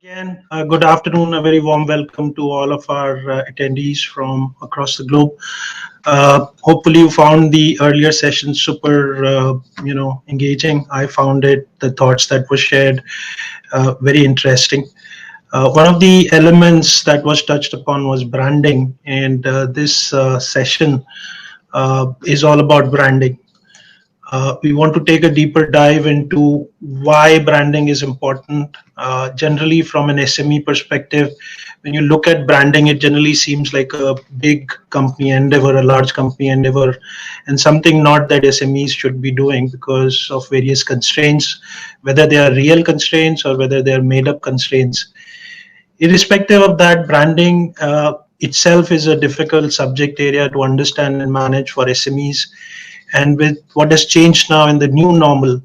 Again, good afternoon. A very warm welcome to all of our attendees from across the globe. Hopefully, you found the earlier session super, engaging. I found the thoughts that were shared, very interesting. One of the elements that was touched upon was branding, and this session is all about branding. We want to take a deeper dive into why branding is important. Generally, from an SME perspective, when you look at branding, it generally seems like a big company endeavor, a large company endeavor, and something not that SMEs should be doing because of various constraints, whether they are real constraints or whether they are made up constraints. Irrespective of that, branding itself is a difficult subject area to understand and manage for SMEs. And with what has changed now in the new normal,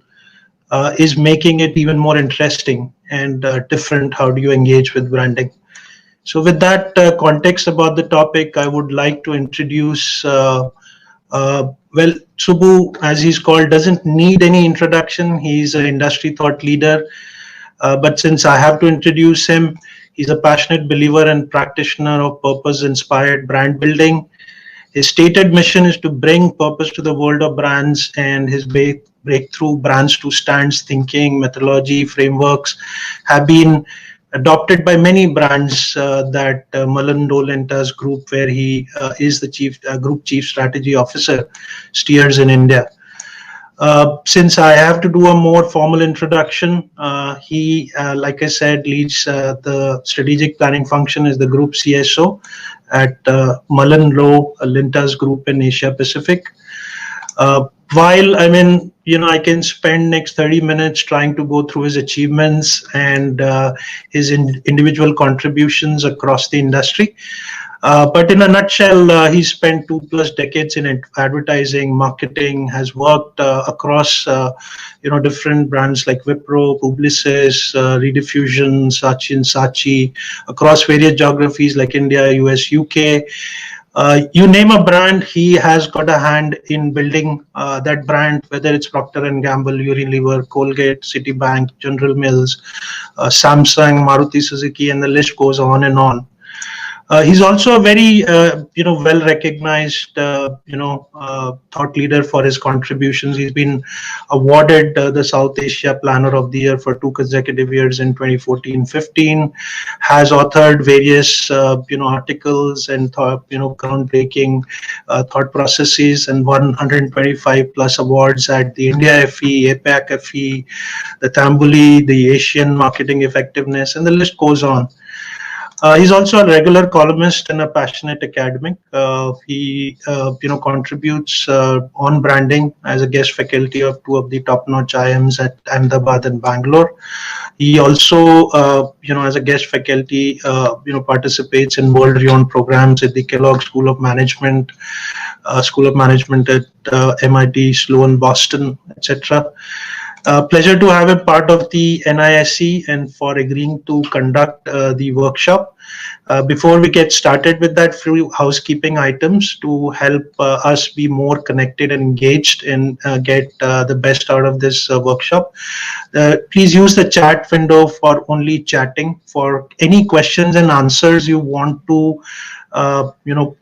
is making it even more interesting and different. How do you engage with branding? So, with that context about the topic, I would like to introduce. Well, Subbu, as he's called, doesn't need any introduction. He's an industry thought leader. But since I have to introduce him, he's a passionate believer and practitioner of purpose inspired brand building. His stated mission is to bring purpose to the world of brands, and his breakthrough brands to stands thinking, methodology, frameworks have been adopted by many brands that Mullen Lowe Lintas Group, where he is the group chief strategy officer, steers in India. Since I have to do a more formal introduction, he, like I said, leads the strategic planning function as the group CSO at Mullen Lowe Lintas Group in Asia Pacific. While I can spend next 30 minutes trying to go through his achievements and his individual contributions across the industry. But in a nutshell, he spent 2+ decades in advertising, marketing, has worked across, different brands like Wipro, Publicis, Rediffusion, Saatchi, across various geographies like India, US, UK. You name a brand, he has got a hand in building that brand, whether it's Procter and Gamble, Unilever, Colgate, Citibank, General Mills, Samsung, Maruti Suzuki, and the list goes on and on. He's also a very, well-recognized, thought leader for his contributions. He's been awarded the South Asia Planner of the Year for 2 consecutive years in 2014-15. Has authored various, articles and groundbreaking thought processes, and won 125+ awards at the India FE, APAC FE, the Tambuli, the Asian Marketing Effectiveness, and the list goes on. He's also a regular columnist and a passionate academic. He contributes on branding as a guest faculty of 2 of the top-notch IIMs at Ahmedabad and Bangalore. He also, as a guest faculty, participates in world-renowned programs at the Kellogg School of Management at MIT, Sloan, Boston, etc. Pleasure to have him part of the NISC and for agreeing to conduct the workshop. Before we get started with that, few housekeeping items to help us be more connected and engaged and get the best out of this workshop. Please use the chat window for only chatting. For any questions and answers you want to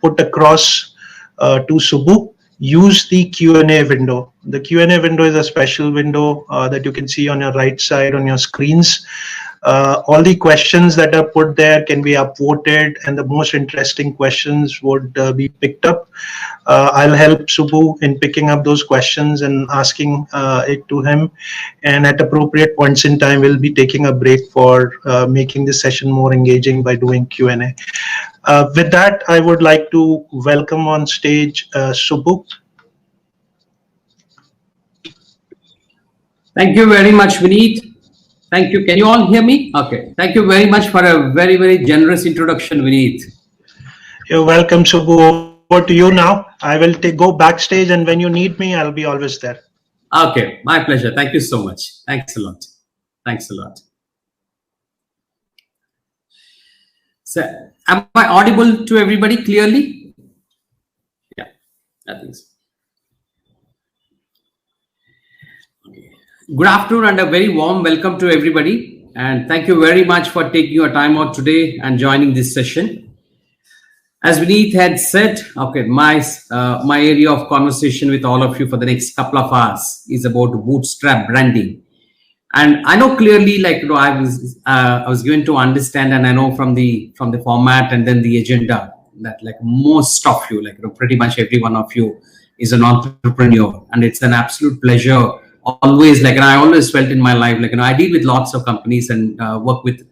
put across to Subbu, use the Q&A window. The Q&A window is a special window that you can see on your right side on your screens. All the questions that are put there can be upvoted, and the most interesting questions would be picked up. I'll help Subbu in picking up those questions and asking it to him. And at appropriate points in time, we'll be taking a break for making the session more engaging by doing Q&A. With that, I would like to welcome on stage Subbu. Thank you very much, Vineet. Thank you. Can you all hear me? Okay. Thank you very much for a very, very generous introduction, Vineet. You're welcome, Subbu. Over to you now. I will go backstage, and when you need me, I'll be always there. Okay. My pleasure. Thank you so much. Thanks a lot. Thanks a lot. So, am I audible to everybody clearly? Yeah, I think so. Okay. Good afternoon and a very warm welcome to everybody. and thank you very much for taking your time out today and joining this session. As Vineet had said, okay, my area of conversation with all of you for the next couple of hours is about bootstrap branding. And I know clearly, like, I was given to understand, and I know from the format and then the agenda that, like, most of you, like, pretty much every one of you is an entrepreneur, and it's an absolute pleasure. Always, like, and I always felt in my life, like, I deal with lots of companies and I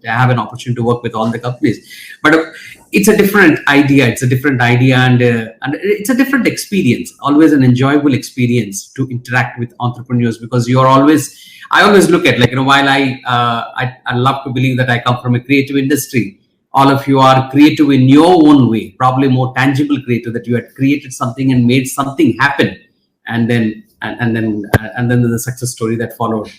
have an opportunity to work with all the companies, but it's a different idea. It's a different idea, and it's a different experience. Always an enjoyable experience to interact with entrepreneurs, because I always look at, like, while I love to believe that I come from a creative industry, all of you are creative in your own way, probably more tangible creative, that you had created something and made something happen, and then the success story that followed.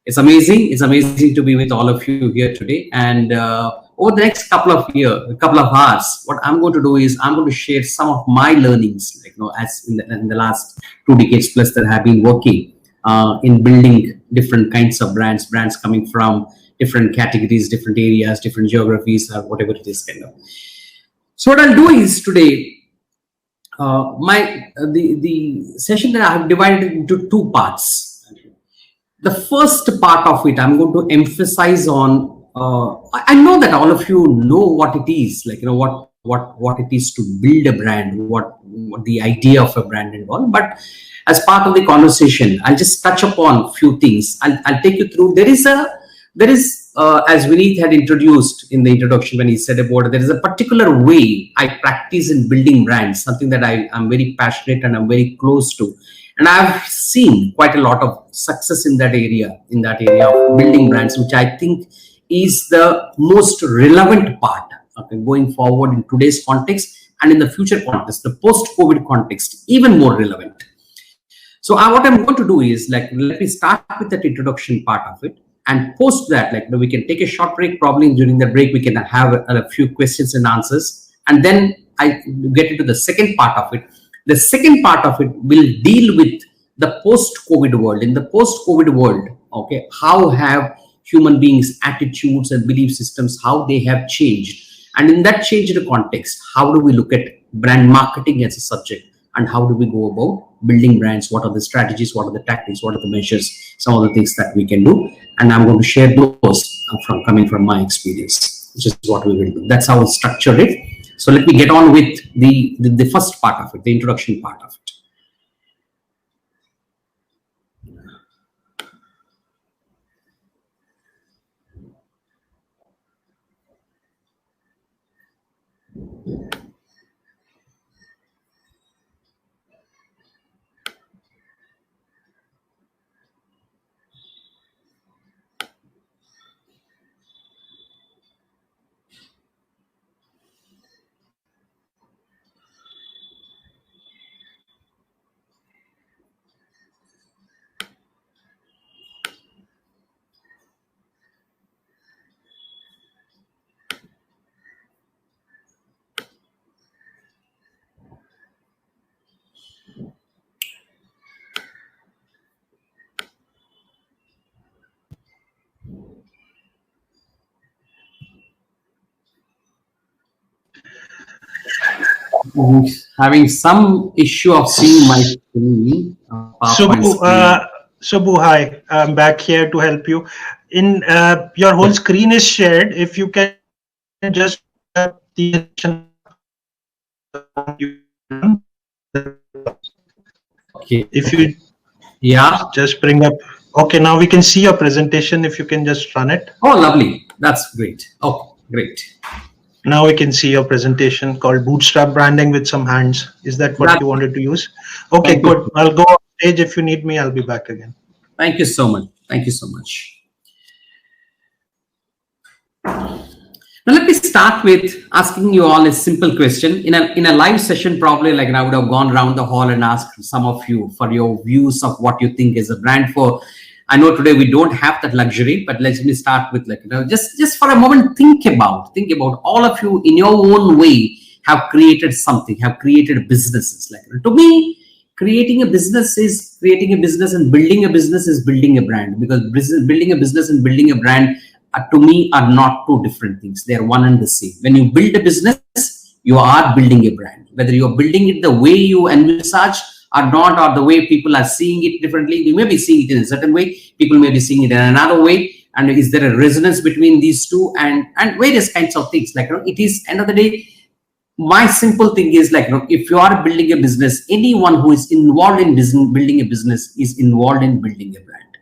It's amazing. It's amazing to be with all of you here today. And over the next couple of hours, what I'm going to do is I'm going to share some of my learnings, like, as in the last 2 decades plus that I have been working in building different kinds of brands coming from different categories, different areas, different geographies, or whatever it is, kind of. So what I'll do is today, the session that I have divided into 2 parts. The first part of it, I'm going to emphasize on. I know that all of you know what it is, like, what it is to build a brand, what the idea of a brand involved. But as part of the conversation, I'll just touch upon a few things. I'll take you through. There is, as Vineet had introduced in the introduction when he said about it, there is a particular way I practice in building brands, something that I'm very passionate and I'm very close to. And I've seen quite a lot of success in that area of building brands, which I think is the most relevant part, okay, going forward in today's context and in the future context, the post-COVID context, even more relevant. So what I'm going to do is, like, let me start with that introduction part of it, and post that, like, we can take a short break. Probably during the break, we can have a few questions and answers, and then I get into the second part of it. The second part of it will deal with the post-COVID world. In the post-COVID world, okay, how have human beings' attitudes and belief systems, how they have changed, and in that changed context, how do we look at brand marketing as a subject, and how do we go about building brands? What are the strategies? What are the tactics? What are the measures? Some of the things that we can do, and I'm going to share those coming from my experience, which is what we will do. That's how we structure it. So let me get on with the first part of it, the introduction part of it. Having some issue of seeing my screen. Subbu, hi. I'm back here to help you. In your whole screen is shared. If you can just the okay. If you just bring up. Okay, now we can see your presentation. If you can just run it. Oh, lovely. That's great. Oh, great. Now we can see your presentation called Bootstrap Branding with some hands. Is that what you wanted to use? Okay, good. I'll go on stage. If you need me, I'll be back again. Thank you so much. Thank you so much. Now let me start with asking you all a simple question. In a live session, probably, like, I would have gone around the hall and asked some of you for your views of what you think is a brand. I know today we don't have that luxury, but let me start with, like, just for a moment, think about all of you in your own way have created something, have created businesses. Like, to me, creating a business is creating a business, and building a business is building a brand, because building a business and building a brand to me are not two different things. They are one and the same. When you build a business, you are building a brand. Whether you are building it the way you envisage or not, or the way people are seeing it differently, we may be seeing it in a certain way, people may be seeing it in another way. And is there a resonance between these two, and various kinds of things? Like, it is, end of the day, my simple thing is like, if you are building a business, anyone who is involved in building a business is involved in building a brand.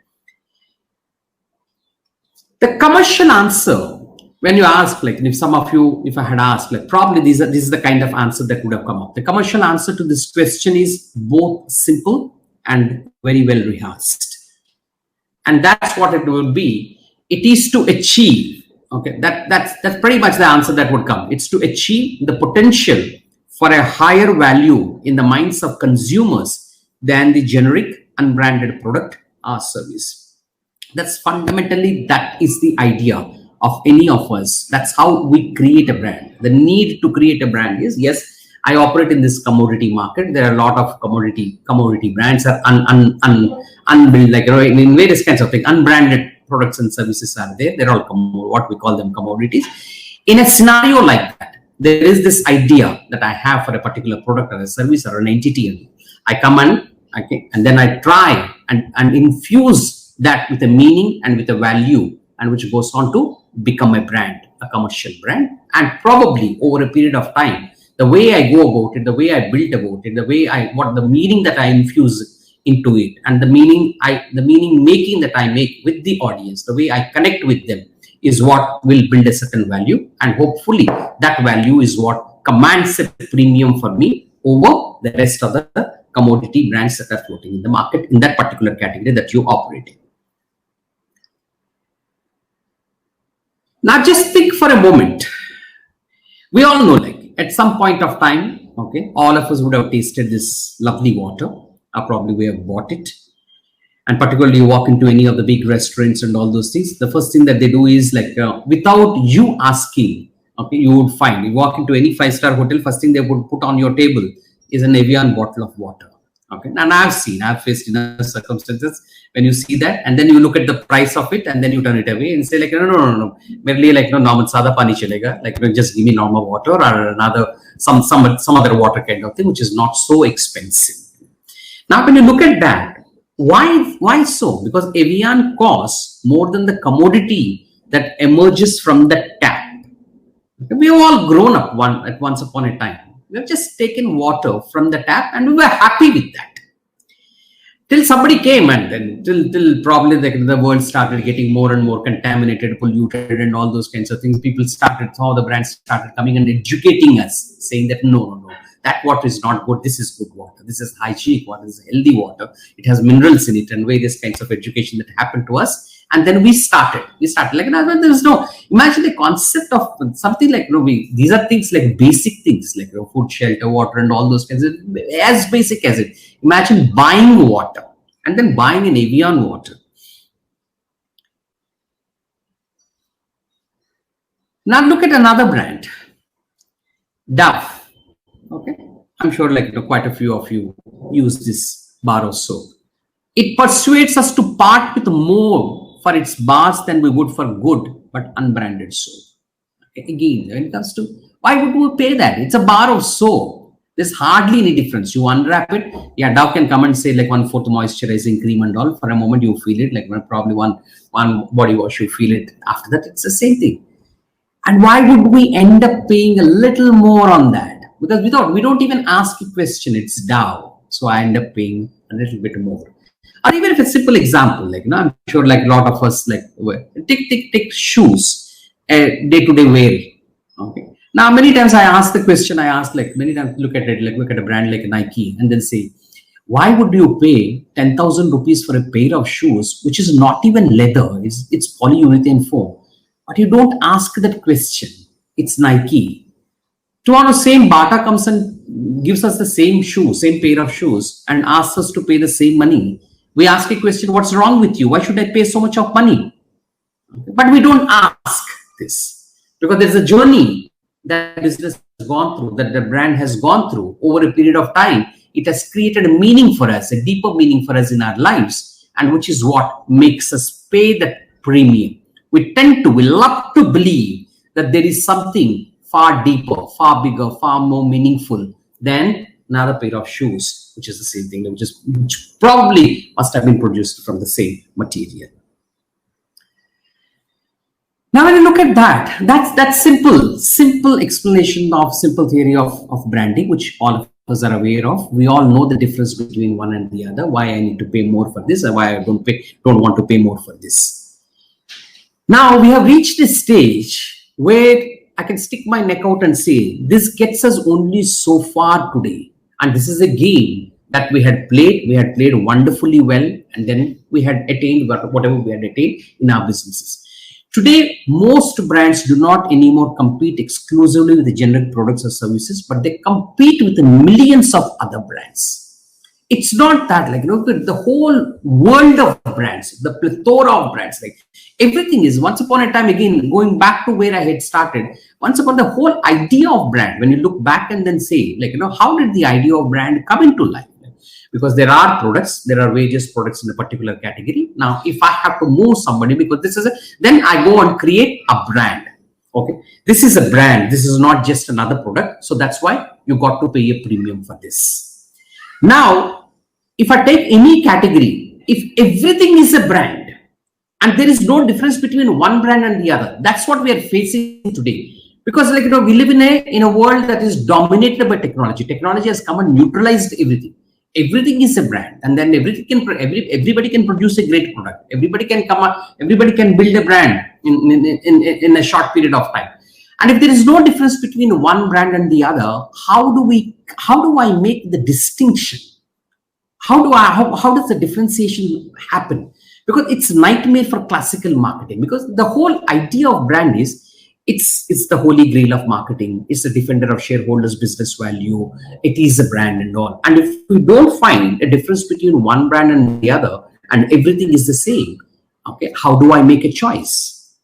The commercial answer, when you ask, like, if some of you, if I had asked, like, probably this is the kind of answer that would have come up. The commercial answer to this question is both simple and very well rehearsed. And that's what it will be. It is to achieve, okay, that's pretty much the answer that would come. It's to achieve the potential for a higher value in the minds of consumers than the generic unbranded product or service. That's fundamentally, that is the idea of any of us. That's how we create a brand. The need to create a brand is, yes, I operate in this commodity market. There are a lot of commodity brands are unbuilt, like, in various kinds of things. Unbranded products and services are there. They're all what we call them commodities. In a scenario like that, there is this idea that I have for a particular product or a service or an entity, and I come and then I try and infuse that with a meaning and with a value, and which goes on to become a brand, a commercial brand. And probably over a period of time, the way I go about it, the way I build about it, the way what the meaning that I infuse into it, and the meaning making that I make with the audience, the way I connect with them, is what will build a certain value. And hopefully that value is what commands a premium for me over the rest of the commodity brands that are floating in the market in that particular category that you operate in. Now just think for a moment. We all know, like, at some point of time, okay, all of us would have tasted this lovely water, or probably we have bought it. And particularly you walk into any of the big restaurants and all those things, the first thing that they do is, like, without you asking, okay, you would find, you walk into any 5-star hotel, first thing they would put on your table is an Evian bottle of water. Okay, and I've faced enough circumstances when you see that, and then you look at the price of it, and then you turn it away and say, like, no, merely, like, no, normal sada pani chalega, like, just give me normal water or another some other water kind of thing, which is not so expensive. Now, when you look at that, why so? Because Evian costs more than the commodity that emerges from the tap. We have all grown up once upon a time. We have just taken water from the tap and we were happy with that. Till somebody came, and then till probably the world started getting more and more contaminated, polluted, and all those kinds of things. People started, all the brands started coming and educating us, saying that no, that water is not good. This is good water. This is hygienic water. This is healthy water. It has minerals in it, and various kinds of education that happened to us. And then we started like, no, there's no, imagine the concept of something like, these are things like basic things, like, food, shelter, water, and all those kinds of, as basic as it. Imagine buying water and then buying an Evian water. Now look at another brand, Dove. Okay, I'm sure, like, quite a few of you use this bar of soap. It persuades us to part with more for its bars than we would for good but unbranded soap. Again, when it comes to, why would we pay that? It's a bar of soap. There's hardly any difference. You unwrap it, yeah, Dove can come and say, like, 1/4 moisturizing cream and all. For a moment you feel it, like, probably one body wash, you feel it. After that, it's the same thing. And why would we end up paying a little more on that? Because we don't even ask a question. It's Dove, so I end up paying a little bit more. Or even if it's a simple example, like, I'm sure, like, a lot of us, like, take shoes, day-to-day wear. Okay. Now, many times I ask the question, many times look at it, like, look at a brand like Nike, and then say, why would you pay 10,000 rupees for a pair of shoes, which is not even leather, it's polyurethane foam? But you don't ask that question. It's Nike. Tomorrow, same Bata comes and gives us the same shoe, same pair of shoes, and asks us to pay the same money. We ask a question, what's wrong with you? Why should I pay so much of money? But we don't ask this, because there's a journey that business has gone through, that the brand has gone through over a period of time. It has created a meaning for us, a deeper meaning for us in our lives, and which is what makes us pay that premium. we love to believe that there is something far deeper, far bigger, far more meaningful than another pair of shoes, which is the same thing, which probably must have been produced from the same material. Now, when you look at that, that's simple explanation of simple theory of branding, which all of us are aware of. We all know the difference between one and the other, why I need to pay more for this and why I don't want to pay more for this. Now, we have reached a stage where I can stick my neck out and say, this gets us only so far today. And this is a game that we had played wonderfully well, and then we had attained whatever we had attained in our businesses. Today, most brands do not anymore compete exclusively with the generic products or services, but they compete with the millions of other brands. It's not that, like, the whole world of brands, the plethora of brands, like everything is, once upon a time, again, going back to where I had started, once upon the whole idea of brand, when you look back and then say, like, how did the idea of brand come into life? Because there are products, there are various products in a particular category. Now, if I have to move somebody, because then I go and create a brand. Okay, this is a brand. This is not just another product. So that's why you got to pay a premium for this. Now, if I take any category, if everything is a brand and there is no difference between one brand and the other, that's what we are facing today. Because, like, we live in a world that is dominated by technology. Technology has come and neutralized everything. Everything is a brand, and then everybody can produce a great product. Everybody can come up, everybody can build a brand in a short period of time. And if there is no difference between one brand and the other, how do I make the distinction? How does the differentiation happen? Because it's a nightmare for classical marketing, because the whole idea of brand is, it's the holy grail of marketing. It's the defender of shareholders' business value. It is a brand and all. And if we don't find a difference between one brand and the other, and everything is the same, okay, how do I make a choice?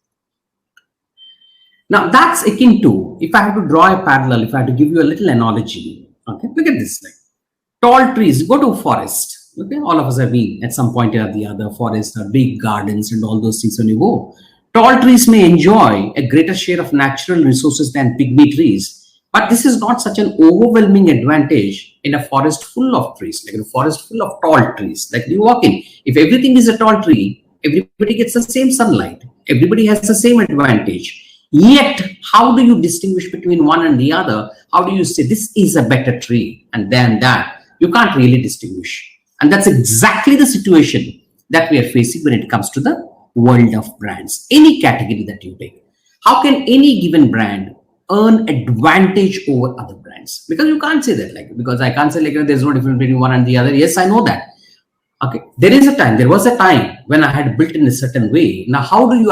Now, that's akin to, if I have to draw a parallel, if I have to give you a little analogy, okay, look at this. Like, tall trees, go to a forest. Okay, all of us have been at some point or the other, forest or big gardens and all those things. When you go, tall trees may enjoy a greater share of natural resources than pygmy trees, but this is not such an overwhelming advantage in a forest full of trees, like a forest full of tall trees. Like you walk in, if everything is a tall tree, everybody gets the same sunlight, everybody has the same advantage. Yet, how do you distinguish between one and the other? How do you say this is a better tree and then that? You can't really distinguish. And that's exactly the situation that we are facing when it comes to the world of brands. Any category that you take, how can any given brand earn advantage over other brands? Because you can't say that, like, because I can't say, like, there's no difference between one and the other. Yes, I know that. Okay, there was a time when I had built in a certain way. Now, how do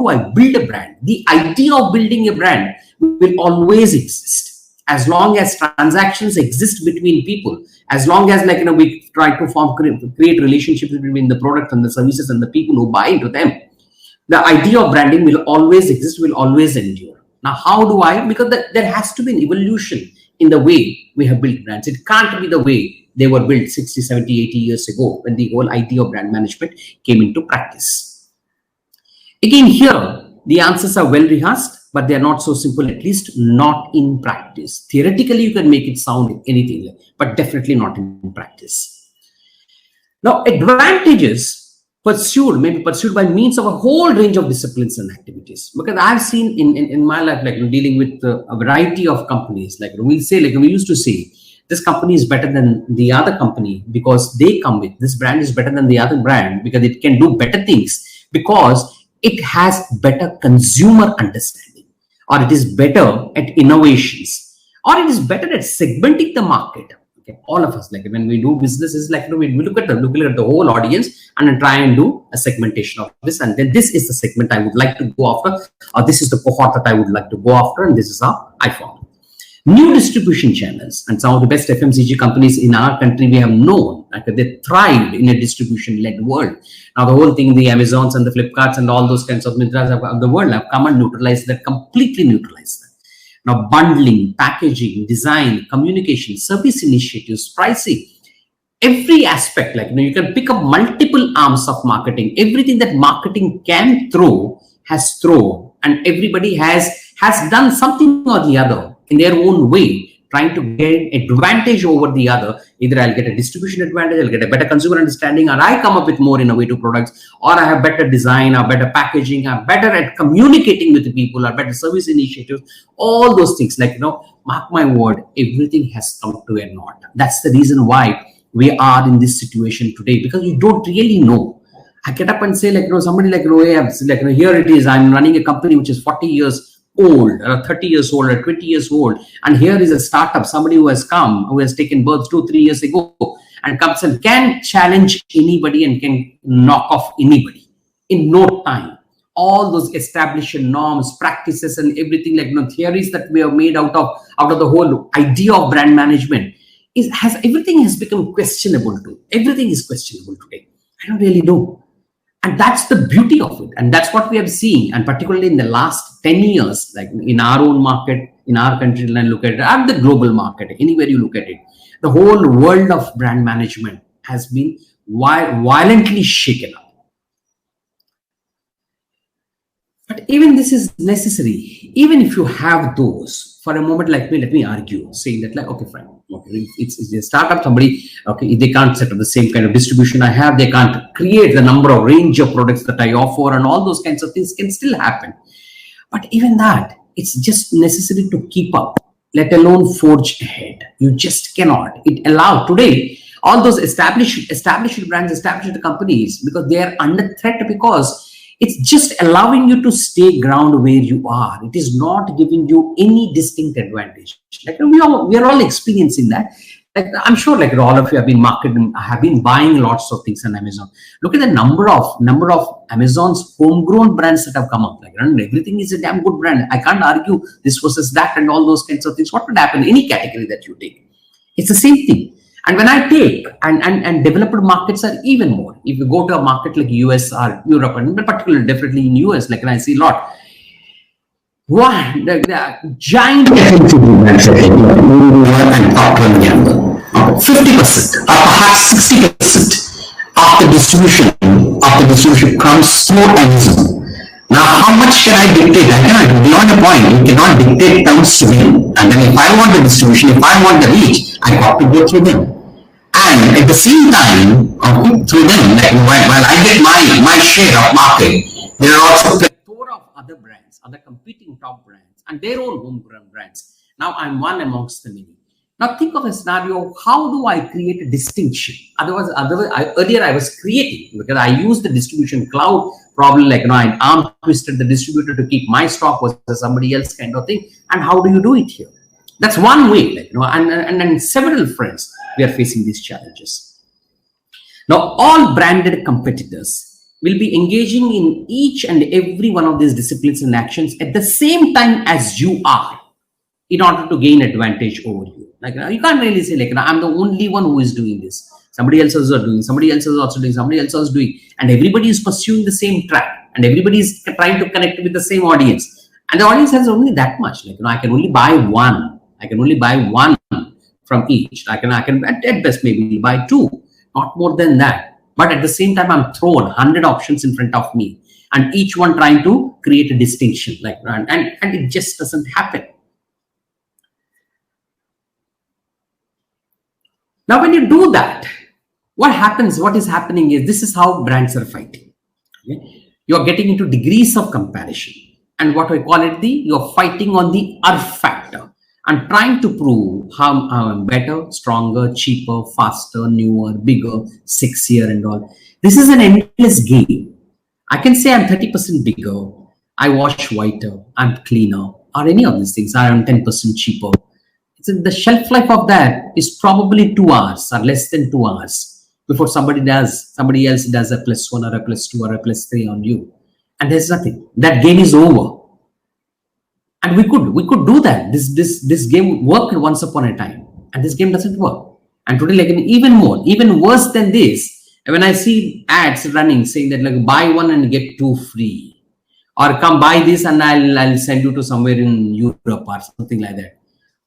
I build a brand? The idea of building a brand will always exist. As long as transactions exist between people, as long as, like, we try to create relationships between the product and the services and the people who buy into them, the idea of branding will always exist, will always endure. Now, how do I? Because there has to be an evolution in the way we have built brands. It can't be the way they were built 60, 70, 80 years ago when the whole idea of brand management came into practice. Again, here, the answers are well rehearsed, but they are not so simple, at least not in practice. Theoretically, you can make it sound anything, but definitely not in practice. Now, advantages may be pursued by means of a whole range of disciplines and activities. Because I've seen in my life, like, dealing with a variety of companies, like we used to say, this company is better than the other company because they come with, this brand is better than the other brand because it can do better things, because it has better consumer understanding, or it is better at innovations, or it is better at segmenting the market. Okay, all of us, like, when we do businesses, like, we look at the whole audience and then try and do a segmentation of this, and then this is the segment I would like to go after, or this is the cohort that I would like to go after, and this is how I found. New distribution channels, and some of the best FMCG companies in our country we have known, like, they thrived in a distribution-led world. Now, the whole thing, the Amazons and the Flipkarts and all those kinds of Mintras of the world have come and neutralized that, completely neutralized that. Now, bundling, packaging, design, communication, service initiatives, pricing, every aspect, like, you can pick up multiple arms of marketing. Everything that marketing can throw has thrown, and everybody has done something or the other in their own way, trying to gain advantage over the other. Either I'll get a distribution advantage, I'll get a better consumer understanding, or I come up with more innovative products, or I have better design, or better packaging, I'm better at communicating with the people, or better service initiatives, all those things. Like, mark my word, everything has come to a knot. That's the reason why we are in this situation today, because you don't really know. I get up and say, somebody hey, here it is, I'm running a company which is 40 years old, or 30 years old, or 20 years old, and here is a startup, somebody who has come, who has taken birth 2-3 years ago, and comes and can challenge anybody and can knock off anybody in no time. All those established norms, practices, and everything, theories that we have made out of the whole idea of brand management, everything has become questionable too. Everything is questionable today. I don't really know. And that's the beauty of it. And that's what we have seen. And particularly in the last 10 years, like in our own market, in our country, and look at it, and the global market, anywhere you look at it, the whole world of brand management has been violently shaken up. But even this is necessary. Even if you have those, for a moment, let me argue, saying that, okay, fine. Okay, it's a startup, somebody, okay, they can't set up the same kind of distribution I have, they can't create the number of range of products that I offer, and all those kinds of things can still happen. But even that, it's just necessary to keep up, let alone forge ahead. You just cannot. It allows today, all those established brands, established companies, because they are under threat, because it's just allowing you to stay ground where you are. It is not giving you any distinct advantage. We are all experiencing that. I'm sure, all of you have been marketing, have been buying lots of things on Amazon. Look at the number of Amazon's homegrown brands that have come up. Everything is a damn good brand. I can't argue this versus that and all those kinds of things. What would happen in any category that you take? It's the same thing. And when I take, and developed markets are even more. If you go to a market like US or Europe, and particularly definitely in US, I see a lot. One, the giant brands and top 50% or perhaps 60% of the distribution comes through Amazon. Now, how much can I dictate? I cannot, beyond a point, you cannot dictate terms to me. And then if I want the distribution, if I want the reach, I have to go through them. And at the same time, through them, while I get my share of market, there are also a plethora of other brands, other competing top brands, and their own homegrown brands. Now, I'm one amongst the many. Now, think of a scenario, how do I create a distinction? Earlier I was creating, because I used the distribution cloud, probably I arm twisted the distributor to keep my stock versus somebody else kind of thing. And how do you do it here? That's one way, and several friends, we are facing these challenges. Now, all branded competitors will be engaging in each and every one of these disciplines and actions at the same time as you are, in order to gain advantage over you. You can't really say, I'm the only one who is doing this. Somebody else is doing, somebody else is also doing, somebody else is doing, and everybody is pursuing the same track, and everybody is trying to connect with the same audience. And the audience has only that much. I can only buy one. I can only buy one from each. I can at best maybe buy two, not more than that. But at the same time, I'm thrown 100 options in front of me, and each one trying to create a distinction, and it just doesn't happen. Now, when you do that, what is happening is, this is how brands are fighting. Okay? You're getting into degrees of comparison, and what I call it, you're fighting on the factor, and trying to prove how I'm better, stronger, cheaper, faster, newer, bigger, sexier, and all. This is an endless game. I can say I'm 30% bigger, I wash whiter, I'm cleaner, or any of these things. I'm 10% cheaper. So the shelf life of that is probably 2 hours or less than 2 hours before somebody else does a +1 or a +2 or a +3 on you, and there's nothing. That game is over. And we could do that. This game worked once upon a time, and this game doesn't work. And today, even worse than this, when I see ads running saying that buy one and get 2 free, or come buy this and I'll send you to somewhere in Europe or something like that,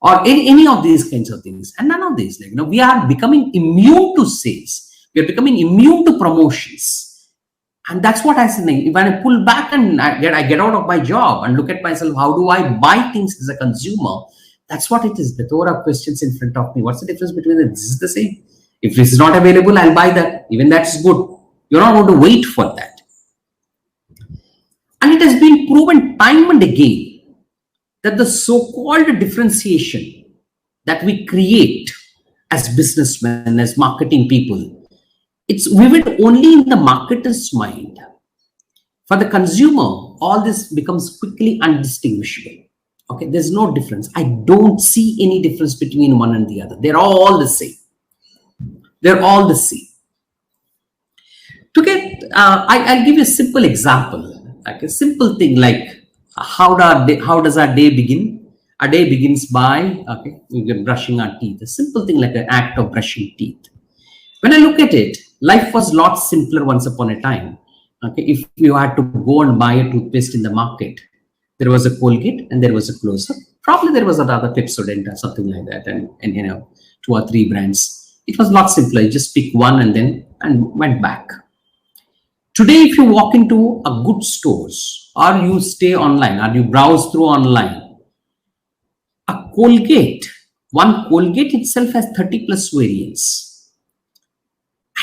or any of these kinds of things. And none of these, we are becoming immune to sales. We are becoming immune to promotions. And that's what I say. When I pull back and I get out of my job and look at myself, how do I buy things as a consumer? That's what it is. The Torah questions in front of me. What's the difference between it? This is the same. If this is not available, I'll buy that. Even that's good. You're not going to wait for that. And it has been proven time and again that the so-called differentiation that we create as businessmen, as marketing people, it's vivid only in the marketer's mind. For the consumer, all this becomes quickly undistinguishable. Okay, there's no difference. I don't see any difference between one and the other. They're all the same. They're all the same. To get, I'll give you a simple example, like a simple thing like how does our day begin? Our day begins by, we're brushing our teeth. A simple thing like an act of brushing teeth. When I look at it, life was a lot simpler once upon a time. Okay, if you had to go and buy a toothpaste in the market, there was a Colgate and there was a close-up. Probably there was another Pepsodent or something like that, and 2 or 3 brands. It was a lot simpler. You just pick one and went back. Today, if you walk into a good stores or you stay online or you browse through online, one Colgate itself has 30 plus variants.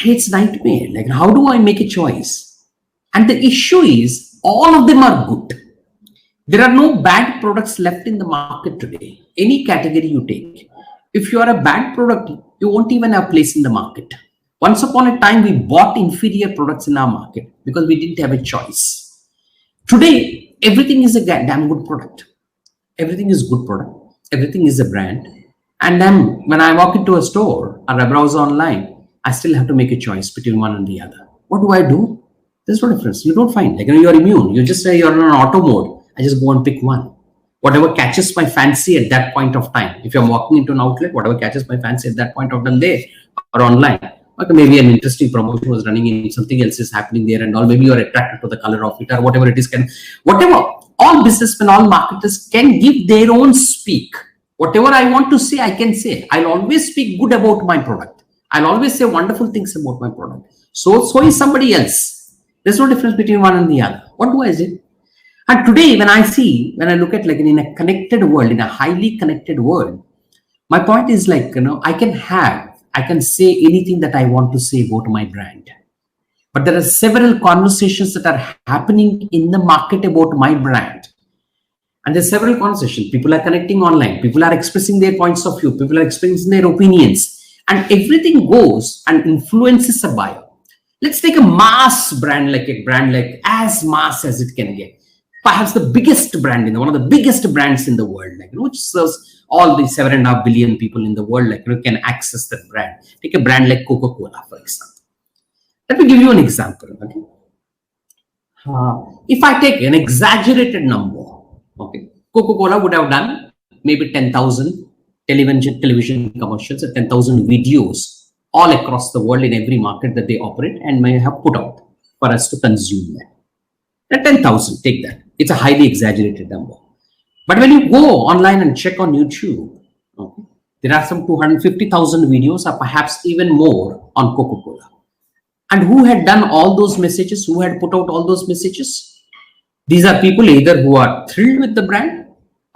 And it's nightmare. Like, how do I make a choice? And the issue is all of them are good. There are no bad products left in the market today. Any category you take. If you are a bad product, you won't even have a place in the market. Once upon a time, we bought inferior products in our market because we didn't have a choice. Today, everything is a damn good product. Everything is good product. Everything is a brand. And then when I walk into a store or I browse online, I still have to make a choice between one and the other. What do? There's no difference. You don't find. Like, you're immune. You just say you're in an auto mode. I just go and pick one. Whatever catches my fancy at that point of time. If I'm walking into an outlet, whatever catches my fancy at that point of time there or online. Okay, maybe an interesting promotion was running in, something else is happening there and all. Maybe you're attracted to the color of it or whatever it is. Whatever. All businessmen, all marketers can give their own speak. Whatever I want to say, I can say. I'll always speak good about my product. I'll always say wonderful things about my product. So is somebody else. There's no difference between one and the other. What do I say? And today, when I look at like in a connected world, in a highly connected world, my point is like, I can say anything that I want to say about my brand. But there are several conversations that are happening in the market about my brand. And there's several conversations. People are connecting online. People are expressing their points of view. People are expressing their opinions. And everything goes and influences a buyer. Let's take a mass brand, like as mass as it can get. Perhaps the biggest brand one of the biggest brands in the world, which serves all the 7.5 billion people in the world, can access that brand. Take a brand like CocaCola, for example. Let me give you an example. Okay? If I take an exaggerated number, okay, Coca-Cola would have done maybe 10,000 television commercials or 10,000 videos all across the world in every market that they operate and may have put out for us to consume that. At 10,000, take that. It's a highly exaggerated number. But when you go online and check on YouTube, okay, there are some 250,000 videos or perhaps even more on Coca-Cola. And who had done all those messages? Who had put out all those messages? These are people either who are thrilled with the brand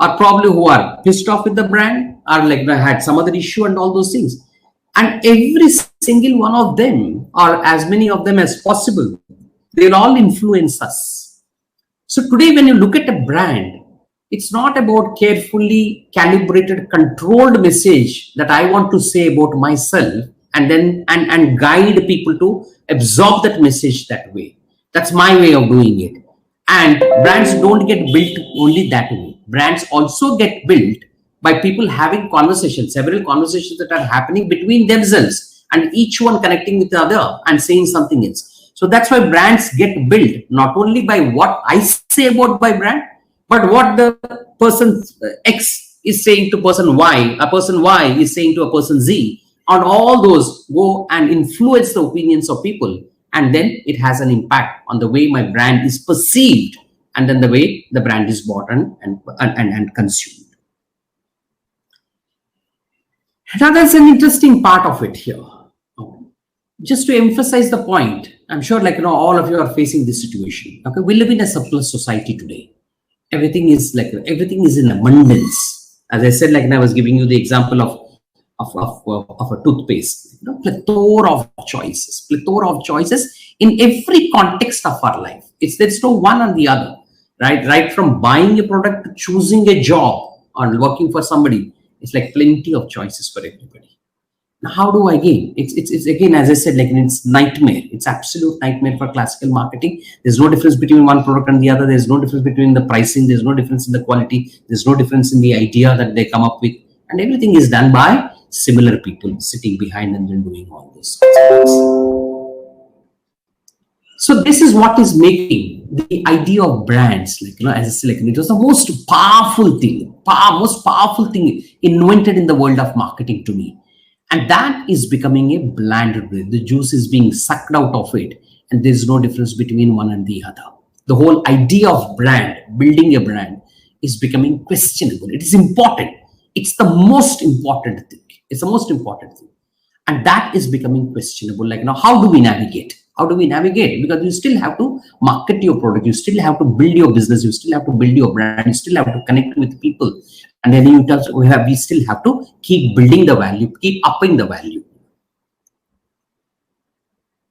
or probably who are pissed off with the brand or had some other issue and all those things. And every single one of them, or as many of them as possible, they'll all influence us. So today, when you look at a brand, it's not about carefully calibrated, controlled message that I want to say about myself and then and guide people to absorb that message that way. That's my way of doing it. And brands don't get built only that way. Brands also get built by people having conversations, several conversations that are happening between themselves and each one connecting with the other and saying something else. So that's why brands get built not only by what I say about my brand, but what the person X is saying to person Y, a person Y is saying to a person Z, and all those go and influence the opinions of people. And then it has an impact on the way my brand is perceived and then the way the brand is bought and consumed. Now, that's an interesting part of it here. just to emphasize the point, I'm sure all of you are facing this situation. Okay, we live in a surplus society today. Everything is in abundance. As I said, I was giving you the example of a toothpaste. Plethora of choices in every context of our life. There's no one or the other, right from buying a product to choosing a job or working for somebody. It's plenty of choices for everybody. Now, how do I gain? It's again, as I said, it's nightmare. It's absolute nightmare for classical marketing. There's no difference between one product and the other. There's no difference between the pricing. There's no difference in the quality. There's no difference in the idea that they come up with. And everything is done by similar people sitting behind and then doing all this. So this is what is making the idea of brands, as I said, it was the most powerful thing invented in the world of marketing to me. And that is becoming a bland bread. The juice is being sucked out of it, and there's no difference between one and the other. The whole idea of building a brand, is becoming questionable. It is important. It's the most important thing. And that is becoming questionable. How do we navigate? Because you still have to market your product. You still have to build your business. You still have to build your brand. You still have to connect with people. And then we still have to keep building the value, keep upping the value.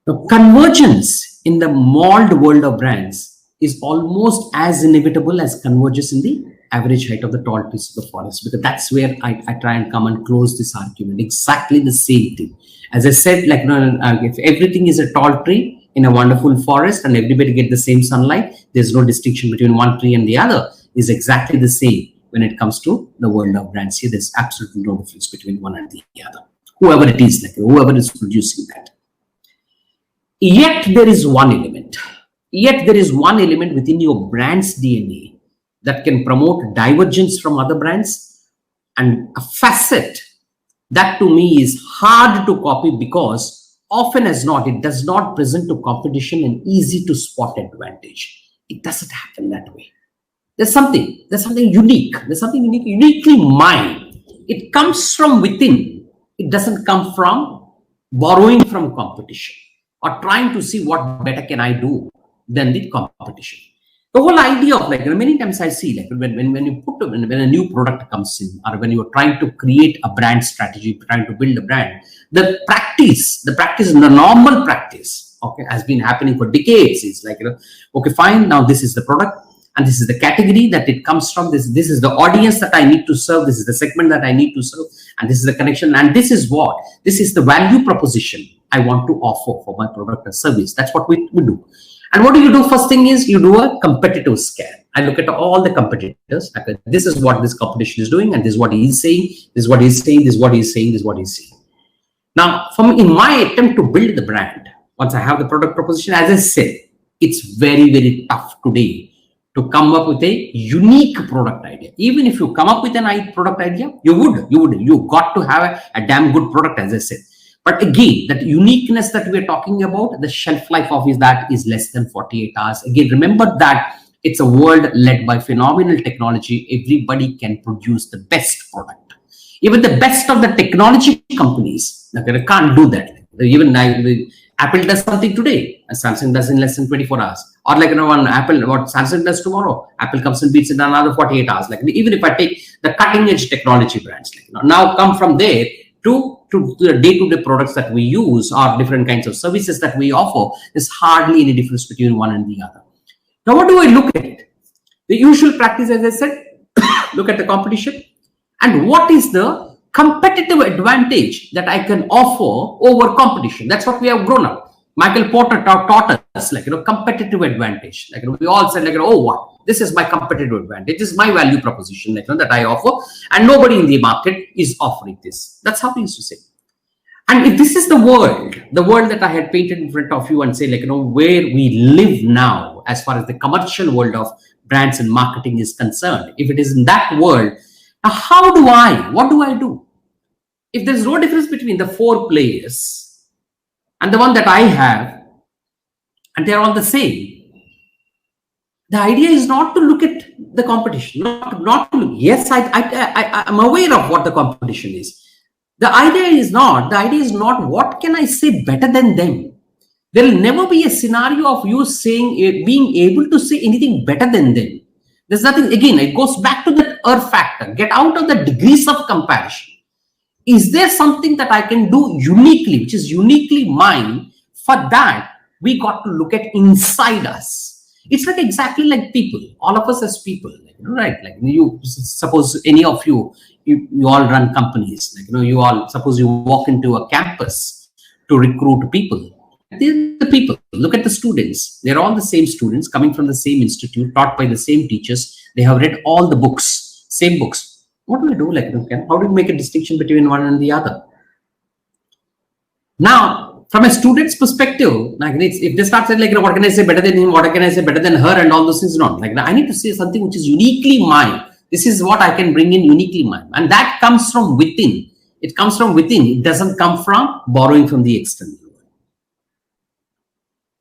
The convergence in the mauled world of brands is almost as inevitable as convergence in the average height of the tall trees of the forest, because that's where I try and come and close this argument. Exactly the same thing. As I said, if everything is a tall tree in a wonderful forest and everybody get the same sunlight, there's no distinction between one tree and the other. Is exactly the same when it comes to the world of brands. Here, there's absolutely no difference between one and the other. Whoever it is, whoever is producing that. Yet there is one element within your brand's DNA that can promote divergence from other brands, and a facet that to me is hard to copy, because often as not, it does not present to competition an easy to spot advantage. It doesn't happen that way. There's something unique. Uniquely mine. It comes from within. It doesn't come from borrowing from competition or trying to see what better can I do than the competition. The whole idea of many times I see when a new product comes in, or when you are trying to create a brand strategy, trying to build a brand, the normal practice, has been happening for decades. It's okay, fine, now this is the product, and this is the category that it comes from. This is the audience that I need to serve. This is the segment that I need to serve, and this is the connection. And this is the value proposition I want to offer for my product or service. That's what we do. And what do you do? First thing is you do a competitive scan. I look at all the competitors. This is what this competition is doing, and this is what he is saying. This is what he is saying. This is what he is saying. This is what he is saying. Now, in my attempt to build the brand, once I have the product proposition, as I said, it's very, very tough today to come up with a unique product idea. Even if you come up with an product idea, you got to have a damn good product, as I said. But again, that uniqueness that we're talking about, the shelf life of that is less than 48 hours. Again, remember that it's a world led by phenomenal technology. Everybody can produce the best product. Even the best of the technology companies can't do that. Even Apple does something today, and Samsung does in less than 24 hours. Or on Apple, what Samsung does tomorrow, Apple comes and beats it in another 48 hours. Even if I take the cutting edge technology brands, now come from there to the day-to-day products that we use, or different kinds of services that we offer, there's hardly any difference between one and the other. Now, what do I look at it? The usual practice, as I said, look at the competition, and what is the competitive advantage that I can offer over competition. That's what we have grown up. Michael Porter taught us, competitive advantage. We all said, oh, what? This is my competitive advantage. This is my value proposition, that I offer, and nobody in the market is offering this. That's how we used to say. And if this is the world that I had painted in front of you, and say, where we live now, as far as the commercial world of brands and marketing is concerned, if it is in that world, now what do I do? If there's no difference between the four players and the one that I have, and they're all the same, the idea is not to look at the competition, not to look. Yes, I'm aware of what the competition is, The idea is not what can I say better than them. There will never be a scenario of you saying, being able to say anything better than them. There's nothing, again, it goes back to that factor. Get out of the degrees of comparison. Is there something that I can do uniquely, which is uniquely mine? For that, we got to look at inside us. It's like exactly like people, all of us as people, right? Like you, suppose any of you all run companies, you all, suppose you walk into a campus to recruit people. They're the people. Look at the students. They're all the same students coming from the same institute, taught by the same teachers. They have read all the books, same books. What do we do? How do we make a distinction between one and the other? Now, from a student's perspective, if they start saying what can I say better than him, what can I say better than her, and all those things, not I need to say something which is uniquely mine. This is what I can bring in uniquely mine, and that comes from within. It comes from within. It doesn't come from borrowing from the external.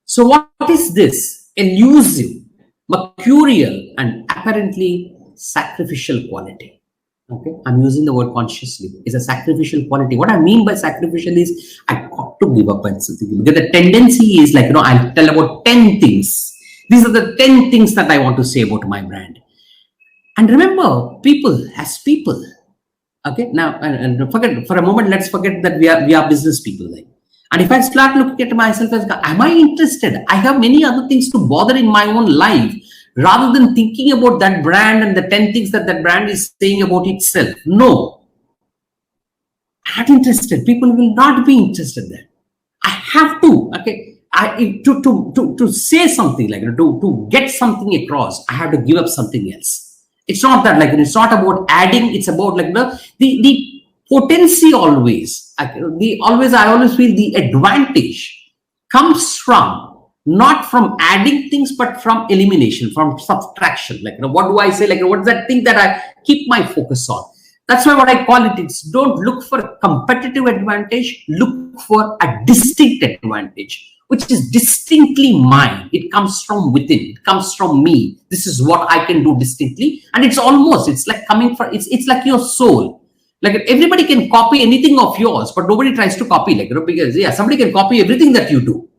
So what is this? Elusive, mercurial, and apparently sacrificial quality. Okay, I'm using the word consciously. It's a sacrificial quality. What I mean by sacrificial is I got to give up on something. Because the tendency is I'll tell about 10 things. These are the 10 things that I want to say about my brand. And remember, people as people. Okay, now and forget for a moment. Let's forget that we are business people. And if I start looking at myself as, am I interested? I have many other things to bother in my own life, rather than thinking about that brand and the 10 things that brand is saying about itself. No, I'm not interested. People will not be interested there. I have to, okay, to say something to get something across, I have to give up something else. It's not that it's not about adding. It's about the potency always. I always feel the advantage comes from not from adding things, but from elimination, from subtraction. What do I say? What is that thing that I keep my focus on? That's why what I call it, it's don't look for a competitive advantage, look for a distinct advantage, which is distinctly mine. It comes from within, it comes from me. This is what I can do distinctly. And it's like coming from, it's like your soul. Everybody can copy anything of yours, but nobody tries to copy, because somebody can copy everything that you do.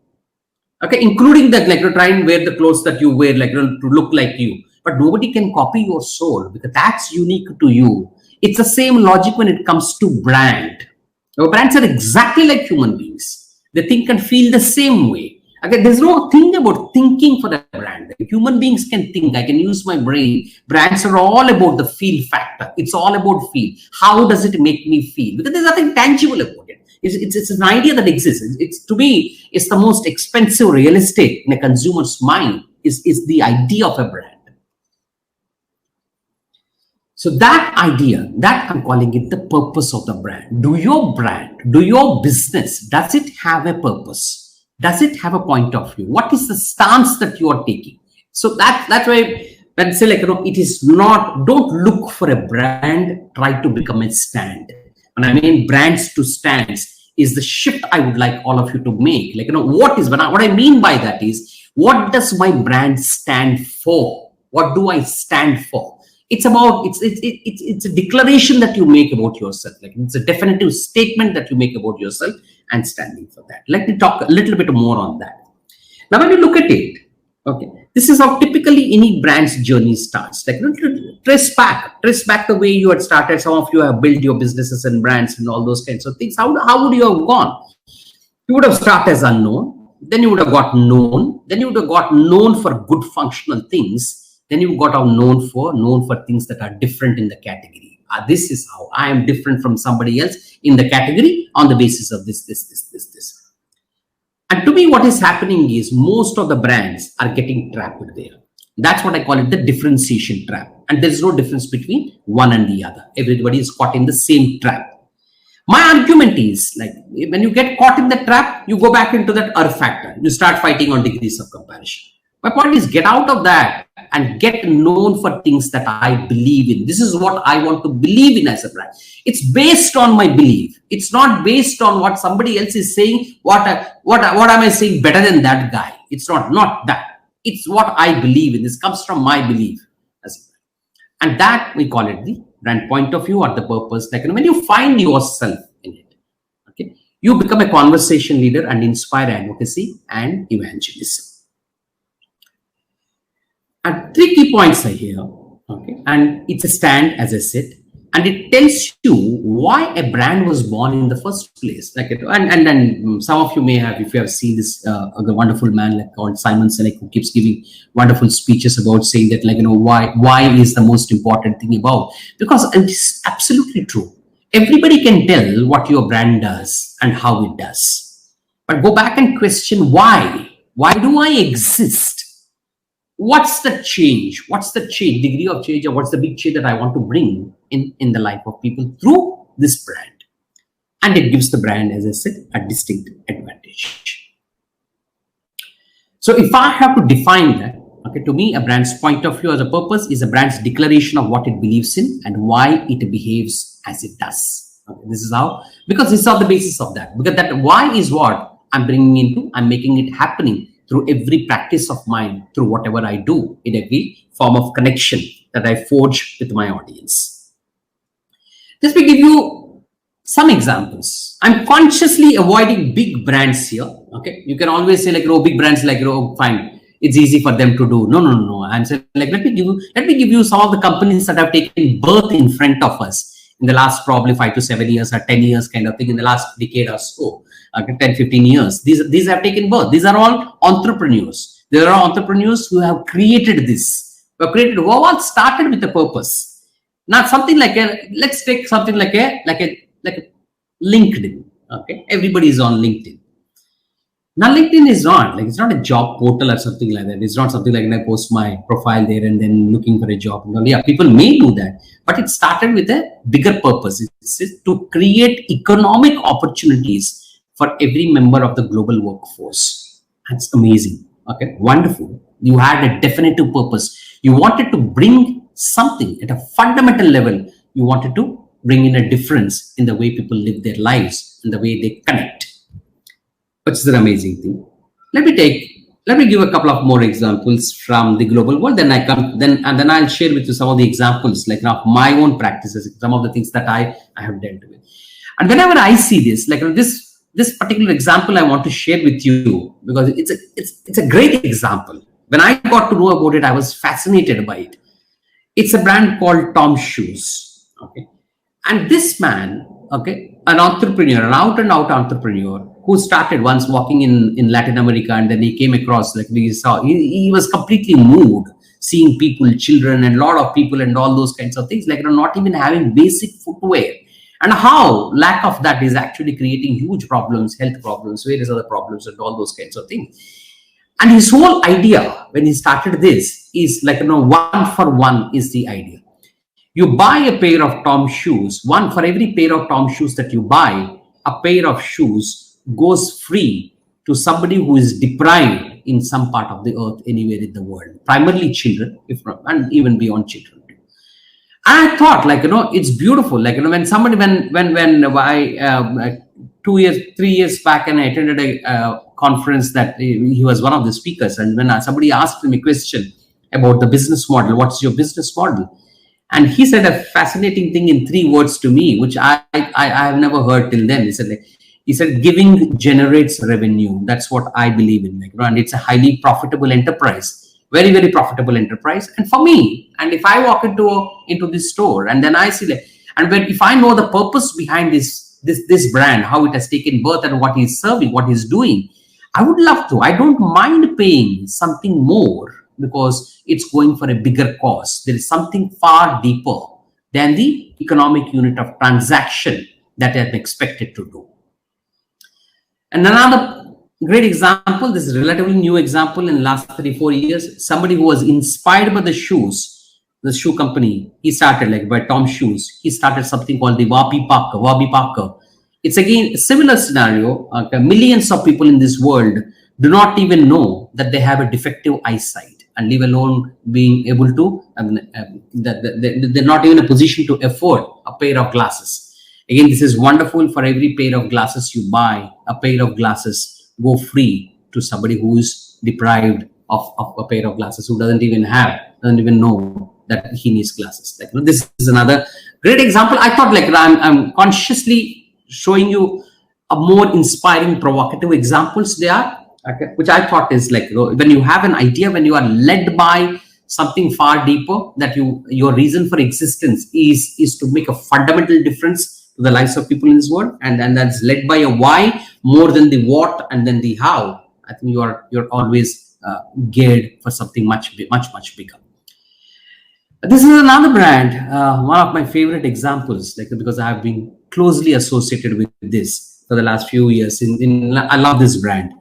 Okay, including that, try and wear the clothes that you wear, to look like you. But nobody can copy your soul, because that's unique to you. It's the same logic when it comes to brand. Our brands are exactly like human beings. They think and feel the same way. Okay, there's no thing about thinking for the brand. Human beings can think. I can use my brain. Brands are all about the feel factor. It's all about feel. How does it make me feel? Because there's nothing tangible about it. It's an idea that exists. It's to me, it's the most expensive real estate in a consumer's mind is the idea of a brand. So that idea, that I'm calling it the purpose of the brand. Do your business, does it have a purpose? Does it have a point of view? What is the stance that you are taking? So that's why when say it is not, don't look for a brand, try to become a stand. And I mean brands to stands is the shift I would like all of you to make. What I mean by that is, what does my brand stand for? What do I stand for? It's about, it's a declaration that you make about yourself. It's a definitive statement that you make about yourself and standing for that. Let me talk a little bit more on that. Now, when you look at it, okay, this is how typically any brand's journey starts. Trace back the way you had started. Some of you have built your businesses and brands and all those kinds of things. How would you have gone? You would have started as unknown, then you would have got known, then you would have got known for good functional things. Then you got known for things that are different in the category. This is how I am different from somebody else in the category on the basis of this. And to me, what is happening is most of the brands are getting trapped there. That's what I call it, the differentiation trap. And there's no difference between one and the other. Everybody is caught in the same trap. My argument is when you get caught in the trap, you go back into that factor. You start fighting on degrees of comparison. My point is, get out of that and get known for things that I believe in. This is what I want to believe in as a brand. It's based on my belief. It's not based on what somebody else is saying. What am I saying better than that guy? It's not that. It's what I believe in. This comes from my belief as a brand. And that we call it the brand point of view or the purpose. When you find yourself in you become a conversation leader and inspire advocacy and evangelism. And 3 key points are here, okay? And it's a stand, as I said, and it tells you why a brand was born in the first place. Like, and some of you may have, if you have seen this, the wonderful man like called Simon Sinek, who keeps giving wonderful speeches about saying that, like, why is the most important thing about? Because it's absolutely true. Everybody can tell what your brand does and how it does, but go back and question why. Why do I exist? What's the change? What's the change, degree of change, or what's the big change that I want to bring in the life of people through this brand? And it gives the brand, as I said, a distinct advantage. So if I have to define that, okay, to me, a brand's point of view as a purpose is a brand's declaration of what it believes in and why it behaves as it does. Okay, this is how, because this is on the basis of that. Because that why is what I'm bringing into, I'm making it happening through every practice of mine, through whatever I do, in every form of connection that I forge with my audience. Let me give you some examples. I'm consciously avoiding big brands here. Okay, you can always say like, big brands, like, fine, it's easy for them to do. No. I'm saying like, let me give you some of the companies that have taken birth in front of us in the last probably 5 to 7 years or 10 years kind of thing, in the last decade or so. 10, 15 years. These have taken birth. These are all entrepreneurs. There are entrepreneurs who have created this. Who all started with a purpose. Not something like let's take something like a LinkedIn. Okay, everybody is on LinkedIn. Now LinkedIn is not like, it's not a job portal or something like that. It's not something like I post my profile there and then looking for a job. Yeah, people may do that, but it started with a bigger purpose. It's to create economic opportunities for every member of the global workforce. That's amazing. Okay, wonderful. You had a definitive purpose. You wanted to bring something at a fundamental level. You wanted to bring in a difference in the way people live their lives and the way they connect. Which is an amazing thing. Let me give a couple of more examples from the global world. Then I'll share with you some of the examples, like of my own practices, some of the things that I have dealt with. And whenever I see this, like this particular example I want to share with you, because it's a great example. When I got to know about it, I was fascinated by it. It's a brand called Tom's Shoes. Okay, and this man, okay, an entrepreneur, an out-and-out entrepreneur who started once walking in Latin America, and then he came across, like we saw, he was completely moved seeing people, children, and a lot of people, and all those kinds of things, like not even having basic footwear. And how lack of that is actually creating huge problems, health problems, various other problems, and all those kinds of things. And his whole idea when he started this is like, 1 for 1 is the idea. You buy a pair of Tom shoes, one for every pair of Tom shoes that you buy, a pair of shoes goes free to somebody who is deprived in some part of the earth anywhere in the world, primarily children, if not, and even beyond children. And I thought, like, it's beautiful. Like, when somebody, when I 3 years back, and I attended a conference that he was one of the speakers, and when somebody asked him a question about the business model, what's your business model? And he said a fascinating thing in 3 words to me, which I have never heard till then. He said, giving generates revenue. That's what I believe in. Like, and it's a highly profitable enterprise, very, very profitable enterprise. And for me, and if I walk into this store, and then I see, like, and if I know the purpose behind this brand, how it has taken birth and what he's serving, what he's doing, I would love to. I don't mind paying something more because it's going for a bigger cause. There is something far deeper than the economic unit of transaction that I'm expected to do. And another great example, this is a relatively new example in the last 3-4 years, somebody who was inspired by the shoes, the shoe company, he started, like by Tom Shoes, he started something called the Vapi Park. It's again a similar scenario. Millions of people in this world do not even know that they have a defective eyesight, and leave alone being able to, they're not even in a position to afford a pair of glasses. Again, this is wonderful. For every pair of glasses you buy, a pair of glasses go free to somebody who is deprived of a pair of glasses, who doesn't even know that he needs glasses. Like, this is another great example. I thought, like, I'm consciously showing you more inspiring, provocative examples they are, okay, which I thought is like, when you have an idea, when you are led by something far deeper, that your reason for existence is to make a fundamental difference to the lives of people in this world, and that's led by a why more than the what and then the how. I think you're always geared for something much bigger. This is another brand, one of my favorite examples, like, because I have been closely associated with this for the last few years. I love this brand.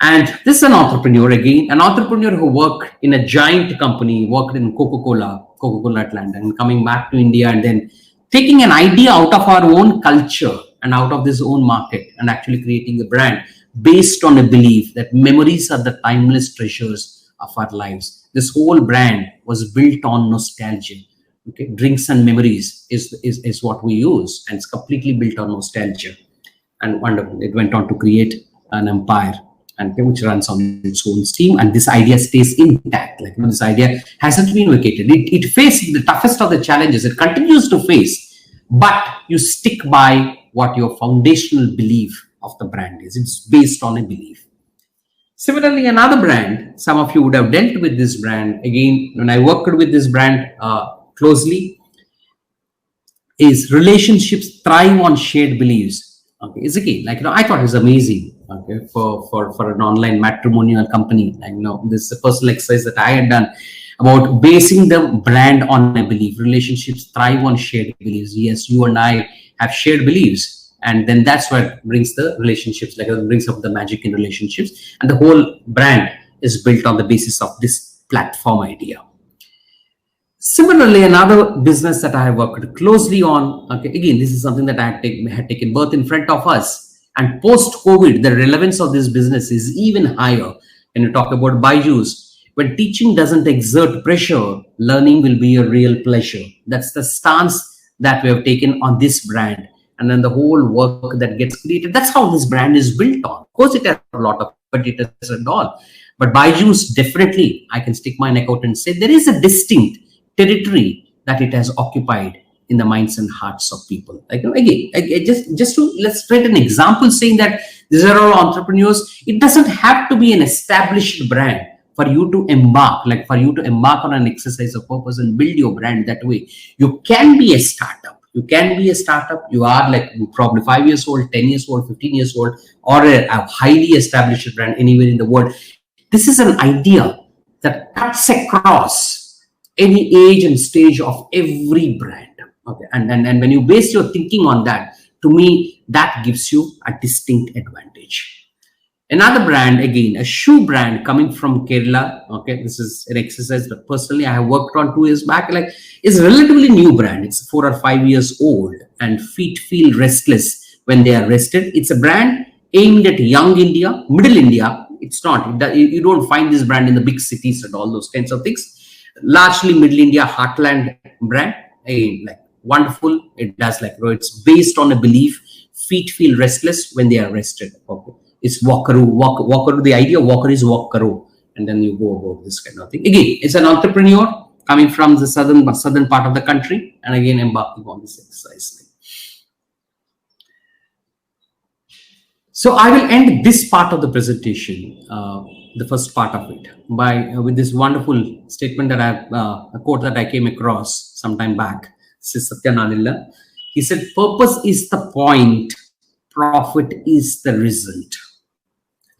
And this is an entrepreneur, again, an entrepreneur who worked in a giant company, worked in Coca-Cola Atlanta, and coming back to India and then taking an idea out of our own culture and out of this own market and actually creating a brand based on a belief that memories are the timeless treasures of our lives. This whole brand was built on nostalgia. Okay, drinks and memories is what we use, and it's completely built on nostalgia. And wonderful, it went on to create an empire, and which runs on its own steam. And this idea stays intact. Like, this idea hasn't been vacated. It faced the toughest of the challenges. It continues to face, but you stick by what your foundational belief of the brand is. It's based on a belief. Similarly, another brand, some of you would have dealt with this brand. Again, when I worked with this brand closely, is relationships thrive on shared beliefs. Okay, it's again, like, I thought it was amazing. Okay, for an online matrimonial company, like, this is a personal exercise that I had done about basing the brand on a belief. Relationships thrive on shared beliefs. Yes, you and I have shared beliefs, and then that's what brings the relationships, like, it brings up the magic in relationships. And the whole brand is built on the basis of this platform idea. Similarly, another business that I have worked closely on, okay, again, this is something that had taken birth in front of us. And post-COVID, the relevance of this business is even higher. When you talk about Byju's, when teaching doesn't exert pressure, learning will be a real pleasure. That's the stance that we have taken on this brand. And then the whole work that gets created, that's how this brand is built on. Of course, it has a lot of competitors and all. But Byju's, definitely, I can stick my neck out and say there is a distinct territory that it has occupied in the minds and hearts of people. Like, again, let's write an example saying that these are all entrepreneurs. It doesn't have to be an established brand for you to embark on an exercise of purpose and build your brand that way. You can be a startup. You are like probably 5 years old, 10 years old, 15 years old, or a highly established brand anywhere in the world. This is an idea that cuts across any age and stage of every brand. Okay, and when you base your thinking on that, to me, that gives you a distinct advantage. Another brand, again, a shoe brand coming from Kerala. Okay, this is an exercise that personally I have worked on 2 years back. Like, it's a relatively new brand. It's 4 or 5 years old, and feet feel restless when they are rested. It's a brand aimed at young India, middle India. It's not. You don't find this brand in the big cities and all those kinds of things. Largely middle India, heartland brand. Again, like, wonderful. It does, like, it's based on a belief. Feet feel restless when they are rested. Okay. It's walkaru. The idea of walker is walkaru, and then you go about this kind of thing. Again, it's an entrepreneur coming from the southern part of the country, and again embarking on this exercise. So I will end this part of the presentation, the first part of it, with this wonderful statement that a quote that I came across some time back. This is Satyanadilla. He said, "Purpose is the point, profit is the result."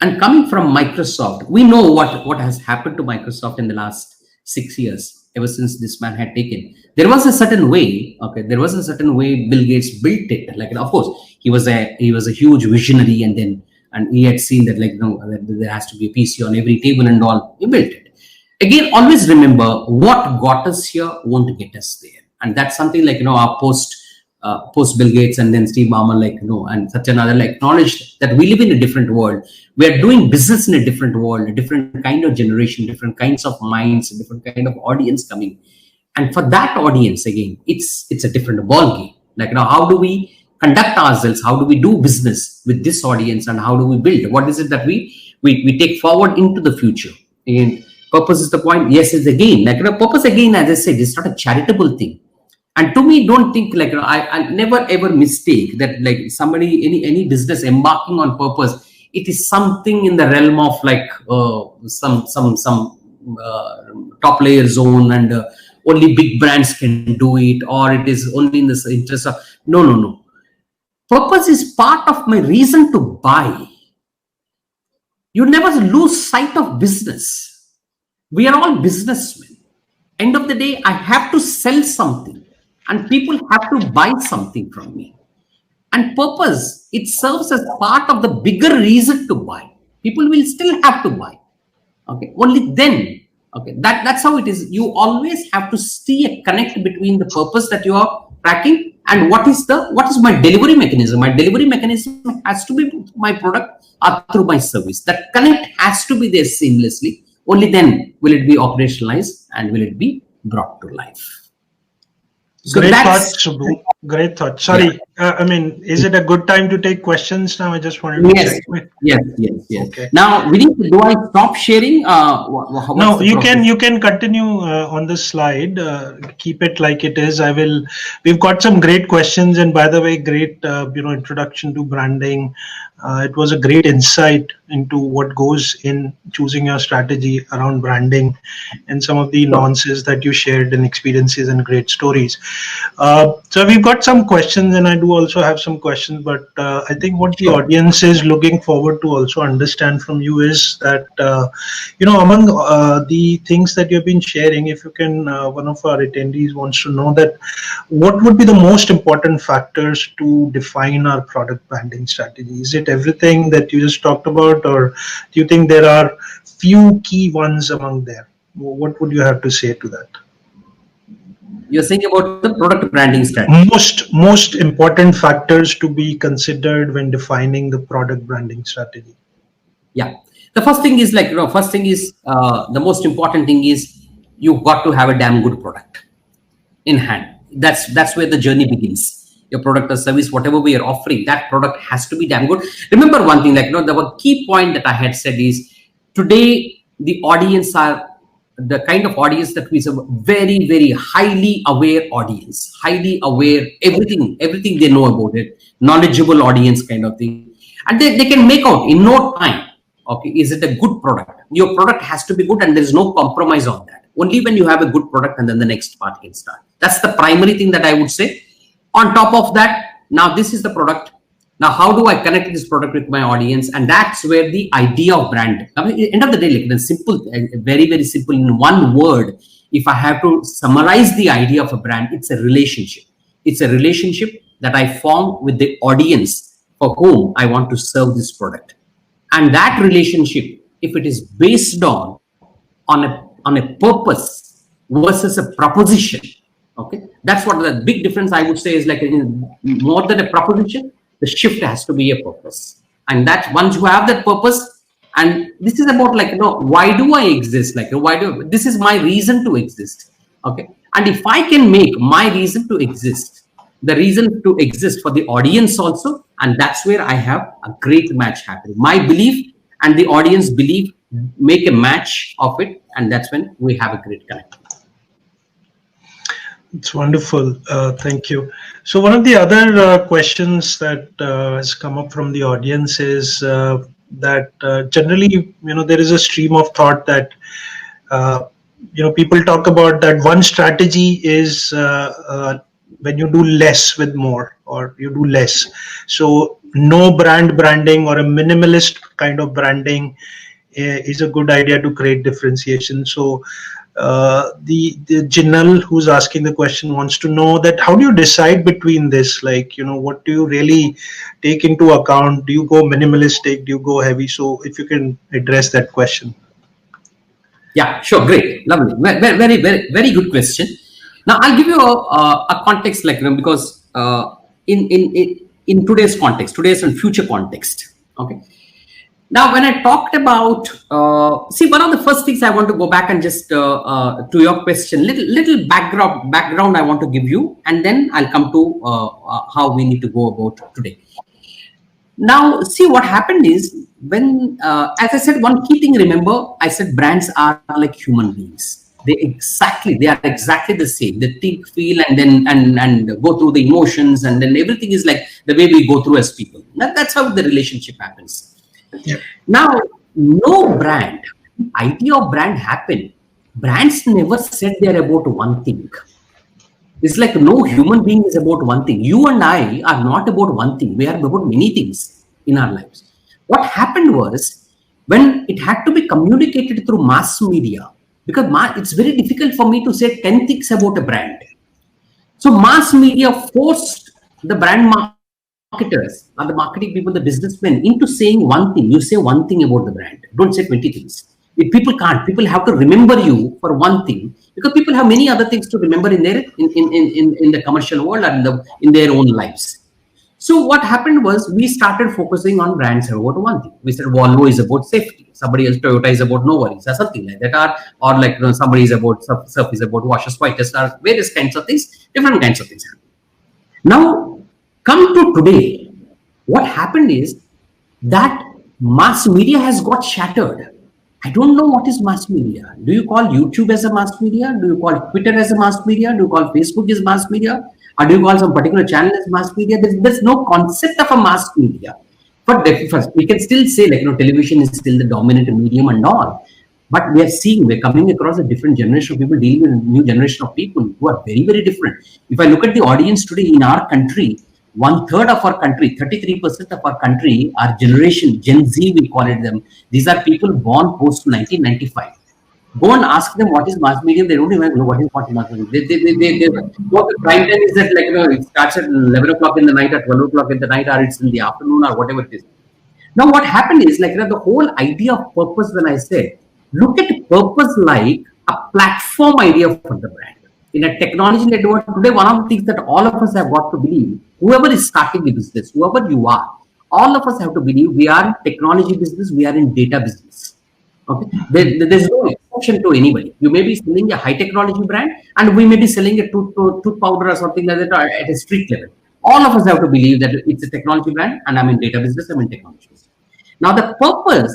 And coming from Microsoft, we know what has happened to Microsoft in the last 6 years, ever since this man had taken. There was a certain way, Bill Gates built it. Like, of course, he was a huge visionary, and he had seen that, like, that there has to be a PC on every table and all. He built it. Again, always remember, what got us here won't get us there. And that's something like, our post Bill Gates and then Steve Ballmer, and Satya Nadella acknowledged that we live in a different world. We are doing business in a different world, a different kind of generation, different kinds of minds, a different kind of audience coming. And for that audience, again, it's a different ball game. Like, how do we conduct ourselves? How do we do business with this audience? And how do we build? What is it that we take forward into the future? And purpose is the point. Yes, it's again, purpose again, as I said, it's not a charitable thing. And to me, don't think like, I never ever mistake that like somebody, any business embarking on purpose, it is something in the realm of like some top layer zone, and only big brands can do it, or it is only in the interest of, no. Purpose is part of my reason to buy. You never lose sight of business. We are all businessmen. End of the day, I have to sell something, and people have to buy something from me. And purpose, it serves as part of the bigger reason to buy. People will still have to buy. Okay, only then. Okay, that's how it is. You always have to see a connect between the purpose that you are tracking and what is my delivery mechanism. My delivery mechanism has to be my product or through my service. That connect has to be there seamlessly. Only then will it be operationalized and will it be brought to life. So great thoughts, Subbu. Great thought. Sorry, yeah. I mean, is it a good time to take questions now? I just wanted to check. Yes. Okay. Now, do I stop sharing? No, you can continue on the slide. Keep it like it is. We've got some great questions, and by the way, great introduction to branding. It was a great insight into what goes in choosing your strategy around branding, and some of the nuances that you shared and experiences and great stories. So we've got some questions, and I do also have some questions, but I think what the audience is looking forward to also understand from you is that, among the things that you've been sharing, if you can, one of our attendees wants to know that what would be the most important factors to define our product branding strategy? Is it everything that you just talked about, or do you think there are few key ones among them? What would you have to say to that? You're saying about the product branding strategy. Most important factors to be considered when defining the product branding strategy. Yeah, the first thing is like, the most important thing is you've got to have a damn good product in hand. That's where the journey begins. Your product or service, whatever we are offering, that product has to be damn good. Remember one thing, like, the key point that I had said is today the audience are the kind of audience that we serve, very, very highly aware audience, highly aware, everything they know about it, knowledgeable audience kind of thing. And they can make out in no time, okay, is it a good product? Your product has to be good, and there is no compromise on that. Only when you have a good product, and then the next part can start. That's the primary thing that I would say. On top of that, now this is the product. Now, how do I connect this product with my audience? And that's where the idea of brand. I mean, end of the day, like the simple, very, very simple, in one word, if I have to summarize the idea of a brand, it's a relationship. It's a relationship that I form with the audience for whom I want to serve this product. And that relationship, if it is based on a purpose versus a proposition, okay, that's what the big difference I would say is, like, more than a proposition, the shift has to be a purpose. And that once you have that purpose, and this is about, like, why do I exist? Like, this is my reason to exist. Okay. And if I can make my reason to exist, the reason to exist for the audience also, and that's where I have a great match happening. My belief and the audience belief make a match of it, and that's when we have a great connect. It's wonderful. Thank you. So one of the other questions that has come up from the audience is that generally, there is a stream of thought that, people talk about that one strategy is when you do less with more, or you do less. So no branding or a minimalist kind of branding is a good idea to create differentiation. So the Jinal who's asking the question wants to know that how do you decide between this? Like, what do you really take into account? Do you go minimalistic? Do you go heavy? So if you can address that question. Yeah, sure. Great. Lovely. Very, very, very good question. Now I'll give you a context, like, because in today's context, today's and future context. Okay. Now, when I talked about, one of the first things I want to go back and just to your question, little background I want to give you, and then I'll come to how we need to go about today. Now, see, what happened is when, as I said, one key thing, remember, I said brands are like human beings. They are exactly the same. They think, feel, and then and go through the emotions, and then everything is like the way we go through as people. That's how the relationship happens. Yeah. Now, no brand, idea of brand happened. Brands never said they're about one thing. It's like no human being is about one thing. You and I are not about one thing. We are about many things in our lives. What happened was when it had to be communicated through mass media, because it's very difficult for me to say 10 things about a brand. So mass media forced the brand marketers or the marketing people, the businessmen, into saying one thing. You say one thing about the brand. Don't say 20 things. If people can't, people have to remember you for one thing, because people have many other things to remember in their in the commercial world and in their own lives. So what happened was we started focusing on brands about one thing. We said Volvo is about safety, somebody else Toyota is about no worries, or something like that, or like somebody is about Surf is about washers, whitest, or various kinds of things, different kinds of things. Now come to today, what happened is that mass media has got shattered. I don't know what is mass media. Do you call YouTube as a mass media? Do you call Twitter as a mass media? Do you call Facebook as mass media? Or do you call some particular channel as mass media? There's no concept of a mass media. But first, we can still say television is still the dominant medium and all. But we're coming across a different generation of people, dealing with a new generation of people who are very, very different. If I look at the audience today in our country, 1/3 of our country, 33% of our country are generation, Gen Z, we call it them. These are people born post 1995. Go and ask them what is mass media. They don't even know what is mass media. They what the prime time is that it starts at 11 o'clock in the night, at 12 o'clock in the night, or it's in the afternoon, or whatever it is. Now what happened is the whole idea of purpose, when I say, look at purpose like a platform idea for the brand. In a technology-led world today, one of the things that all of us have got to believe, whoever is starting a business, whoever you are, all of us have to believe we are in technology business, we are in data business. Okay, there's no exception to anybody. You may be selling a high technology brand, and we may be selling a tooth powder or something like that at a street level. All of us have to believe that it's a technology brand, and I'm in data business, I'm in technology business. Now the purpose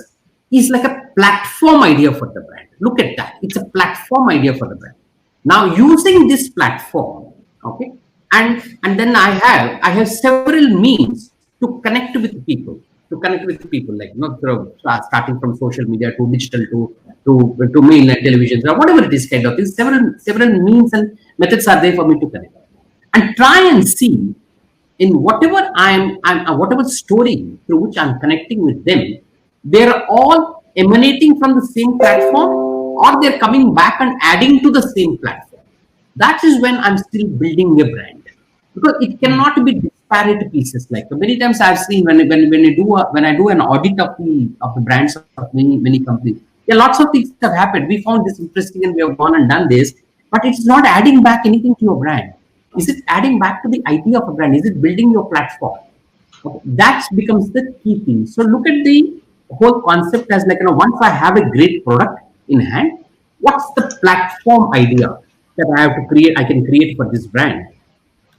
is like a platform idea for the brand. Look at that. It's a platform idea for the brand. Now using this platform, okay, and then I have several means to connect with people. Like starting from social media to digital to mainland televisions or whatever it is, kind of things. Several means and methods are there for me to connect and try and see in whatever whatever story through which I'm connecting with them, they're all emanating from the same platform, or they're coming back and adding to the same platform. That is when I'm still building a brand, because it cannot be disparate pieces. Like many times I've seen when I do an audit of the brands of many companies, lots of things have happened. We found this interesting and we have gone and done this, but it's not adding back anything to your brand. Is it adding back to the idea of a brand? Is it building your platform? Okay. That becomes the key thing. So look at the whole concept as once I have a great product in hand, what's the platform idea that I have to create? I can create for this brand,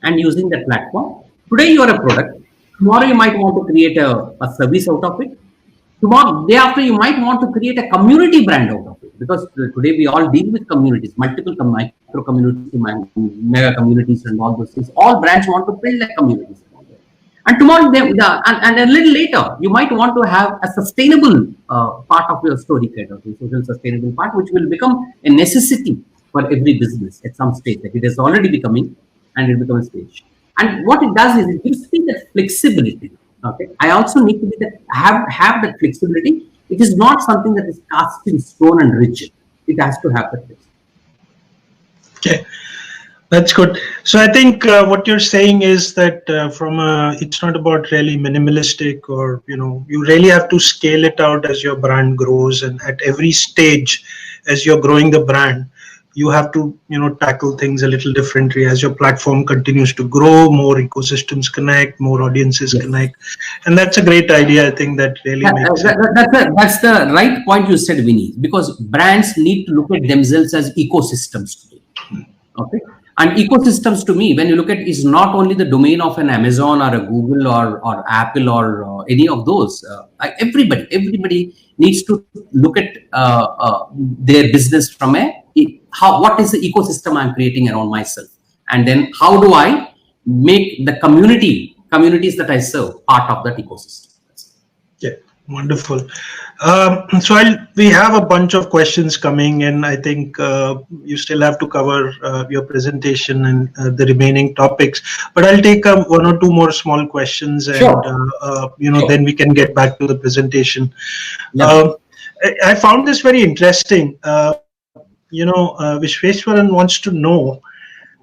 and using that platform. Today you are a product. Tomorrow you might want to create a service out of it. Tomorrow, day after, you might want to create a community brand out of it, because today we all deal with communities, multiple micro communities, mega communities, and all those things. All brands want to build like communities. And tomorrow, and a little later, you might want to have a sustainable part of your story, kind of social sustainable part, which will become a necessity for every business at some stage. Like it is already becoming, and it becomes a stage. And what it does is it gives me that flexibility. Okay, I also need to be have that flexibility. It is not something that is cast in stone and rigid. It has to have that flexibility. Okay. That's good. So I think what you're saying is that it's not about really minimalistic, or you really have to scale it out as your brand grows, and at every stage as you're growing the brand, you have to tackle things a little differently. As your platform continues to grow, more ecosystems connect, more audiences connect, and that's a great idea. I think that really makes sense. That's the right point you said, Vinny, because brands need to look at themselves as ecosystems today. Okay. And ecosystems, to me, when you look at, is not only the domain of an Amazon or a Google or Apple or any of those. Everybody needs to look at their business from what is the ecosystem I'm creating around myself, and then how do I make the communities that I serve part of that ecosystem. Yeah, wonderful. So we have a bunch of questions coming, and I think you still have to cover your presentation and the remaining topics. But I'll take one or two more small questions, and Sure. then we can get back to the presentation. Yeah. I found this very interesting. Vishweshwaran wants to know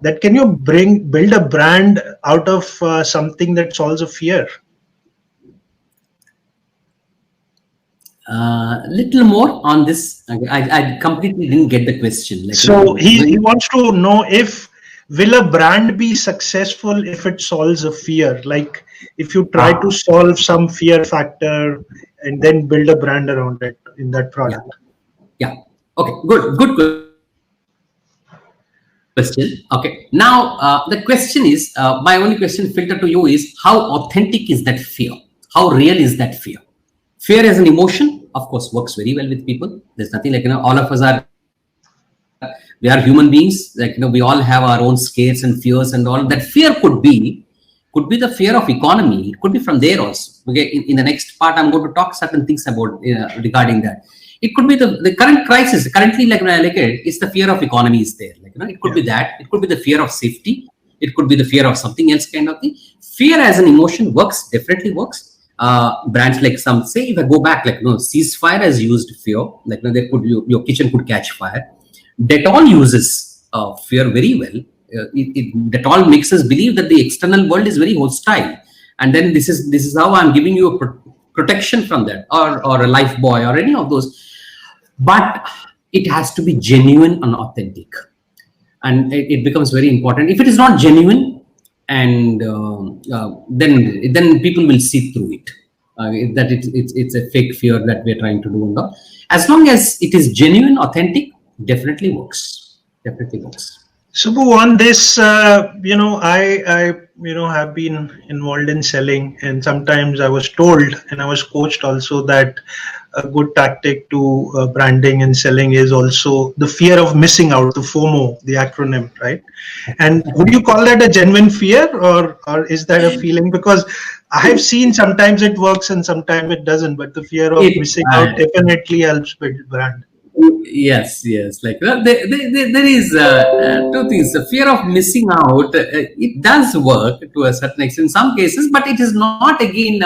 that can you build a brand out of something that solves a fear? Little more on this. I completely didn't get the question. Like, so he wants to know if will a brand be successful if it solves a fear, like if you try to solve some fear factor and then build a brand around it in that product. Yeah. Okay. Good question. Okay. Now the question is, my only question filter to you is, how authentic is that fear? How real is that fear? Fear as an emotion, of course, works very well with people. There's nothing like, all of us we are human beings. Like, we all have our own scares and fears and all. That fear could be the fear of economy. It could be from there also. Okay. In the next part, I'm going to talk certain things about regarding that. It could be the current crisis. Currently, like when I look at it, it's the fear of economy is there. Like, it could be that. It could be the fear of safety. It could be the fear of something else kind of thing. Fear as an emotion works, definitely works. Brands like some say, if I go back, like, ceasefire has used fear. Like, there could your kitchen could catch fire. Dettol uses fear very well. Dettol makes us believe that the external world is very hostile, and then this is how I'm giving you a protection from that, or a life buoy or any of those. But it has to be genuine and authentic, and it becomes very important. If it is not genuine, and then people will see through it. That it's a fake fear that we're trying to do. And all. As long as it is genuine, authentic, definitely works. Definitely works. Subbu, on this, I have been involved in selling, and sometimes I was told and I was coached also that a good tactic to branding and selling is also the fear of missing out, the FOMO, the acronym, right? And would you call that a genuine fear, or is that a feeling? Because I have seen sometimes it works and sometimes it doesn't, but the fear of missing out definitely helps build brand. Yes. Like, there is two things. The fear of missing out, it does work to a certain extent in some cases, but it is not, again,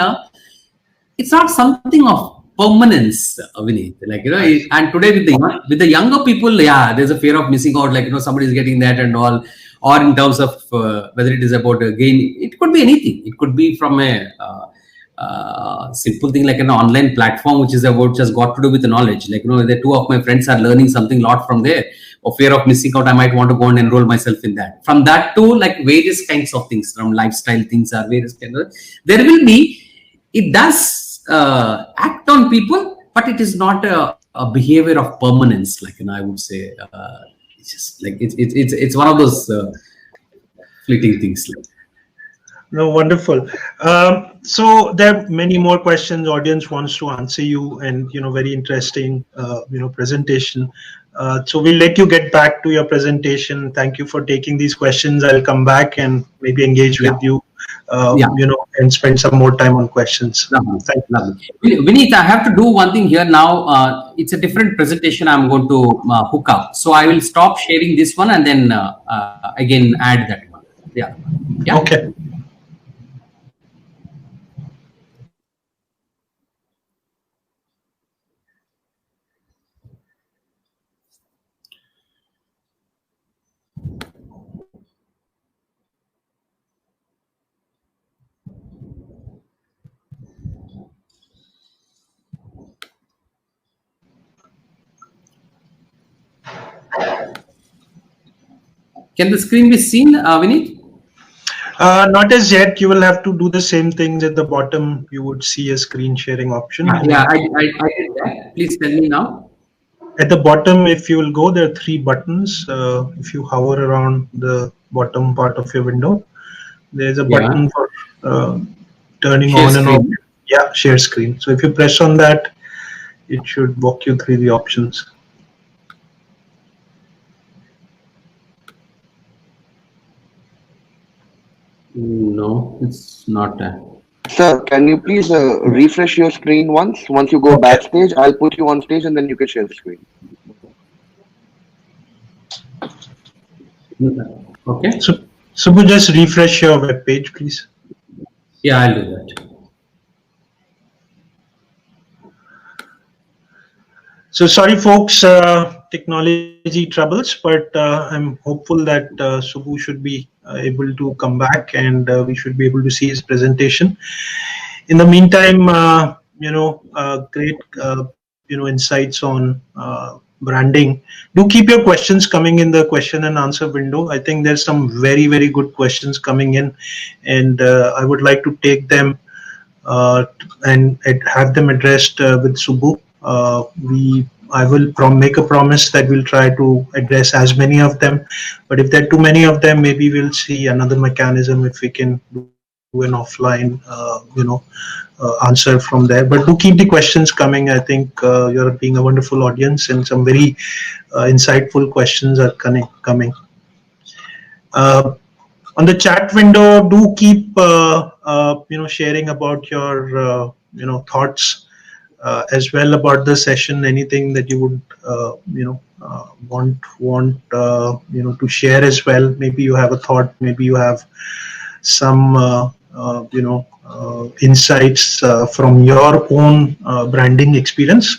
it's not something of permanence, Vinith. Like, and today with the younger people, there's a fear of missing out, like, somebody is getting that and all, or in terms of whether it is about gain, it could be anything. It could be from a simple thing like an online platform which is about just got to do with the knowledge. Like, the two of my friends are learning something a lot from there, or fear of missing out, I might want to go and enroll myself in that. From that to like various kinds of things, from lifestyle things or various kinds of, there will be, it does act on people, but it is not a behavior of permanence. Like, I would say it's just like it's one of those fleeting things. No, wonderful. So there are many more questions audience wants to answer you, and very interesting presentation. So we'll let you get back to your presentation. Thank you for taking these questions. I'll come back and maybe engage with you, and spend some more time on questions. Lovely. Vinith, I have to do one thing here now. It's a different presentation I'm going to hook up. So I will stop sharing this one and then again add that one. Yeah. Okay. Can the screen be seen, Vinith? Not as yet. You will have to do the same things at the bottom. You would see a screen sharing option. Yeah, I did that. Please tell me now. At the bottom, if you will go, there are 3 buttons. If you hover around the bottom part of your window, there's a button for turning share on screen. and off. Yeah, share screen. So if you press on that, it should walk you through the options. No, it's not. Sir, can you please refresh your screen once? Once you go Okay. backstage, I'll put you on stage and then you can share the screen. Okay. So, Subbu, just refresh your web page, please. Yeah, I'll do that. So sorry, folks, technology troubles, but I'm hopeful that Subbu should be able to come back and we should be able to see his presentation. In the meantime, great, insights on branding. Do keep your questions coming in the question and answer window. I think there's some very, very good questions coming in, and I would like to take them and have them addressed with Subbu. We I will make a promise that we'll try to address as many of them. But if there are too many of them, maybe we'll see another mechanism if we can do an offline, answer from there. But do keep the questions coming. I think you're being a wonderful audience, and some very insightful questions are coming. Uh, on the chat window, do keep sharing about your thoughts as well about the session. Anything that you would want to share as well. Maybe you have a thought. Maybe you have some insights from your own branding experience.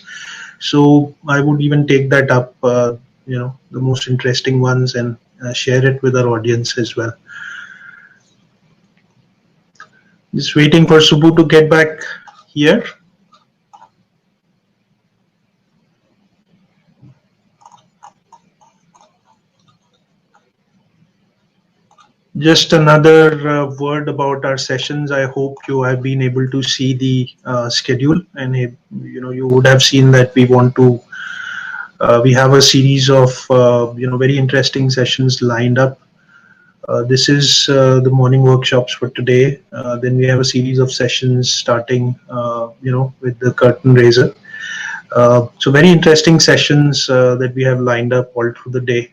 So I would even take that up. The most interesting ones and share it with our audience as well. Just waiting for Subbu to get back here. Just another word about our sessions. I hope you have been able to see the schedule, and you would have seen that we want to. We have a series of very interesting sessions lined up. This is the morning workshops for today. Then we have a series of sessions starting, with the curtain raiser. So very interesting sessions that we have lined up all through the day,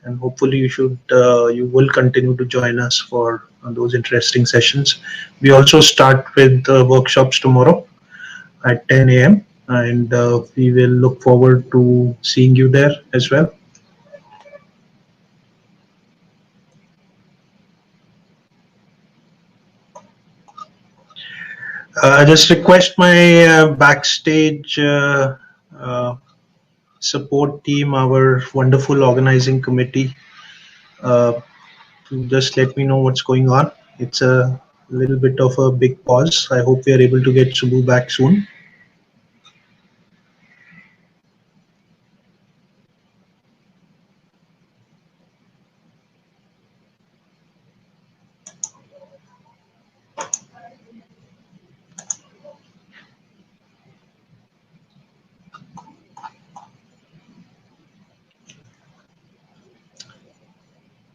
and hopefully you will continue to join us for those interesting sessions. We also start with workshops tomorrow at 10 a.m. and we will look forward to seeing you there as well. I just request my backstage support team, our wonderful organizing committee, to just let me know what's going on. It's a little bit of a big pause. I hope we are able to get Subbu back soon.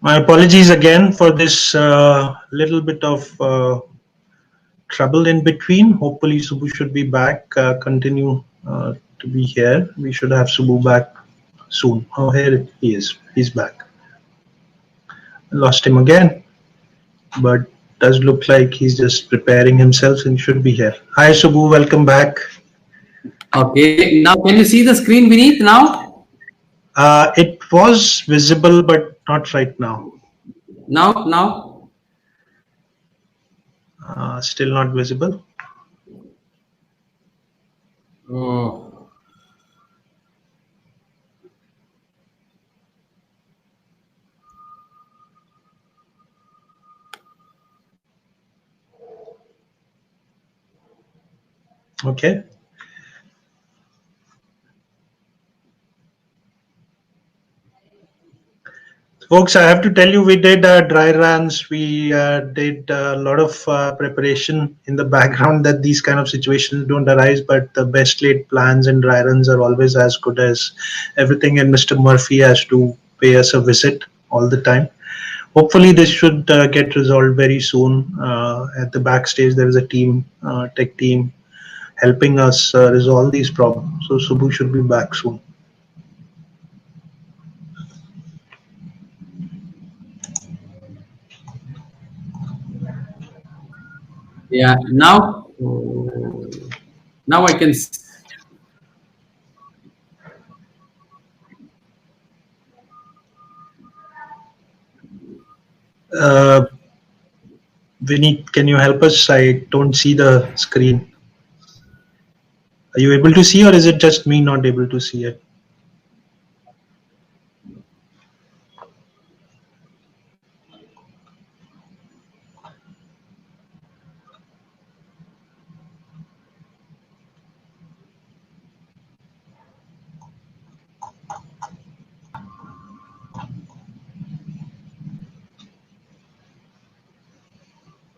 My apologies again for this little bit of trouble in between. Hopefully Subbu should be back, continue to be here. We should have Subbu back soon. Oh, here he is. He's back. Lost him again, but does look like he's just preparing himself and should be here. Hi Subbu, welcome back. Okay, now can you see the screen beneath now? It was visible, but not right now. Now? Still not visible. Oh. Okay. Folks, I have to tell you, we did dry runs. We did a lot of preparation in the background that these kind of situations don't arise. But the best laid plans and dry runs are always as good as everything. And Mr. Murphy has to pay us a visit all the time. Hopefully, this should get resolved very soon. At the backstage, there is a team, tech team, helping us resolve these problems. So Subbu should be back soon. Yeah. Now I can. Uh, Vinny, can you help us? I don't see the screen. Are you able to see, or is it just me not able to see it?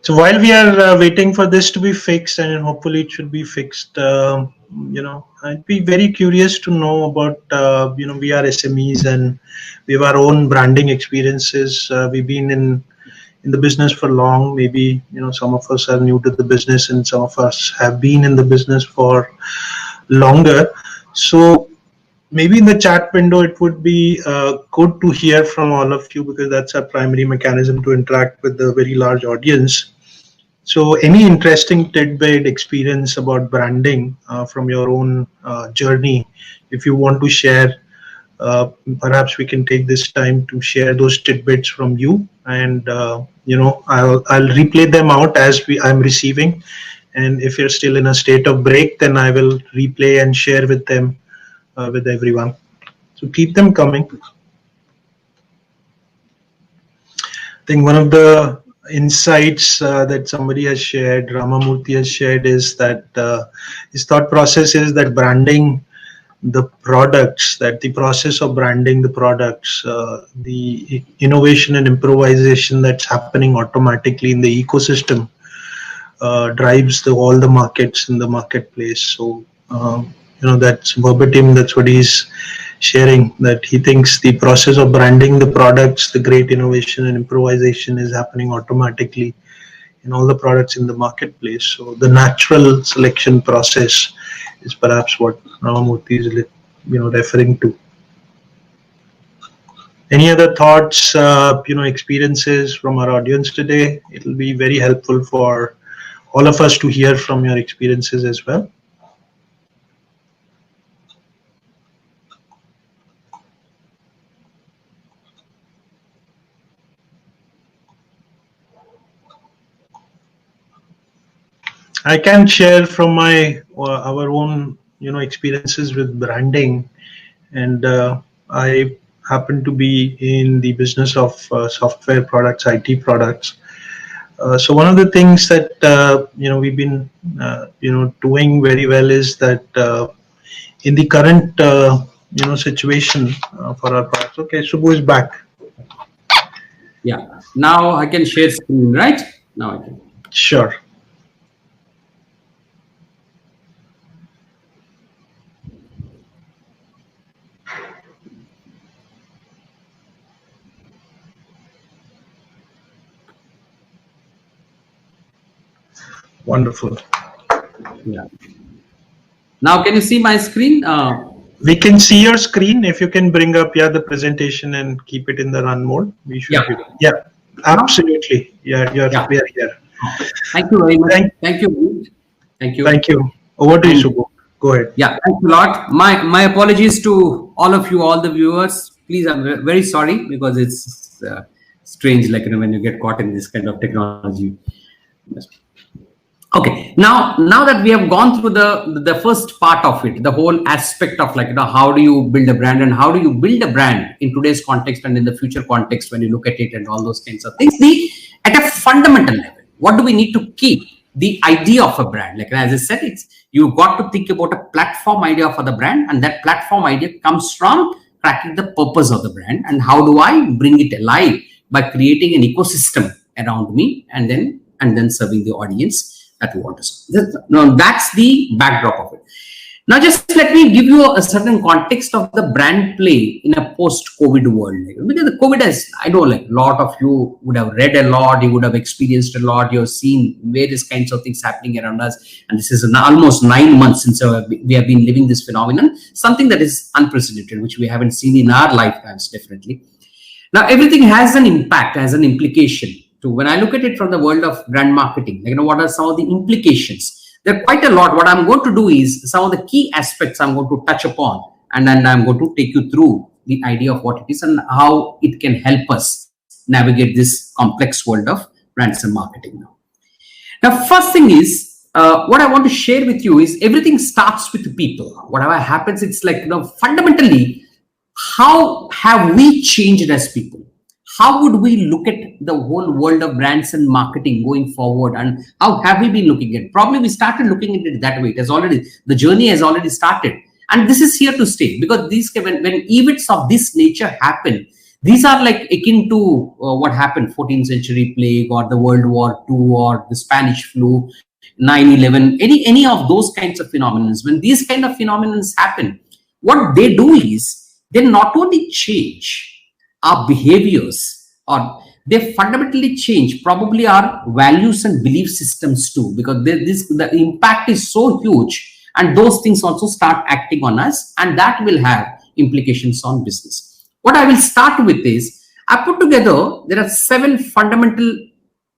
So while we are waiting for this to be fixed, and hopefully it should be fixed, I'd be very curious to know about, we are SMEs and we have our own branding experiences. We've been in the business for long. Maybe, some of us are new to the business and some of us have been in the business for longer. So maybe in the chat window, it would be good to hear from all of you, because that's our primary mechanism to interact with the very large audience. So any interesting tidbit experience about branding from your own journey, if you want to share, perhaps we can take this time to share those tidbits from you, and I'll replay them out as I'm receiving. And if you're still in a state of break, then I will replay and share with them, with everyone. So keep them coming. I think one of the insights that somebody has shared, Ramamurthy has shared, is that his thought process is that branding the products, that the process of branding the products, the innovation and improvisation that's happening automatically in the ecosystem drives all the markets in the marketplace. So, that's verbatim, that's what he's sharing, that he thinks the process of branding the products, the great innovation and improvisation is happening automatically in all the products in the marketplace. So the natural selection process is perhaps what Ramamurthy is referring to. Any other thoughts, experiences from our audience today? It will be very helpful for all of us to hear from your experiences as well. I can share from our own experiences with branding, and I happen to be in the business of software products, IT products. So one of the things that we've been doing very well is that in the current situation for our products. Okay, Subbu is back. Yeah. Now I can share screen, right? Now I can. Sure. Wonderful. Yeah. Now can you see my screen? We can see your screen. If you can bring up the presentation and keep it in the run mode, we should. Yeah. Absolutely. We are here. Thank you very much. Thank you. Thank you. Thank you. Over to you, Subbu. Go ahead. Yeah, thanks a lot. My apologies to all of you, all the viewers. Please, I'm very sorry, because it's strange, like when you get caught in this kind of technology. Okay, now that we have gone through the first part of it, the whole aspect of how do you build a brand and how do you build a brand in today's context and in the future context when you look at it and all those kinds of things, at a fundamental level, what do we need to keep? The idea of a brand, like as I said, you've got to think about a platform idea for the brand, and that platform idea comes from cracking the purpose of the brand and how do I bring it alive by creating an ecosystem around me and then serving the audience that we want to serve. Now that's the backdrop of it. Now just let me give you a certain context of the brand play in a post-COVID world. Because the COVID has, I know, a lot of you would have read a lot, you would have experienced a lot, you have seen various kinds of things happening around us. And this is almost 9 months since we have been living this phenomenon, something that is unprecedented, which we haven't seen in our lifetimes, definitely. Now everything has an impact, has an implication when I look at it from the world of brand marketing, what are some of the implications? There are quite a lot. What I'm going to do is some of the key aspects I'm going to touch upon, and then I'm going to take you through the idea of what it is and how it can help us navigate this complex world of brands and marketing. Now, first thing is, what I want to share with you is everything starts with people. Whatever happens, it's fundamentally, how have we changed as people? How would we look at the whole world of brands and marketing going forward, and how have we been looking at it? Probably we started looking at it that way. The journey has already started, and this is here to stay, because when events of this nature happen, these are akin to what happened 14th century plague, or the World War II, or the Spanish flu, 9/11, any of those kinds of phenomena. When these kind of phenomena happen, what they do is they not only change our behaviors, or they fundamentally change probably our values and belief systems too, because the impact is so huge, and those things also start acting on us, and that will have implications on business. What I will start with is, I put together, there are 7 fundamental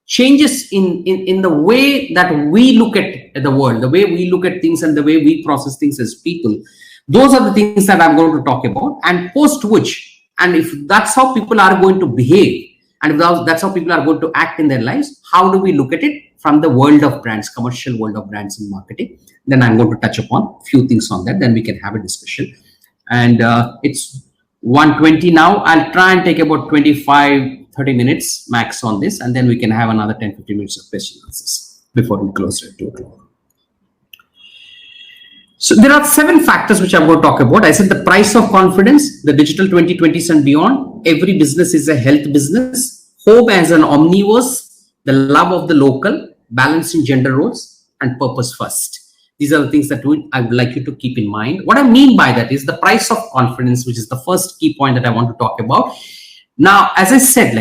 changes in the way that we look at the world, the way we look at things, and the way we process things as people. Those are the things that I'm going to talk about, and post which, and if that's how people are going to behave, and if that's how people are going to act in their lives, how do we look at it from the world of brands, commercial world of brands and marketing? Then I'm going to touch upon a few things on that, then we can have a discussion. And it's 1:20 now. I'll try and take about 25-30 minutes max on this, and then we can have another 10-15 minutes of question answers before we close at 2 o'clock. So there are 7 factors which I'm going to talk about. I said the price of confidence, the digital 2020s and beyond. Every business is a health business. Home as an omniverse, the love of the local, balancing gender roles, and purpose first. These are the things that I would like you to keep in mind. What I mean by that is the price of confidence, which is the first key point that I want to talk about. Now, as I said,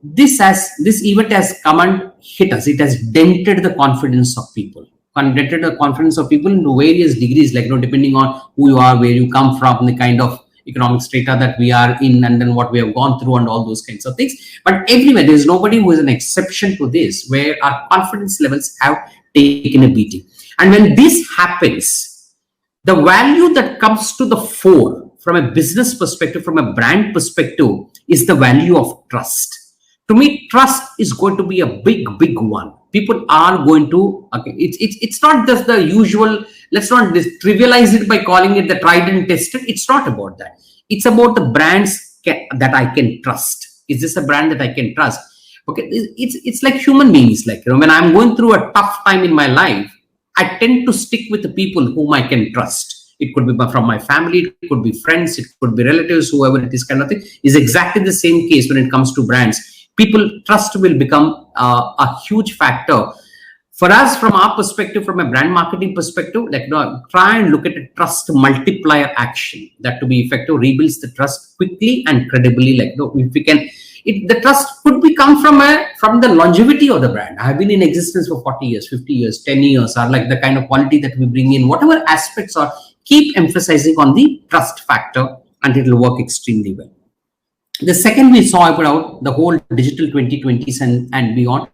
this event has come and hit us. It has dented the confidence of people. Dented the confidence of people into various degrees, depending on who you are, where you come from, the kind of economic strata that we are in, and then what we have gone through, and all those kinds of things. But everywhere, there is nobody who is an exception to this, where our confidence levels have taken a beating. And when this happens, the value that comes to the fore from a business perspective, from a brand perspective, is the value of trust. To me, trust is going to be a big one. People are going to, it's not just the usual, let's not trivialize it by calling it the tried and tested. It's not about that. It's about the brands that I can trust. Is this a brand that I can trust? Okay, it's like human beings. When I'm going through a tough time in my life, I tend to stick with the people whom I can trust. It could be from my family, it could be friends, it could be relatives, whoever it is, kind of thing. Is exactly the same case when it comes to brands. People, trust will become a huge factor. For us, from our perspective, from a brand marketing perspective, try and look at a trust multiplier action that, to be effective, rebuilds the trust quickly and credibly. If we can, the trust could come from the longevity of the brand. I have been in existence for 40 years, 50 years, 10 years, or the kind of quality that we bring in, whatever aspects are, keep emphasizing on the trust factor, and it will work extremely well. The second, we saw about the whole digital 2020s and beyond,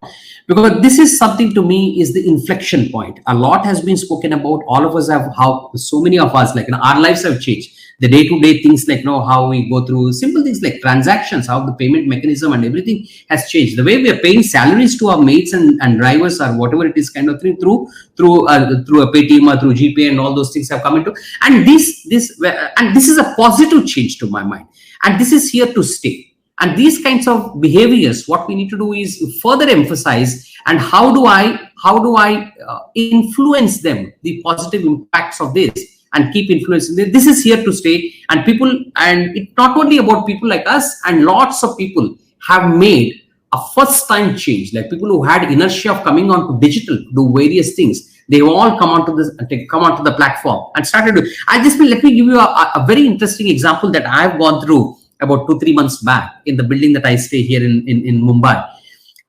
because this is something, to me, is the inflection point. A lot has been spoken about. All of us have, how so many of us, our lives have changed. The day-to-day things, how we go through simple things like transactions, how the payment mechanism and everything has changed. The way we are paying salaries to our mates and drivers, or whatever it is, kind of thing, through a Paytm or through GPay, and all those things have come into. And this is a positive change to my mind. And this is here to stay. And these kinds of behaviors, what we need to do is further emphasize, and how do I influence them, the positive impacts of this, and keep influencing them. This is here to stay. And people, and it's not only about people like us, and lots of people have made a first time change, people who had inertia of coming on to digital, do various things. They all come onto the platform and started. Let me give you a very interesting example that I have gone through about 2-3 months back in the building that I stay here in Mumbai.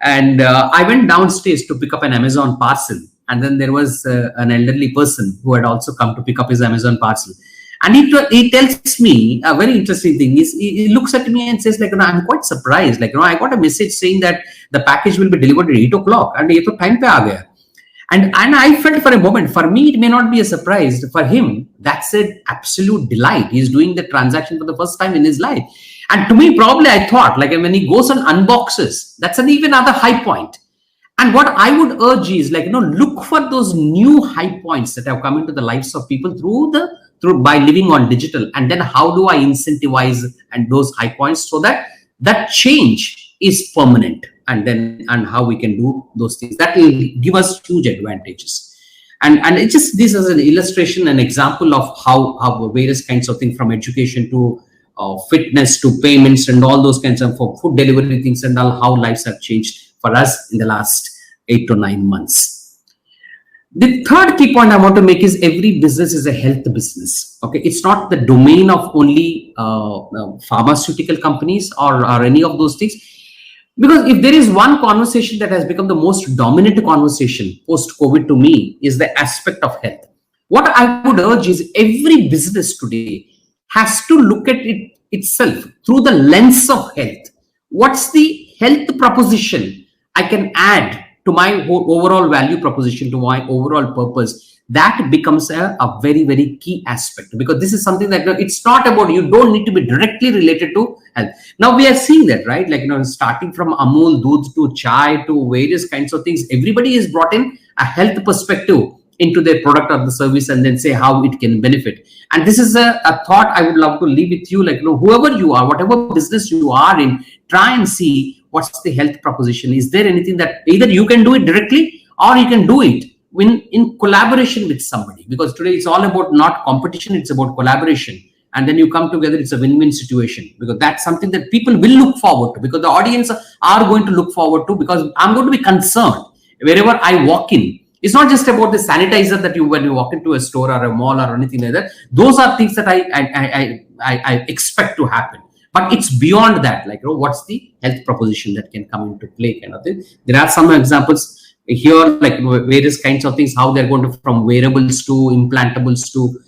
And I went downstairs to pick up an Amazon parcel. And then there was an elderly person who had also come to pick up his Amazon parcel. And he tells me a very interesting thing is he looks at me and says like, I'm quite surprised. Like, I got a message saying that the package will be delivered at 8 o'clock and ye to time pe aa gaya. And I felt for a moment, for me, it may not be a surprise. For him, that's an absolute delight. He's doing the transaction for the first time in his life. And to me, probably I thought, like when he goes and unboxes, that's an even other high point. And what I would urge is like, look for those new high points that have come into the lives of people through by living on digital. And then how do I incentivize and those high points so that that change is permanent, and how we can do those things that will give us huge advantages. And it's just, this is an illustration, an example of how various kinds of things, from education to fitness to payments and all those kinds of food delivery things and all, how lives have changed for us in the last 8 to 9 months. The third key point I want to make is every business is a health business. Okay, it's not the domain of only pharmaceutical companies or any of those things. Because if there is one conversation that has become the most dominant conversation post-COVID to me, is the aspect of health. What I would urge is every business today has to look at it itself through the lens of health. What's the health proposition I can add to my overall value proposition, to my overall purpose? That becomes a very, very key aspect, because this is something that it's not about, you don't need to be directly related to health. Now we are seeing that, right? Like, starting from Amul Doodh to chai to various kinds of things, everybody has brought in a health perspective into their product or the service, and then say how it can benefit. And this is a thought I would love to leave with you. Like, whoever you are, whatever business you are in, try and see what's the health proposition. Is there anything that either you can do it directly or you can do it in collaboration with somebody? Because today it's all about not competition, it's about collaboration. And then you come together, it's a win-win situation, because that's something that people will look forward to, because the audience are going to look forward to, because I'm going to be concerned wherever I walk in. It's not just about the sanitizer that when you walk into a store or a mall or anything like that. Those are things that I expect to happen. But it's beyond that. Like, what's the health proposition that can come into play, kind of thing. There are some examples here, like various kinds of things, how they're going to, from wearables to implantables to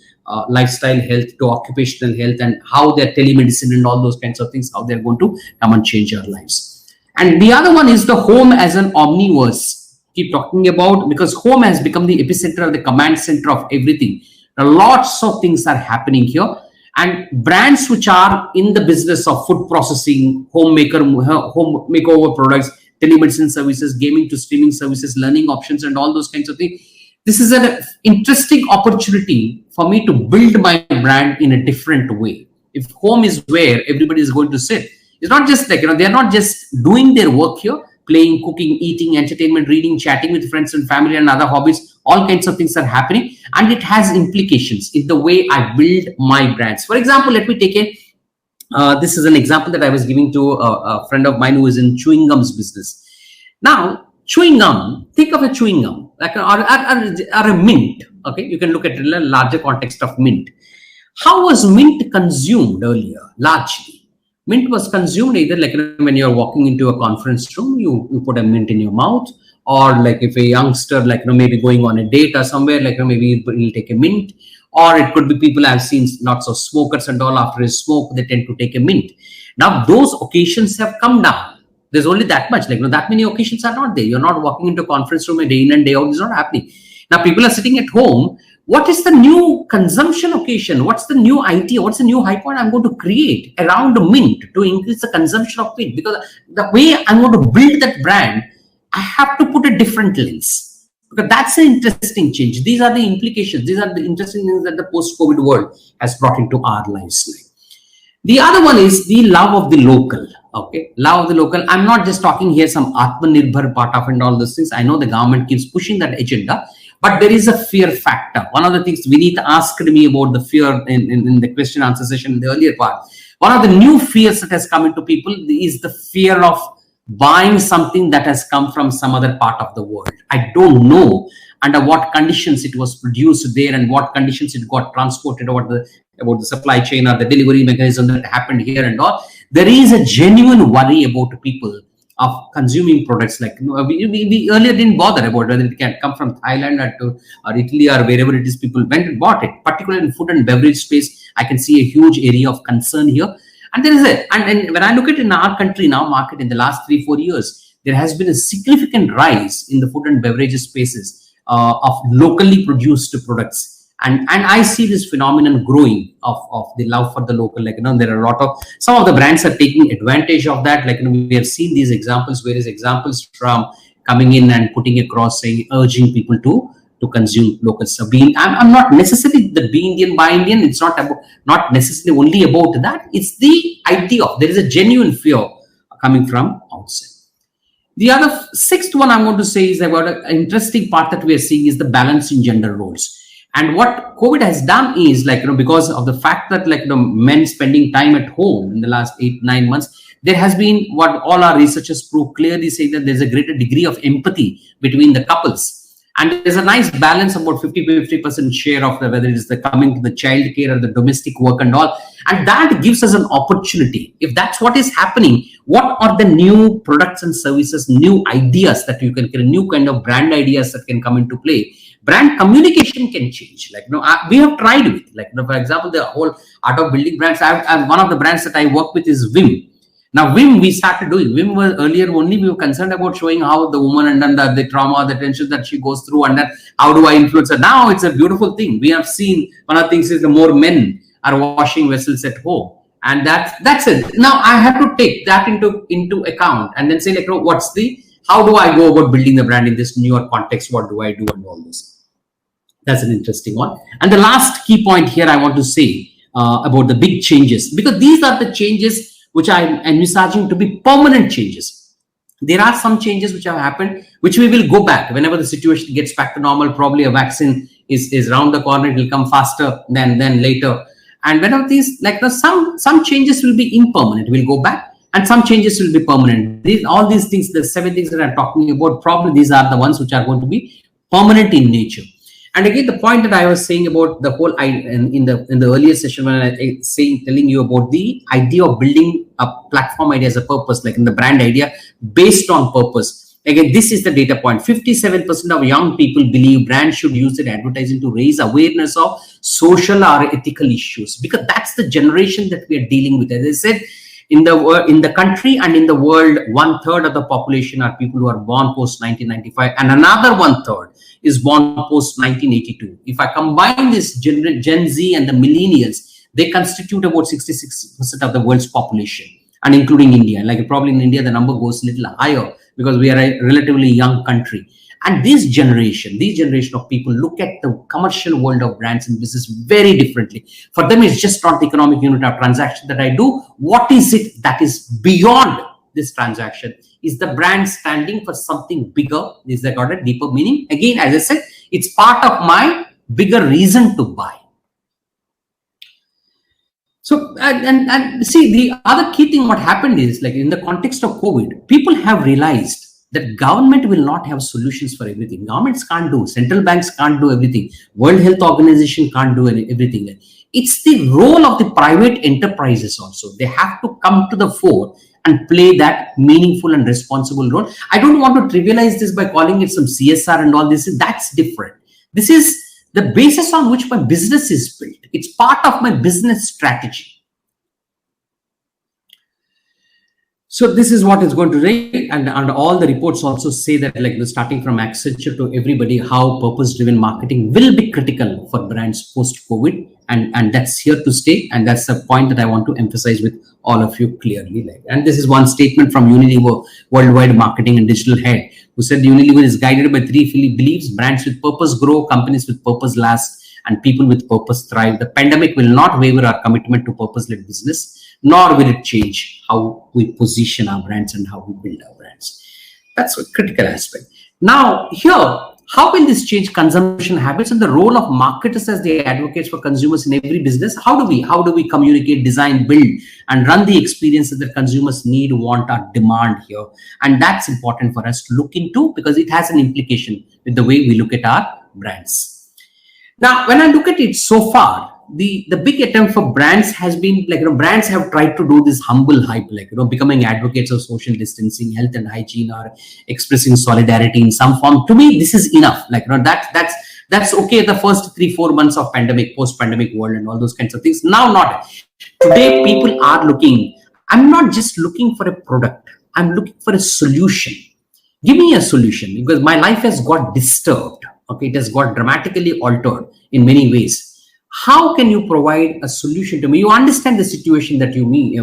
lifestyle health to occupational health, and how their telemedicine and all those kinds of things, how they're going to come and change our lives. And the other one is the home as an omniverse. Keep talking about, because home has become the epicenter, the command center of everything. Lots of things are happening here, and brands which are in the business of food processing, home makeover products, telemedicine services, gaming to streaming services, learning options, and all those kinds of things. This is an interesting opportunity for me to build my brand in a different way. If home is where everybody is going to sit, it's not just like, they're not just doing their work here, playing, cooking, eating, entertainment, reading, chatting with friends and family and other hobbies. All kinds of things are happening, and it has implications in the way I build my brands. For example, let me take this is an example that I was giving to a friend of mine who is in chewing gums business. Now, chewing gum, think of a chewing gum, like or a mint. Okay, you can look at it in a larger context of mint. How was mint consumed earlier? Largely, mint was consumed either like when you're walking into a conference room, you put a mint in your mouth, or like if a youngster, like maybe going on a date or somewhere, like maybe he'll take a mint. Or it could be people, I've seen lots of smokers and all, after a smoke, they tend to take a mint. Now, those occasions have come down. There's only that much, like that many occasions are not there. You're not walking into a conference room a day in and day out. It's not happening. Now, people are sitting at home. What is the new consumption occasion? What's the new idea? What's the new high point I'm going to create around a mint to increase the consumption of mint? Because the way I'm going to build that brand, I have to put a different lens. Because that's an interesting change. These are the implications. These are the interesting things that the post-COVID world has brought into our lives. The other one is the love of the local. Okay, love of the local. I'm not just talking here some Atmanirbhar part of and all those things. I know the government keeps pushing that agenda, but there is a fear factor. One of the things Vineet asked me about the fear in the question answer session in the earlier part. One of the new fears that has come into people is the fear of buying something that has come from some other part of the world. I don't know under what conditions it was produced there and what conditions it got transported, about the supply chain or the delivery mechanism that happened here and all. There is a genuine worry about people of consuming products like, we earlier didn't bother about whether it can come from Thailand or Italy or wherever it is. People went and bought it, particularly in food and beverage space. I can see a huge area of concern here. And there is and when I look at in our country now, market in the last 3-4 years, there has been a significant rise in the food and beverages spaces of locally produced products. And I see this phenomenon growing of the love for the local. Like, there are a lot of, some of the brands are taking advantage of that. Like, we have seen these examples, various examples from coming in and putting across, saying, urging people to consume local stuff. I'm not necessarily the be Indian, buy Indian. It's not necessarily only about that. It's the idea of, there is a genuine fear coming from outside. The other sixth one I'm going to say is about an interesting part that we are seeing is the balance in gender roles. And what COVID has done is, like, because of the fact that, like, men spending time at home in the last 8-9 months, there has been, what all our researchers prove clearly, say that there's a greater degree of empathy between the couples. And there's a nice balance, about 50% share of whether it is the coming to the child care or the domestic work and all. And that gives us an opportunity. If that's what is happening, what are the new products and services, new ideas that you can create, new kind of brand ideas that can come into play? Brand communication can change. Like, we have tried with, like, for example, the whole art of building brands. One of the brands that I work with is Vim. Now, Vim, we started doing. Vim was earlier only, we were concerned about showing how the woman and then the trauma, the tension that she goes through, and then how do I influence her. Now it's a beautiful thing. We have seen, one of the things is the more men are washing vessels at home. And that's it. Now I have to take that into account and then say, like, how do I go about building the brand in this newer context? What do I do and all this? That's an interesting one. And the last key point here I want to say about the big changes, because these are the changes which I'm envisaging to be permanent changes. There are some changes which have happened, which we will go back whenever the situation gets back to normal. Probably a vaccine is around the corner. It will come faster than later. And whenever these, like, some changes will be impermanent, we'll go back, and some changes will be permanent. All these things, the 7 things that I'm talking about, probably these are the ones which are going to be permanent in nature. And again, the point that I was saying about the whole, in the earlier session, when I telling you about the idea of building a platform idea as a purpose, like in the brand idea based on purpose. Again, this is the data point. 57% of young people believe brands should use their advertising to raise awareness of social or ethical issues, because that's the generation that we are dealing with. As I said, in the country and in the world, 1/3 of the population are people who are born post 1995, and another 1/3 is born post 1982. If I combine this Gen Z and the millennials, they constitute about 66% of the world's population, and including India. Like, probably in India, the number goes a little higher because we are a relatively young country. And this generation of people look at the commercial world of brands and business very differently. For them, it's just not the economic unit of transaction that I do. What is it that is beyond this transaction? Is the brand standing for something bigger? Is that got a deeper meaning? Again, as I said, it's part of my bigger reason to buy. So, and see, the other key thing, what happened is, like, in the context of COVID, people have realized that government will not have solutions for everything. Governments can't do, central banks can't do everything. World Health Organization can't do everything. It's the role of the private enterprises also. They have to come to the fore and play that meaningful and responsible role. I don't want to trivialize this by calling it some CSR and all this. That's different. This is the basis on which my business is built. It's part of my business strategy. So this is what is going to rate, and all the reports also say that, like, starting from Accenture to everybody, how purpose-driven marketing will be critical for brands post-COVID, and that's here to stay, and that's the point that I want to emphasize with all of you clearly. And this is one statement from Unilever Worldwide Marketing and Digital Head, who said Unilever is guided by 3 beliefs: brands with purpose grow, companies with purpose last, and people with purpose thrive. The pandemic will not waver our commitment to purpose-led business, nor will it change how we position our brands and how we build our brands. That's a critical aspect. Now, here, how will this change consumption habits and the role of marketers as the advocates for consumers in every business? How do we communicate, design, build, and run the experiences that consumers need, want, or demand here? And that's important for us to look into, because it has an implication with the way we look at our brands. Now, when I look at it so far, the big attempt for brands has been, like, brands have tried to do this humble hype, like, becoming advocates of social distancing, health and hygiene, or expressing solidarity in some form. To me, this is enough. Like, that's That's okay the first 3-4 months of pandemic, post-pandemic world and all those kinds of things. Now not. Today people are looking, I'm not just looking for a product, I'm looking for a solution. Give me a solution, because my life has got disturbed. Okay, it has got dramatically altered in many ways. How can you provide a solution to me? You understand the situation that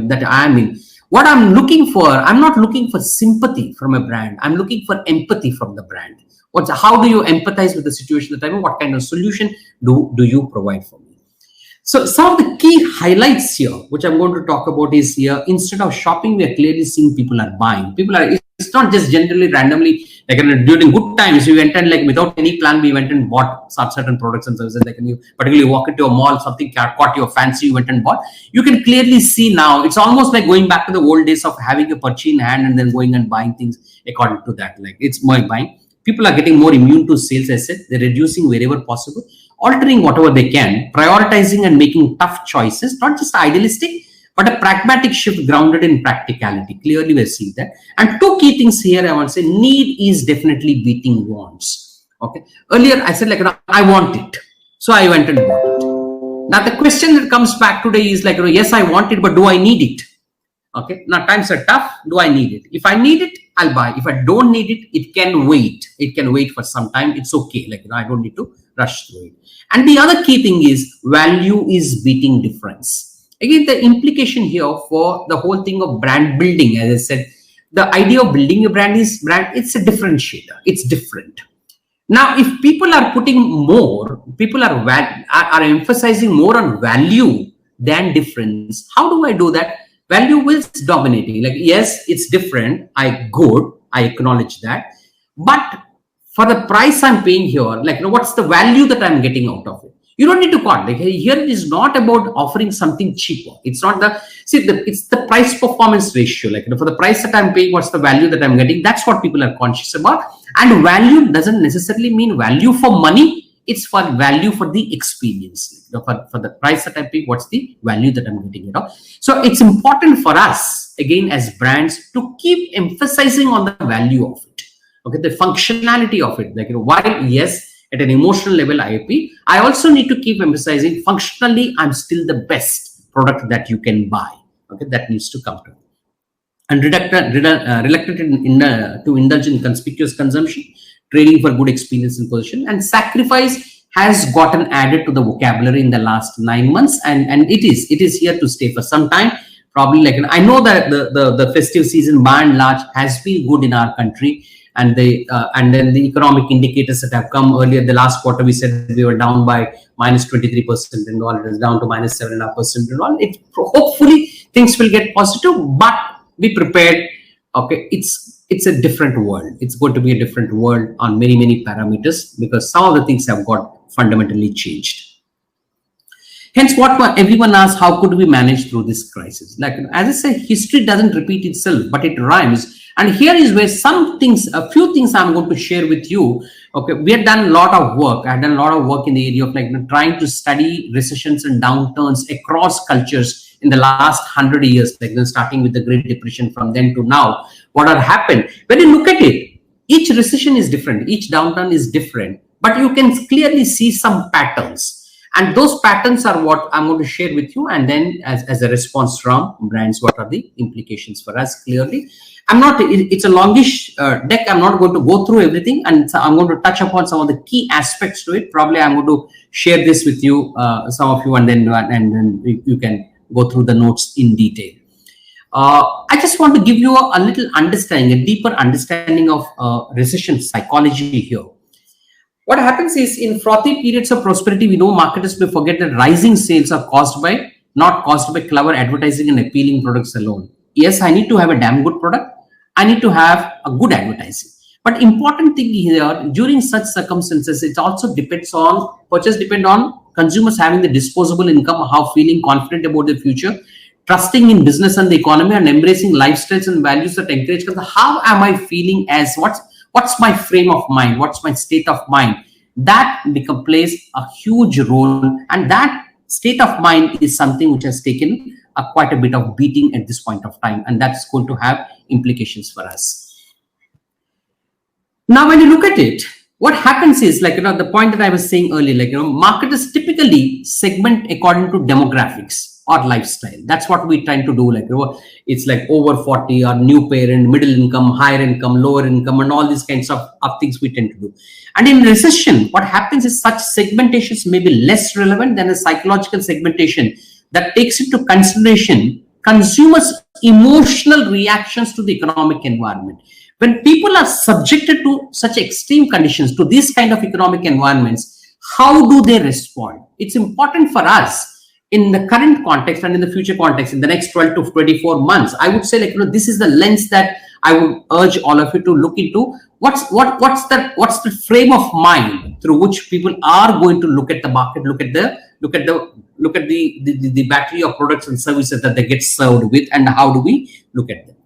that I am in. What I'm looking for, I'm not looking for sympathy from a brand. I'm looking for empathy from the brand. How do you empathize with the situation that I'm in? What kind of solution do you provide for me? So some of the key highlights here, which I'm going to talk about, is here, instead of shopping, we are clearly seeing people are buying. It's not just generally randomly, like during good times, we went and like without any plan, we went and bought certain products and services. Like you particularly walk into a mall, something caught your fancy, you went and bought. You can clearly see now, it's almost like going back to the old days of having a purchase in hand and then going and buying things according to that. Like it's more buying. People are getting more immune to sales, as I said. They're reducing wherever possible, altering whatever they can, prioritizing and making tough choices, not just idealistic, but a pragmatic shift grounded in practicality. Clearly, we're seeing that. And two key things here, I want to say, need is definitely beating wants. Okay. Earlier, I said, like, I want it. So I went and bought it. Now, the question that comes back today is like, yes, I want it, but do I need it? Okay. Now, times are tough. Do I need it? If I need it, I'll buy. If I don't need it, it can wait. It can wait for some time. It's okay. Like, I don't need to rush through it. And the other key thing is value is beating difference. Again, the implication here for the whole thing of brand building, as I said, the idea of building a brand is it's a differentiator. It's different. Now, if people are putting more, people are emphasizing more on value than difference, how do I do that? Value is dominating. Like, yes, it's different. I acknowledge that. But for the price I'm paying here, like, what's the value that I'm getting out of it? You don't need to call. Like, here it is not about offering something cheaper. It's not it's the price performance ratio. Like, for the price that I'm paying, what's the value that I'm getting? That's what people are conscious about. And value doesn't necessarily mean value for money. It's for value for the experience. For the price that I'm paying, what's the value that I'm getting? So it's important for us, again, as brands, to keep emphasizing on the value of it. Okay, the functionality of it. Like, while yes, at an emotional level, I also need to keep emphasizing functionally, I'm still the best product that you can buy. Okay, that needs to come to. And reluctant to indulge in conspicuous consumption, trading for good experience and position, and sacrifice has gotten added to the vocabulary in the last 9 months, and it is here to stay for some time. Probably, like, I know that the festive season by and large has been good in our country. And then the economic indicators that have come earlier, the last quarter, we said we were down by -23% and all. It is down to -7.5% and all. Hopefully things will get positive, but be prepared. Okay, it's a different world. It's going to be a different world on many parameters, because some of the things have got fundamentally changed. Hence, what everyone asks, how could we manage through this crisis? Like, as I say, history doesn't repeat itself, but it rhymes. And here is where a few things I'm going to share with you. Okay, we have done a lot of work. I've done a lot of work in the area of trying to study recessions and downturns across cultures in the last 100 years, starting with the Great Depression, from then to now. What had happened? When you look at it, each recession is different, each downturn is different, but you can clearly see some patterns. And those patterns are what I'm going to share with you. And then as a response from brands, what are the implications for us clearly? It's a longish deck. I'm not going to go through everything. And so I'm going to touch upon some of the key aspects to it. Probably I'm going to share this with you, some of you, and then you can go through the notes in detail. I just want to give you a little understanding, a deeper understanding of recession psychology here. What happens is, in frothy periods of prosperity, we know marketers may forget that rising sales are not caused by clever advertising and appealing products alone. Yes, I need to have a damn good product. I need to have a good advertising. But important thing here, during such circumstances, it also depends on consumers having the disposable income, how feeling confident about the future, trusting in business and the economy, and embracing lifestyles and values that encourage. How am I feeling? What's my frame of mind? What's my state of mind? That plays a huge role, and that state of mind is something which has taken quite a bit of beating at this point of time, and that's going to have implications for us. Now, when you look at it, what happens is, like, the point that I was saying earlier, like, marketers typically segment according to demographics or lifestyle. That's what we're trying to do. Like, it's like over 40 or new parent, middle income, higher income, lower income, and all these kinds of things we tend to do. And in recession, what happens is such segmentations may be less relevant than a psychological segmentation that takes into consideration consumers' emotional reactions to the economic environment. When people are subjected to such extreme conditions, to these kind of economic environments, how do they respond? It's important for us in the current context and in the future context, in the next 12 to 24 months. I would say, like, this is the lens that I would urge all of you to look into. What's the frame of mind through which people are going to look at the market, look at the battery of products and services that they get served with, and how do we look at them?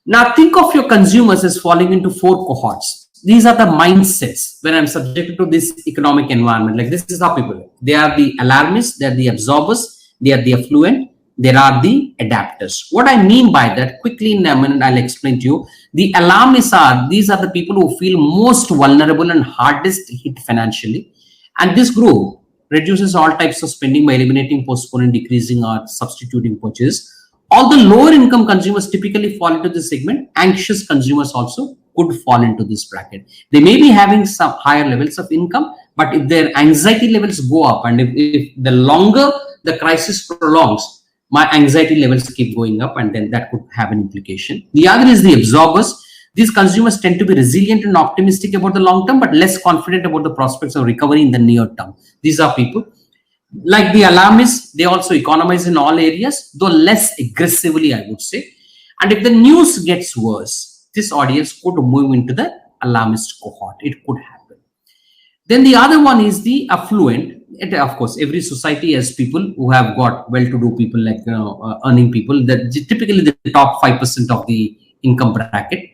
Now, think of your consumers as falling into 4 cohorts. These are the mindsets when I'm subjected to this economic environment. Like, this is how people, they are the alarmists, they're the absorbers, they are the affluent, there are the adapters. What I mean by that, quickly in a minute, I'll explain to you. The alarmists these are the people who feel most vulnerable and hardest hit financially. And this group reduces all types of spending by eliminating, postponing, decreasing, or substituting purchase. All the lower income consumers typically fall into this segment. Anxious consumers also could fall into this bracket. They may be having some higher levels of income, but if their anxiety levels go up, and if the longer the crisis prolongs, my anxiety levels keep going up, and then that could have an implication. The other is the absorbers. These consumers tend to be resilient and optimistic about the long term, but less confident about the prospects of recovery in the near term. These are people. Like the alarmists, they also economize in all areas, though less aggressively, I would say. And if the news gets worse, this audience could move into the alarmist cohort. It could happen. Then the other one is the affluent. Of course, every society has people who have got well-to-do people, like earning people. That typically the top 5% of the income bracket.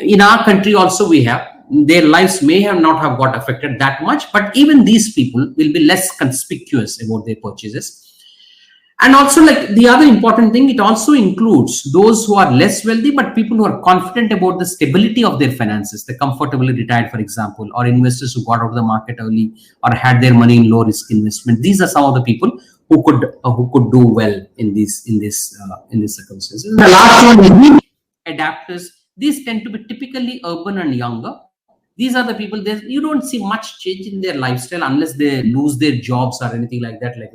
In our country also we have. Their lives may not have got affected that much, but even these people will be less conspicuous about their purchases. And also, like, the other important thing, it also includes those who are less wealthy, but people who are confident about the stability of their finances. They're comfortably retired, for example, or investors who got out of the market early or had their money in low risk investment. These are some of the people who could do well in these circumstances. The last one is the adapters. These tend to be typically urban and younger. These are the people, you don't see much change in their lifestyle unless they lose their jobs or anything like that. Like,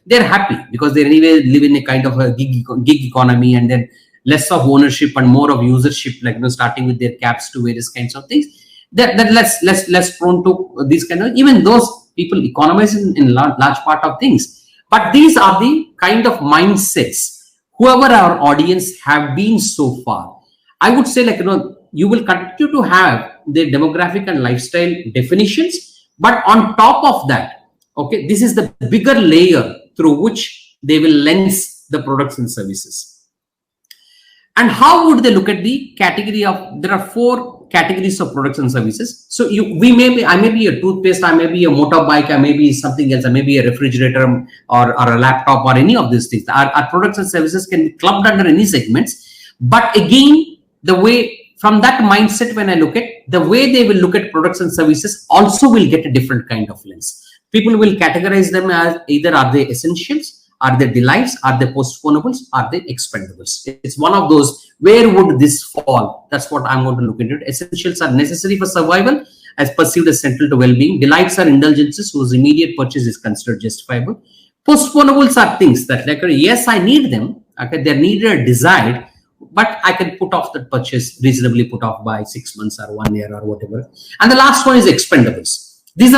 they're happy because they anyway live in a kind of a gig economy, and then less of ownership and more of usership, like, starting with their cabs to various kinds of things. That less prone to these kind of, even those people economize in large part of things. But these are the kind of mindsets whoever our audience have been so far. I would say, like, you will continue to have their demographic and lifestyle definitions, but on top of that, okay, this is the bigger layer through which they will lens the products and services. And how would they look at the category of, there are 4 categories of products and services. So I may be a toothpaste, I may be a motorbike, I may be something else, I may be a refrigerator or a laptop or any of these things. Our products and services can be clubbed under any segments. But again, the way, from that mindset, when I look at the way they will look at products and services, also will get a different kind of lens. People will categorize them as either are they essentials, are they delights, are they postponables, are they expendables. It's one of those, where would this fall? That's what I'm going to look into. Essentials are necessary for survival, as perceived as central to well-being. Delights are indulgences whose immediate purchase is considered justifiable. Postponables are things that, like, yes, I need them, okay, they're needed or desired, but I can put off the purchase, reasonably put off by 6 months or 1 year or whatever. And the last one is expendables. These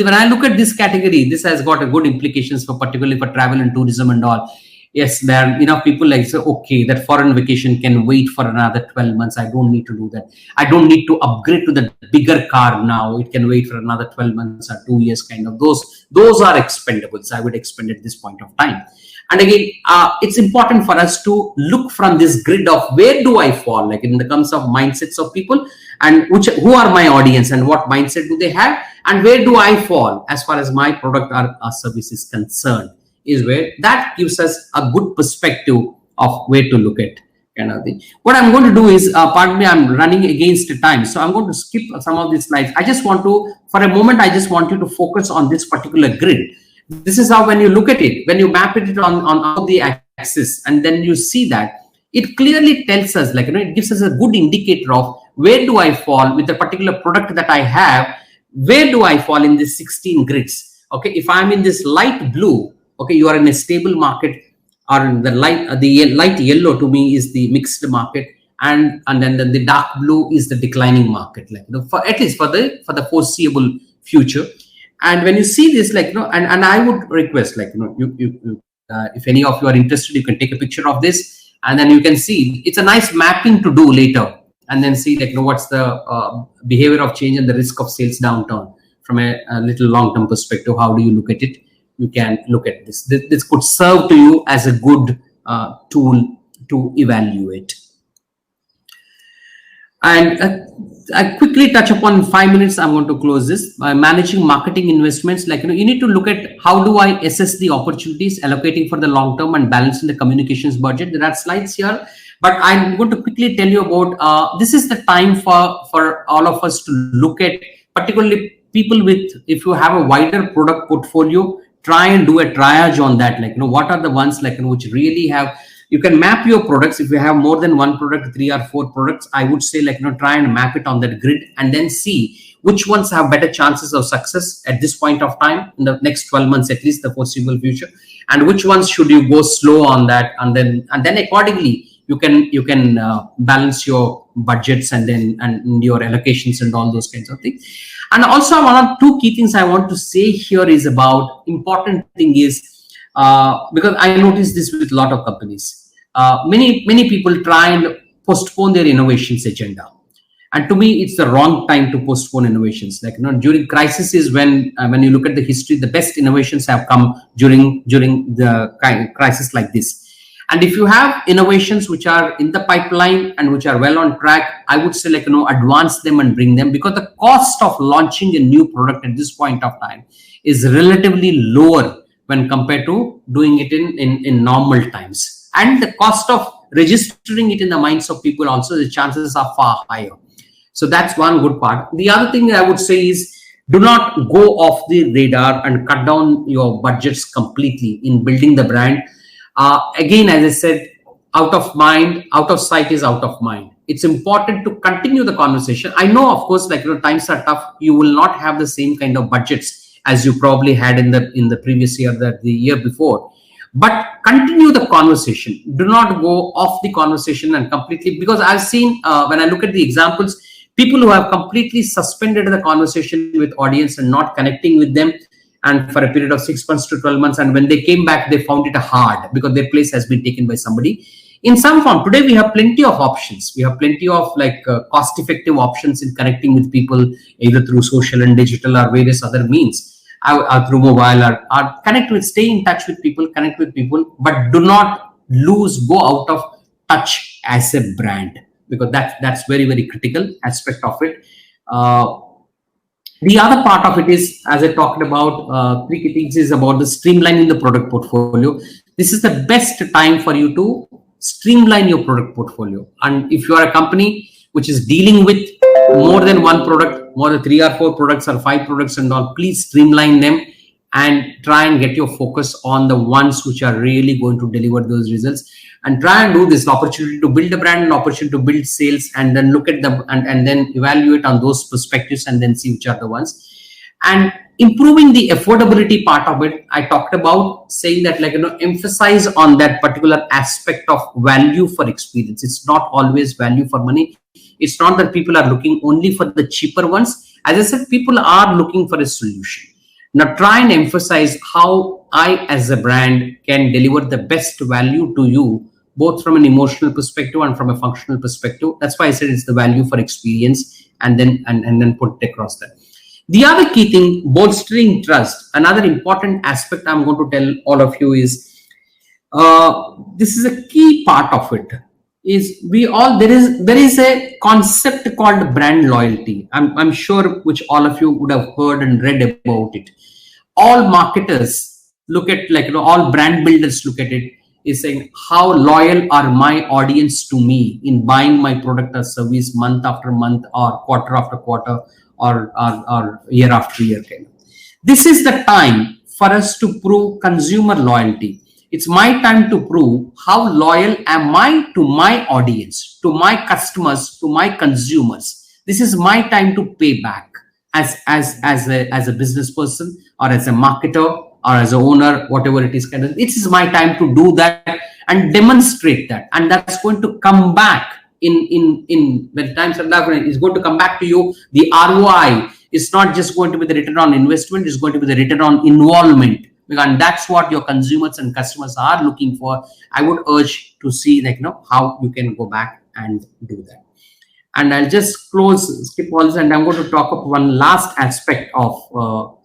when I look at this category, this has got a good implications for, particularly for travel and tourism and all. Yes, there are enough people like say, okay, that foreign vacation can wait for another 12 months. I don't need to do that. I don't need to upgrade to the bigger car now. It can wait for another 12 months or 2 years, kind of. Those are expendables. I would expend at this point of time. And again, it's important for us to look from this grid of where do I fall, like in the terms of mindsets of people, and who are my audience and what mindset do they have, and where do I fall as far as my product or service is concerned, is where that gives us a good perspective of where to look at kind of thing. What I'm going to do is, pardon me, I'm running against the time, so I'm going to skip some of these slides. I just want to, for a moment, I just want you to focus on this particular grid. This is how, when you look at it, when you map it on the axis, and then you see that it clearly tells us, like, it gives us a good indicator of where do I fall with the particular product that I have, where do I fall in these 16 grids. Okay, if I'm in this light blue, okay, you are in a stable market, or in the light yellow to me is the mixed market, and then the dark blue is the declining market, like, for at least for the foreseeable future. And when you see this, like, and I would request, like, if any of you are interested, you can take a picture of this, and then you can see it's a nice mapping to do later, and then see, like, what's the behavior of change and the risk of sales downturn from a little long-term perspective. How do you look at it? You can look at this. This could serve to you as a good tool to evaluate. And I quickly touch upon, in 5 minutes, I'm going to close this. By managing marketing investments, like, you need to look at how do I assess the opportunities, allocating for the long term and balancing the communications budget. There are slides here, but I'm going to quickly tell you about, this is the time for all of us to look at, particularly people with, if you have a wider product portfolio, try and do a triage on that. Like, what are the ones, like, which really have, you can map your products. If you have more than one product, 3 or 4 products, I would say, like, try and map it on that grid, and then see which ones have better chances of success at this point of time, in the next 12 months, at least the foreseeable future, and which ones should you go slow on that, and then accordingly you can balance your budgets and your allocations and all those kinds of things. And also, one or two key things I want to say here is about, important thing is, because I noticed this with a lot of companies, many people try and postpone their innovations agenda, and to me it's the wrong time to postpone innovations. Like, during crisis is when you look at the history, the best innovations have come during the crisis like this. And if you have innovations which are in the pipeline and which are well on track, I would say, like, advance them and bring them, because the cost of launching a new product at this point of time is relatively lower when compared to doing it in normal times. And the cost of registering it in the minds of people also, the chances are far higher. So that's one good part. The other thing I would say is, do not go off the radar and cut down your budgets completely in building the brand. Again, as I said, out of mind, out of sight is out of mind. It's important to continue the conversation. I know, of course, like, times are tough. You will not have the same kind of budgets as you probably had in the previous year, the year before. But continue the conversation. Do not go off the conversation and completely, because I've seen, when I look at the examples, people who have completely suspended the conversation with audience and not connecting with them, and for a period of 6 months to 12 months, and when they came back, they found it hard because their place has been taken by somebody in some form. Today we have plenty of options. We have plenty of, like, cost-effective options in connecting with people, either through social and digital or various other means, or through mobile, or connect with, stay in touch with people, connect with people, but do not go out of touch as a brand, because that's very, very critical aspect of it. The other part of it is, as I talked about, 3 key things is about the streamlining the product portfolio. This is the best time for you to streamline your product portfolio. And if you are a company which is dealing with more than one product, more than 3 or 4 products or 5 products and all, please streamline them and try and get your focus on the ones which are really going to deliver those results. And try and do this opportunity to build a brand, an opportunity to build sales, and then look at them and then evaluate on those perspectives, and then see which are the ones. And improving the affordability part of it, I talked about, saying that, like, emphasize on that particular aspect of value for experience. It's not always value for money. It's not that people are looking only for the cheaper ones. As I said, people are looking for a solution. Now try and emphasize how I, as a brand, can deliver the best value to you, both from an emotional perspective and from a functional perspective. That's why I said it's the value for experience, and then put it across that. The other key thing, bolstering trust. Another important aspect I'm going to tell all of you is, this is a key part of it. Is there is a concept called brand loyalty. I'm sure which all of you would have heard and read about it. All marketers look at, like, all brand builders look at it. is saying how loyal are my audience to me in buying my product or service month after month or quarter after quarter or year after year. This is the time for us to prove consumer loyalty. It's my time to prove how loyal am I to my audience, to my customers, to my consumers. This is my time to pay back as a business person or as a marketer or as an owner, whatever it is. It is my time to do that and demonstrate that, and that's going to come back in when times are different. It's going to come back to you. The ROI is not just going to be the return on investment; it's going to be the return on involvement, and that's what your consumers and customers are looking for. I would urge to see how you can go back and do that. And I'll just skip all this, and I'm going to talk about one last aspect of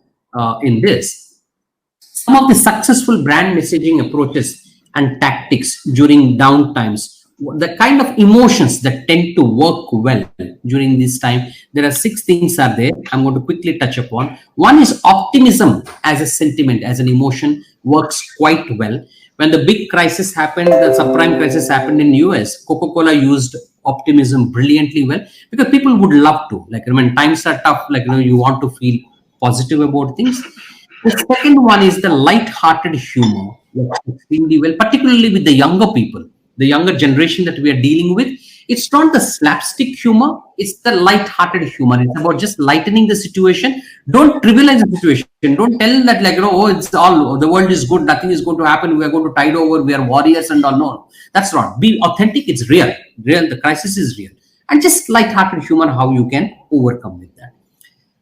in this. Some of the successful brand messaging approaches and tactics during downtimes, the kind of emotions that tend to work well during this time. There are 6 things are there. I'm going to quickly touch upon. One is optimism as a sentiment, as an emotion, works quite well. When the big crisis happened, the subprime crisis happened in US, CocaCola used optimism brilliantly well, because people would love to, when times are tough, you want to feel positive about things. The second one is the light-hearted humor, works extremely well, particularly with the younger people, the younger generation that we are dealing with. It's not the slapstick humor, it's the light-hearted humor. It's about just lightening the situation. Don't trivialize the situation. Don't tell that it's all, the world is good, nothing is going to happen, we are going to tide over, we are warriors and all. No, that's not. Be authentic. It's real. The crisis is real. And just light-hearted humor, how you can overcome with that.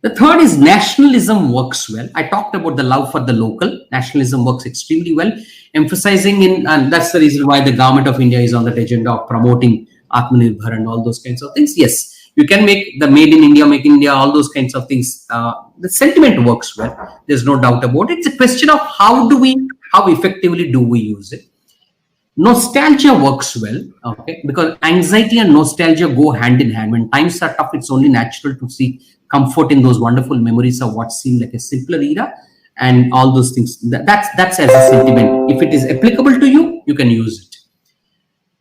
The third is nationalism works well. I talked about the love for the local. Nationalism works extremely well, emphasizing and that's the reason why the government of India is on that agenda of promoting Atmanirbhar and all those kinds of things. Yes, you can make the made in India, make in India, all those kinds of things. The sentiment works well. There's no doubt about it. It's a question of how effectively do we use it. Nostalgia works well, okay, because anxiety and nostalgia go hand in hand. When times are tough, it's only natural to see comfort in those wonderful memories of what seemed like a simpler era and all those things. That's as a sentiment. If it is applicable to you, you can use it.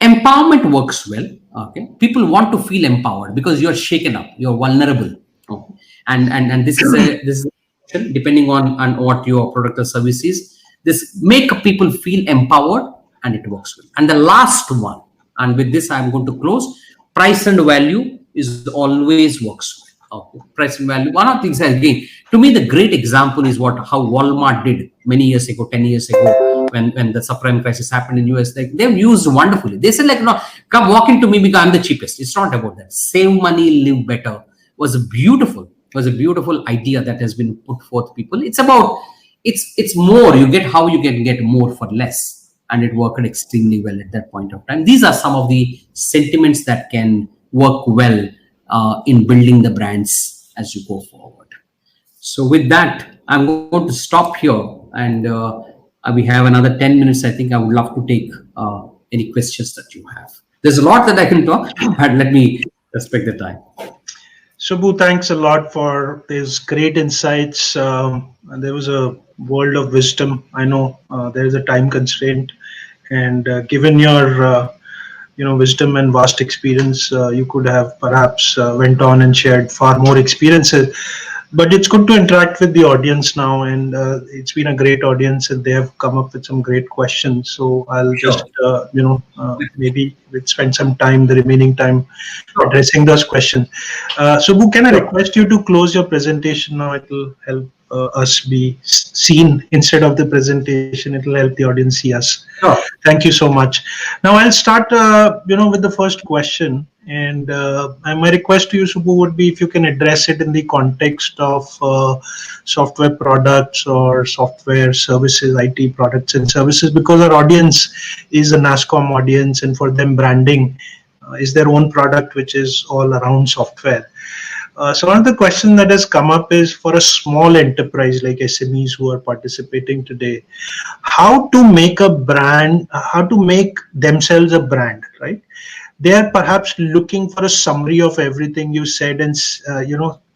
Empowerment works well. Okay, people want to feel empowered because you're shaken up, you're vulnerable. Okay, and this is depending on what your product or service is. This make people feel empowered, and it works well. And the last one, and with this I'm going to close. Price and value is always works well. Okay. Price and value. One of the things, again, to me, the great example is how Walmart did many years ago, 10 years ago, when the subprime crisis happened in US. They've used wonderfully. They said, come walk into me because I'm the cheapest. It's not about that. Save money, live better was a beautiful idea that has been put forth. People, it's about it's more. You get how you can get more for less, and it worked extremely well at that point of time. These are some of the sentiments that can work well in building the brands as you go forward. So with that, I'm going to stop here, and we have another 10 minutes. I think I would love to take any questions that you have. There's a lot that I can talk, but let me respect the time. Subbu, thanks a lot for these great insights. There was a world of wisdom. I know there is a time constraint, and given your wisdom and vast experience, you could have perhaps went on and shared far more experiences. But it's good to interact with the audience now, and it's been a great audience, and they have come up with some great questions. So I'll just, maybe we'll spend some time, the remaining time, addressing those questions. Subbu, can I request you to close your presentation now? It will help us be seen instead of the presentation. It will help the audience see us. Sure. Thank you so much. Now I'll start, with the first question. And my request to you, Subbu, would be if you can address it in the context of software products or software services, IT products and services, because our audience is a NASCOM audience, and for them branding is their own product, which is all around software. So one of the questions that has come up is for a small enterprise like SMEs who are participating today, how to make a brand, how to make themselves a brand, right? They are perhaps looking for a summary of everything you said and,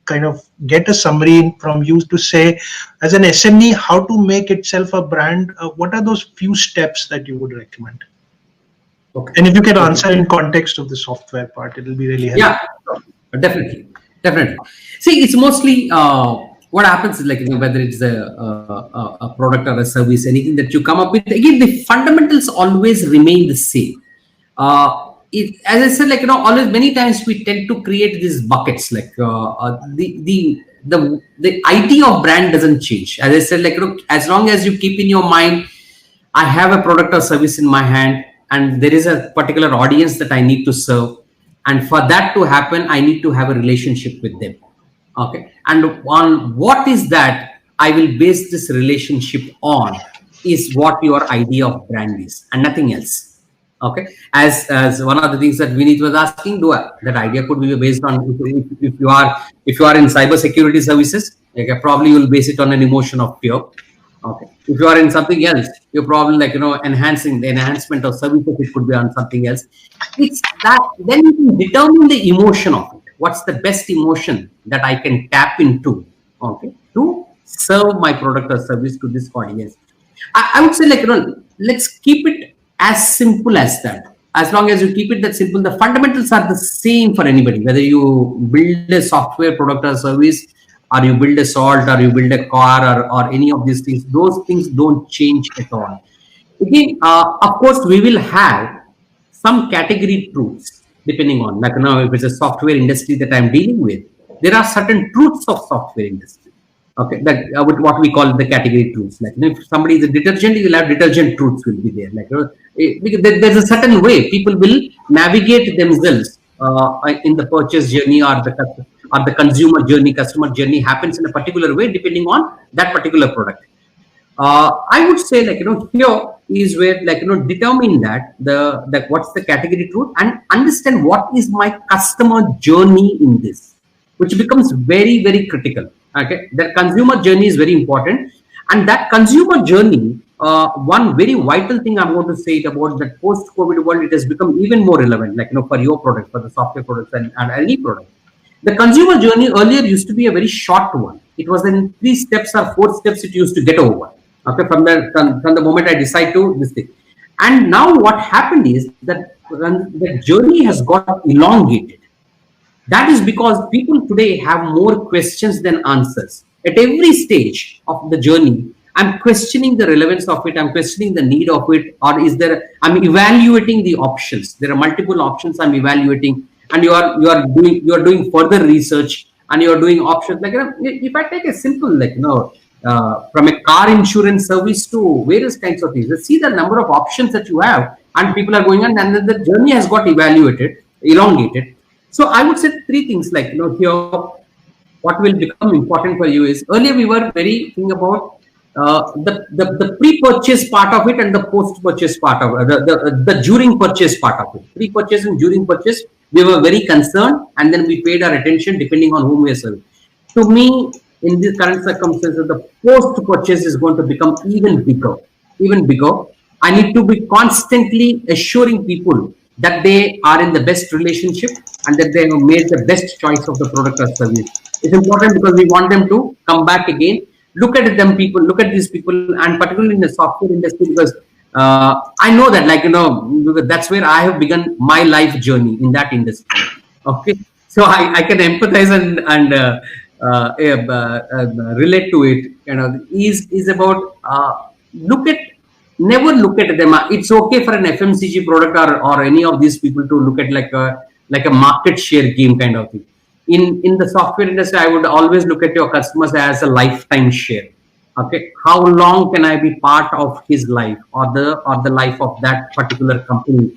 kind of get a summary from you to say, as an SME, how to make itself a brand. What are those few steps that you would recommend? Okay. And if you can answer in context of the software part, it will be really helpful. Yeah, definitely. See, it's mostly what happens is, like, whether it's a product or a service, anything that you come up with. Again, the fundamentals always remain the same. As I said, like, always, many times we tend to create these buckets. Like the idea of brand doesn't change. As I said, like, as long as you keep in your mind, I have a product or service in my hand, and there is a particular audience that I need to serve. And for that to happen, I need to have a relationship with them. Okay. And on what is that I will base this relationship on is what your idea of brand is, and nothing else. Okay. As one of the things that Vinith was asking, that idea could be based on, if you are in cybersecurity services, like, probably you will base it on an emotion of fear. Okay. If you are in something else, you're probably, like, enhancing the enhancement of services, it could be on something else. It's that then you can determine the emotion of it. What's the best emotion that I can tap into, okay, to serve my product or service to this audience? I would say, like, let's keep it as simple as that. As long as you keep it that simple, the fundamentals are the same for anybody, whether you build a software product or service, or you build a salt, or you build a car, or any of these things. Those things don't change at all. Again, of course, we will have some category truths depending on, like, if it's a software industry that I'm dealing with, there are certain truths of software industry. Okay, that what we call the category truths. Like, if somebody is a detergent, you will have detergent truths will be there. Like, because there's a certain way people will navigate themselves in the purchase journey, or the consumer journey. Customer journey happens in a particular way depending on that particular product. I would say, like, here is where, like, determine that what's the category truth, and understand what is my customer journey in this, which becomes very, very critical. Okay, that consumer journey is very important, and that consumer journey, one very vital thing I'm going to say it about that post-COVID world, it has become even more relevant. Like, for your product, for the software products, and any product. The consumer journey earlier used to be a very short one. It was in 3 steps or 4 steps it used to get over. Okay, from the moment I decide to this thing. And now what happened is that the journey has got elongated. That is because people today have more questions than answers. At every stage of the journey, I'm questioning the relevance of it. I'm questioning the need of it. Or I'm evaluating the options. There are multiple options I'm evaluating. And you are doing further research, and you are doing options. Like, if I take a simple, like, from a car insurance service to various kinds of things, see the number of options that you have, and people are going on, and then the journey has got elongated. So I would say 3 things, like, here, what will become important for you is, earlier we were very thinking about the pre-purchase part of it and the post-purchase part of it, the during purchase part of it. Pre-purchase and during purchase, we were very concerned, and then we paid our attention depending on whom we are serving. To me, in these current circumstances, the post-purchase is going to become even bigger. I need to be constantly assuring people that they are in the best relationship, and that they have made the best choice of the product or service. It's important because we want them to come back again. Look at these people, and particularly in the software industry, because I know that, like, that's where I have begun my life journey, in that industry. Okay, so I can empathize and relate to it. Is about never look at them. It's okay for an FMCG product or any of these people to look at like a market share game kind of thing. In the software industry, I would always look at your customers as a lifetime share. Okay, how long can I be part of his life, or the life of that particular company,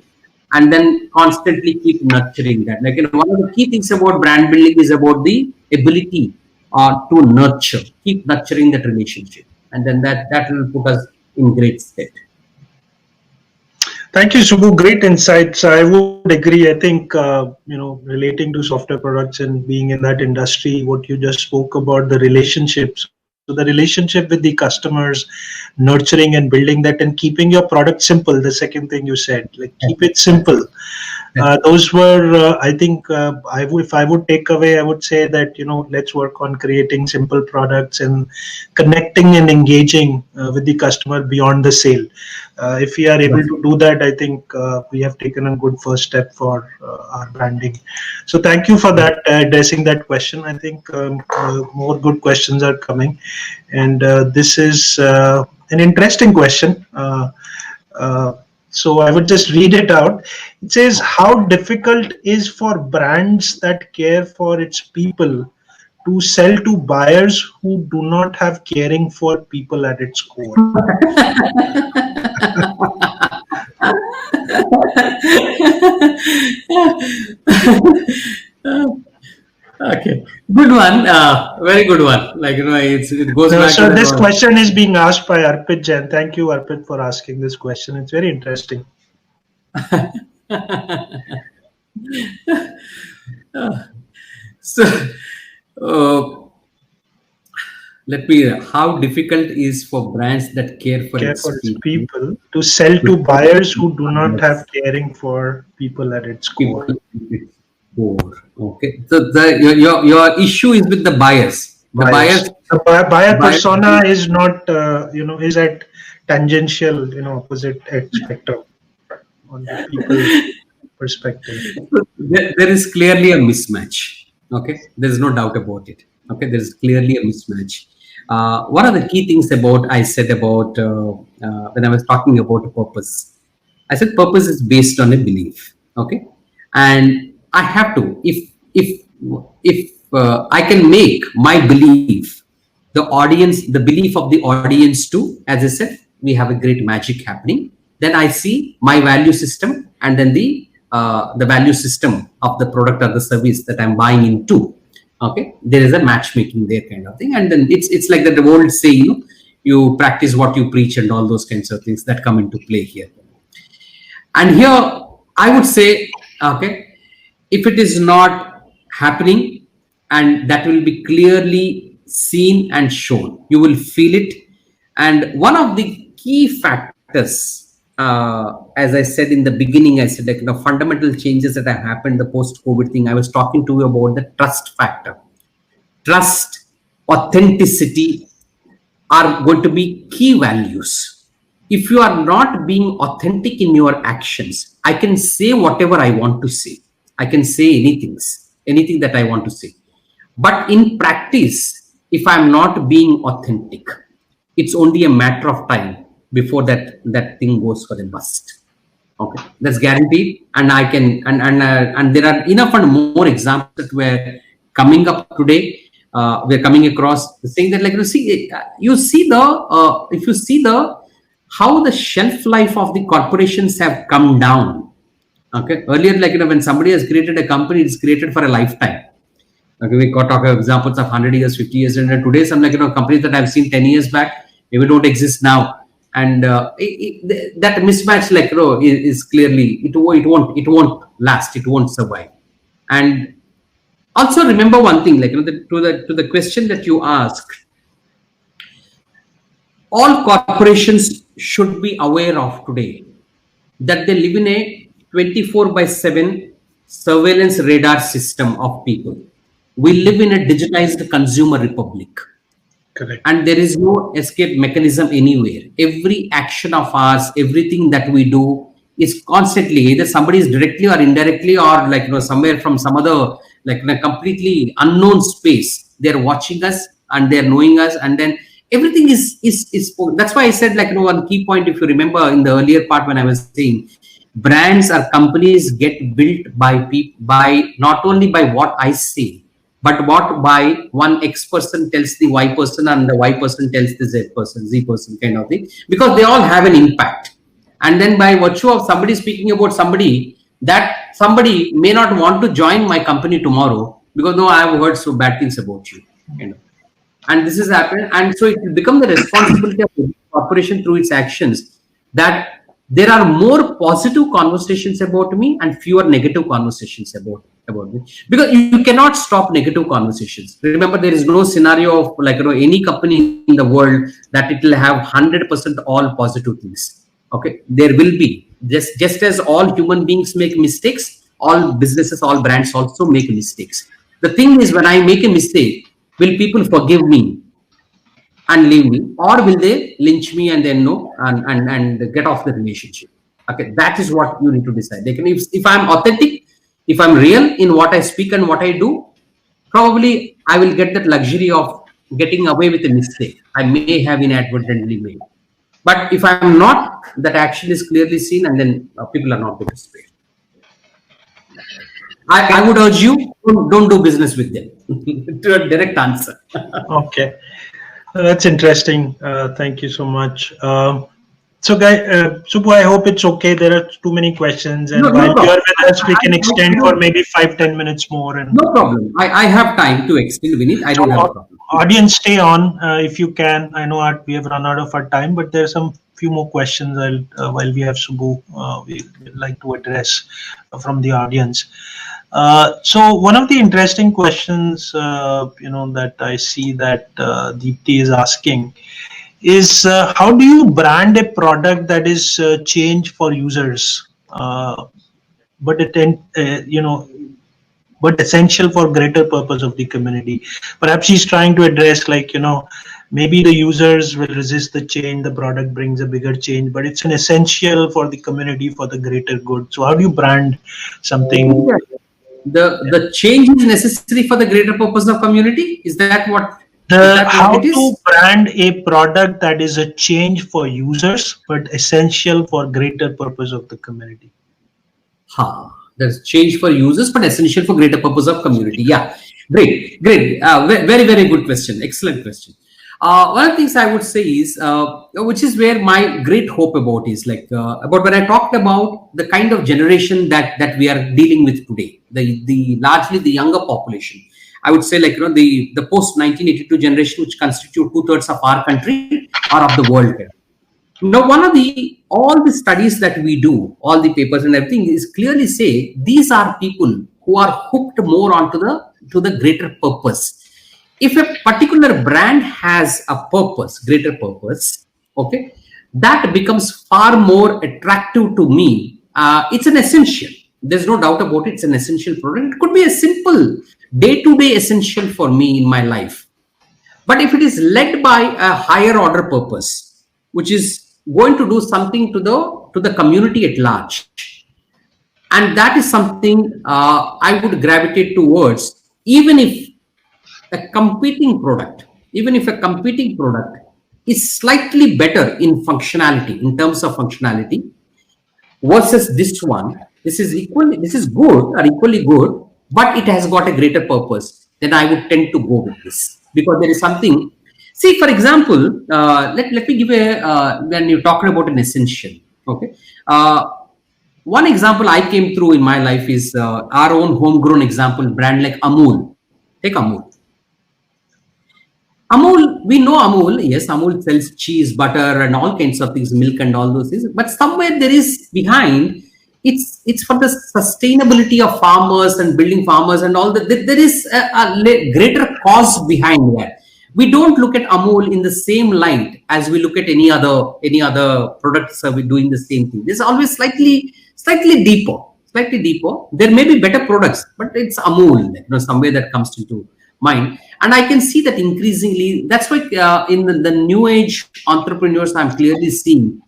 and then constantly keep nurturing that. Like, one of the key things about brand building is about the ability to nurture, keep nurturing that relationship, and then that will put us in great state. Thank you, Subbu. Great insights. I would agree. I think, relating to software products and being in that industry, what you just spoke about, the relationships. So the relationship with the customers, nurturing and building that, and keeping your product simple. The second thing you said, like, keep it simple. Those were, I think, if I would take away, I would say that, let's work on creating simple products and connecting and engaging with the customer beyond the sale. If we are able to do that, I think we have taken a good first step for our branding. So thank you for that, addressing that question. I think more good questions are coming. And this is an interesting question. So I would just read it out. It says, how difficult is for brands that care for its people to sell to buyers who do not have caring for people at its core? Okay, good one. Very good one. It goes back. So this question is being asked by Arpit Jain. Thank you, Arpit, for asking this question. It's very interesting. So, let me. How difficult is for brands that care for its people to sell to buyers who do not have caring for people at its core? Okay, so your issue is with the buyers. The buyer persona is not, is at tangential, opposite spectrum on the people perspective. There is clearly a mismatch. Okay, there is no doubt about it. Okay, there is clearly a mismatch. One of the key things I said about when I was talking about purpose, I said purpose is based on a belief. Okay, and I have to, if I can make my belief, the belief of the audience too, as I said, we have a great magic happening. Then I see my value system, and then the value system of the product or the service that I'm buying into. Okay, there is a matchmaking there, kind of thing, and then it's like the old saying, you practice what you preach, and all those kinds of things that come into play here. And here I would say, okay, if it is not happening, and that will be clearly seen and shown, you will feel it. And one of the key factors, as I said in the beginning, I said fundamental changes that have happened, the post-COVID thing, I was talking to you about the trust factor. Trust, authenticity are going to be key values. If you are not being authentic in your actions, I can say whatever I want to say. I can say anything that I want to say. But in practice, if I'm not being authentic, it's only a matter of time before that thing goes for a bust. Okay, that's guaranteed. And I can, and there are enough and more examples that were coming up today. We're coming across saying that, if you see how the shelf life of the corporations have come down. Okay, earlier, when somebody has created a company, it's created for a lifetime. Okay, we got talk of examples of 100 years, 50 years, and today some companies that I've seen 10 years back maybe don't exist now, and that mismatch is clearly it won't last, it won't survive. And also remember one thing, to the question that you asked, all corporations should be aware of today that they live in a 24/7 surveillance radar system of people. We live in a digitized consumer republic. Correct. And there is no escape mechanism anywhere. Every action of ours, everything that we do is constantly, either somebody is directly or indirectly, or somewhere from some other, in a completely unknown space, they're watching us and they're knowing us, and then everything is that's why I said, one key point, if you remember in the earlier part when I was saying, brands or companies get built by not only by what I say, but what by one X person tells the Y person, and the Y person tells the Z person, kind of thing, because they all have an impact. And then by virtue of somebody speaking about somebody, that somebody may not want to join my company tomorrow because, no, I have heard so bad things about you. And this has happened, and so it will become the responsibility of the corporation through its actions that there are more positive conversations about me and fewer negative conversations about me, because you cannot stop negative conversations. Remember, there is no scenario of any company in the world that it will have 100% all positive things. Okay, there will be, just as all human beings make mistakes, all businesses, all brands also make mistakes. The thing is, when I make a mistake, will people forgive me and leave me, or will they lynch me and then no and get off the relationship? Okay, that is what you need to decide. Like, if I'm authentic, if I'm real in what I speak and what I do, probably I will get that luxury of getting away with a mistake I may have inadvertently made. But if I'm not, that action is clearly seen, and then people are not going to stay. I would urge you, don't do business with them. To a direct answer. Okay, that's interesting. Thank you so much. So, Subbu, I hope it's okay. There are too many questions, and while you're with us, we can extend for maybe 5-10 minutes more. And no problem. I have time to extend, Vineet. I don't have a problem. Audience, stay on if you can. I know we have run out of our time, but there are some few more questions while we have Subbu, we'd like to address from the audience. So one of the interesting questions, that I see that Deepti is asking is how do you brand a product that is change for users, but but essential for greater purpose of the community? Perhaps she's trying to address, maybe the users will resist the change, the product brings a bigger change, but it's an essential for the community for the greater good. So how do you brand something? The change is necessary for the greater purpose of community? Is that what? How to brand a product that is a change for users but essential for greater purpose of the community? There's change for users but essential for greater purpose of community. Yeah, great. Very, very good question. Excellent question. One of the things I would say is, which is where my great hope about is, about when I talked about the kind of generation that we are dealing with today, the largely the younger population. I would say, the post 1982 generation, which constitute 2/3 of our country or of the world. Now, all the studies that we do, all the papers and everything is clearly say these are people who are hooked more onto the greater purpose. If a particular brand has a purpose, greater purpose, okay, that becomes far more attractive to me. It's an essential. There's no doubt about it. It's an essential product. It could be a simple day-to-day essential for me in my life. But if it is led by a higher order purpose, which is going to do something to the community at large, and that is something I would gravitate towards, even if a competing product is slightly better in functionality, in terms of functionality, versus this one. This is good or equally good, but it has got a greater purpose, then I would tend to go with this, because there is something. See, for example, let me give when you're talking about an essential, okay. One example I came through in my life is our own homegrown example, brand like Amul. Take Amul. Amul, we know Amul. Yes, Amul sells cheese, butter, and all kinds of things, milk and all those things. But somewhere there is behind, it's for the sustainability of farmers and building farmers and all that. There is a greater cause behind that. We don't look at Amul in the same light as we look at any other products that we're doing the same thing. There's always slightly deeper. There may be better products, but it's Amul, somewhere that comes into mind. And I can see that increasingly. That's why in the new age entrepreneurs, I'm clearly seeing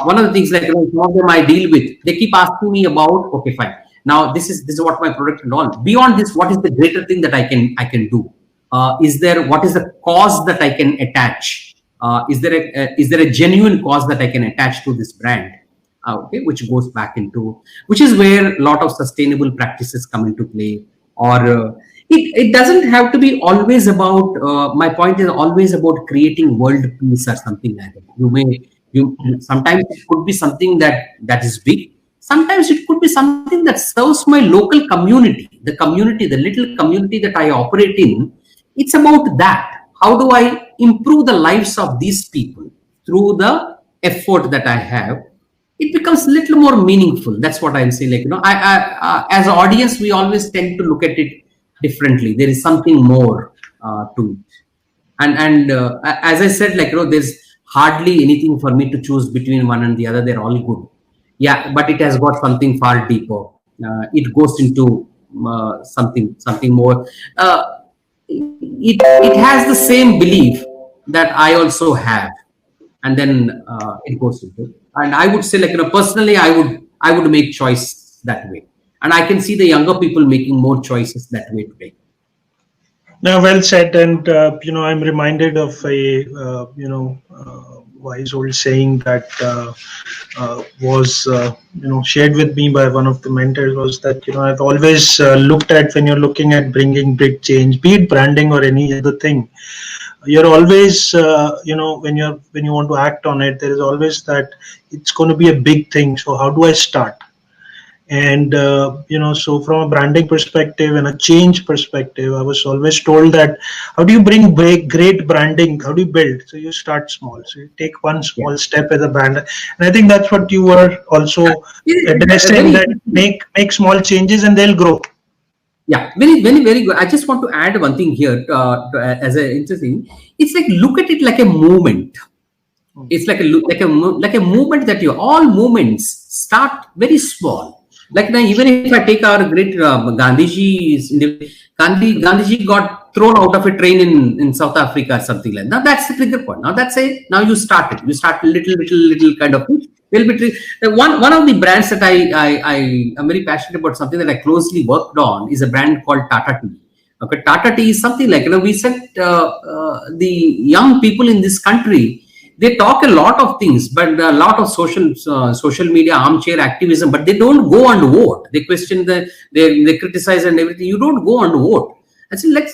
one of the things, some of them I deal with, they keep asking me about, okay, fine, now this is what my product and all. Beyond this, what is the greater thing that I can do? What is the cause that I can attach? Is there a genuine cause that I can attach to this brand? Okay, which goes back into, which is where a lot of sustainable practices come into play. Or it doesn't have to be always about, my point is always about creating world peace or something like that. Sometimes it could be something that is big. Sometimes it could be something that serves my local community, the little community that I operate in. It's about that. How do I improve the lives of these people through the effort that I have? It becomes a little more meaningful. That's what I'm saying. As an audience, we always tend to look at it differently. There is something more to it. And as I said, there's hardly anything for me to choose between one and the other. They're all good. Yeah, but it has got something far deeper. it goes into something more. It has the same belief that I also have, and then it goes into. And I would say, like, personally, I would make choice that way, and I can see the younger people making more choices that way today. Now, well said. And I'm reminded of a wise old saying that was shared with me by one of the mentors, was that I've always looked at, when you're looking at bringing big change, be it branding or any other thing, you're always when you want to act on it, there is always that it's going to be a big thing. So how do I start? And so from a branding perspective and a change perspective, I was always told that how do you bring great branding, how do you build? So you start small, so you take one small step as a brand. And I think that's what you were also addressing, that make small changes and they'll grow. Yeah, very good. I just want to add one thing here as an interesting. It's like, look at it like a movement. It's like a movement, that all movements start very small. Like now, even if I take our great Gandhiji got thrown out of a train in South Africa or something like that. Now that's the trigger point. Now that's it. Now you start little kind of thing. One of the brands that I am very passionate about, something that I closely worked on, is a brand called Tata Tea. Okay, Tata Tea is something like, we said the young people in this country, they talk a lot of things, but a lot of social media armchair activism, but they don't go and vote. They question they criticize and everything. You don't go and vote. I said,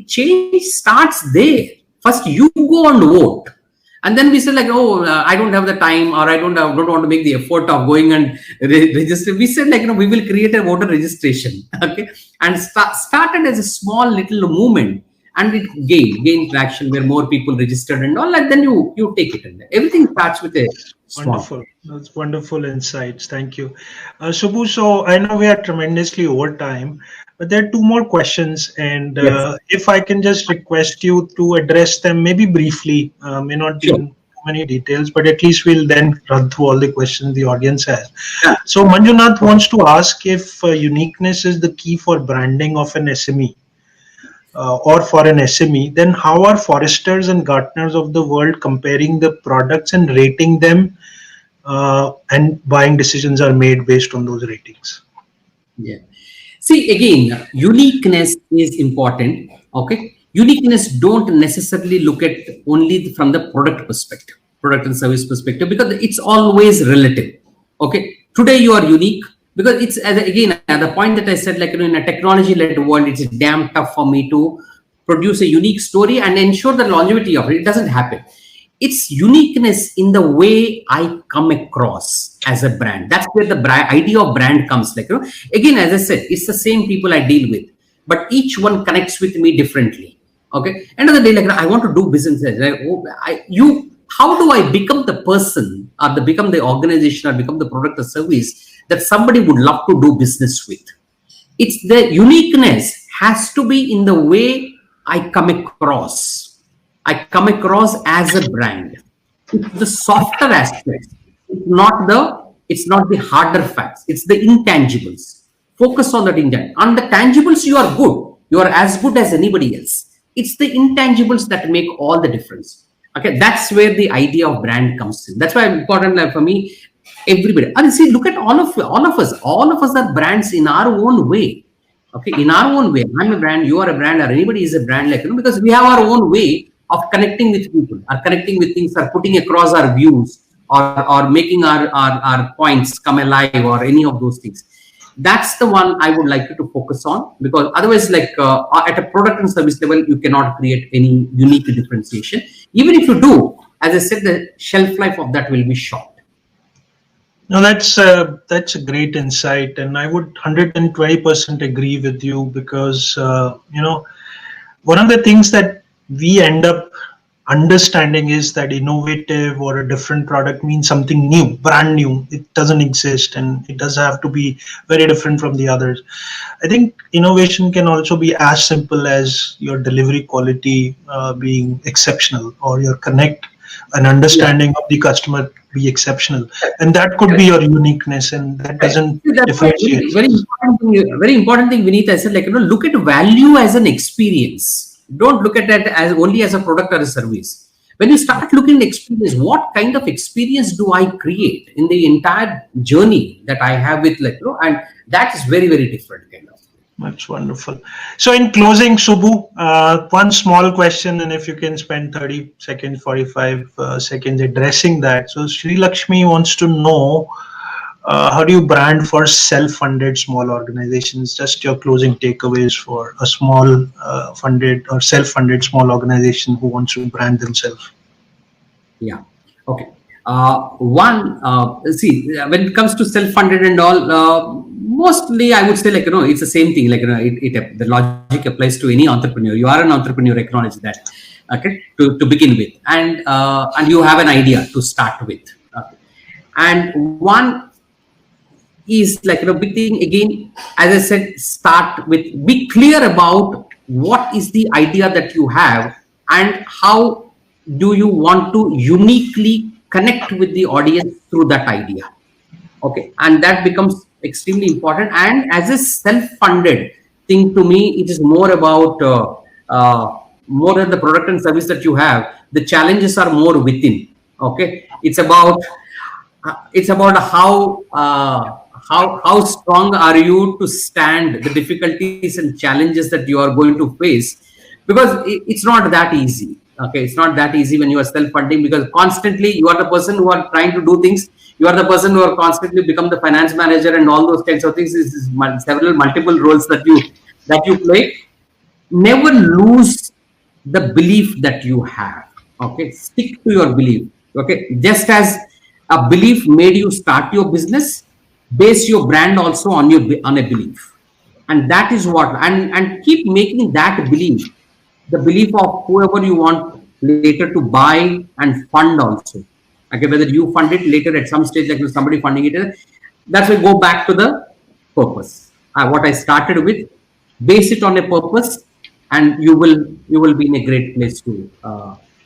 change starts there. First, you go and vote. And then we said, like, I don't have the time, or I don't want to make the effort of going and register. We said, like, we will create a voter registration, okay, and started as a small little movement, and it gained traction where more people registered and all. And then you take it, and everything starts with a small. Wonderful. That's wonderful insights. Thank you, Subbu. So I know we are tremendously over time, but there are two more questions, and Yes. if I can just request you to address them maybe briefly, may not be in many details, but at least we'll then run through all the questions the audience has. Yeah. So Manjunath wants to ask if uniqueness is the key for branding of an SME. Or for an SME, then how are Forresters and Gartners of the world comparing the products and rating them, and buying decisions are made based on those ratings? Yeah. See, again, uniqueness is important. Okay, uniqueness don't necessarily look at only from the product perspective, product and service perspective, because it's always relative. Okay, today you are unique because it's, again, at the point that I said, like, in a technology-led world, it's damn tough for me to produce a unique story and ensure the longevity of it. It doesn't happen. It's uniqueness in the way I come across as a brand. That's where the idea of brand comes. Like, again, as I said, it's the same people I deal with, but each one connects with me differently. Okay. End of the day, like, I want to do business. How do I become the person, or become the organization, or become the product or service that somebody would love to do business with? It's the uniqueness has to be in the way I come across. I come across as a brand. It's the softer aspects. It's not the harder facts. It's the intangibles. Focus on that intangible. On the tangibles, you are good. You are as good as anybody else. It's the intangibles that make all the difference. Okay, that's where the idea of brand comes in. That's why important, like, for me, everybody. And see, look at all of us. All of us are brands in our own way. Okay, in our own way. I'm a brand, you are a brand, or anybody is a brand, like, because we have our own way of connecting with people, or connecting with things, or putting across our views, or making our points come alive, or any of those things. That's the one I would like you to focus on, because otherwise, like, at a product and service level, you cannot create any unique differentiation. Even if you do, as I said, the shelf life of that will be short. No, that's a great insight, and I would 120% agree with you, because one of the things that we end up understanding is that innovative or a different product means something new, brand new. It doesn't exist, and it does have to be very different from the others. I think innovation can also be as simple as your delivery quality being exceptional, or your connect an understanding of the customer be exceptional, and that could be your uniqueness, and that doesn't differentiate. Very important thing, Vineet. I said, look at value as an experience. Don't look at that as only as a product or a service. When you start looking at experience, what kind of experience do I create in the entire journey that I have with, and that is very, very different kind of. That's wonderful. So in closing, Subbu, one small question, and if you can spend 30 seconds, 45 seconds addressing that. So Sri Lakshmi wants to know, how do you brand for self-funded small organizations? Just your closing takeaways for a small funded or self-funded small organization who wants to brand themselves. Yeah. Okay. See, when it comes to self-funded and all, mostly I would say it's the same thing. The logic applies to any entrepreneur. You are an entrepreneur, acknowledge that. Okay, to begin with, and you have an idea to start with. Okay. And one is big thing again, as I said, start with, be clear about what is the idea that you have and how do you want to uniquely connect with the audience through that idea. Okay, and that becomes extremely important. And as a self-funded thing, to me, it is more about more than the product and service that you have. The challenges are more within. Okay, it's about how strong are you to stand the difficulties and challenges that you are going to face, because it's not that easy. Okay, it's not that easy when you are self-funding, because constantly you are the person who are trying to do things. You are the person who are constantly become the finance manager and all those kinds of things. This is several multiple roles that you play. Never lose the belief that you have. Okay, stick to your belief. Okay, just as a belief made you start your business, base your brand also on a belief, and that is what, and keep making that belief the belief of whoever you want later to buy and fund also. Okay, whether you fund it later at some stage, somebody funding it, that's why go back to the purpose. What I started with, base it on a purpose, and you will be in a great place to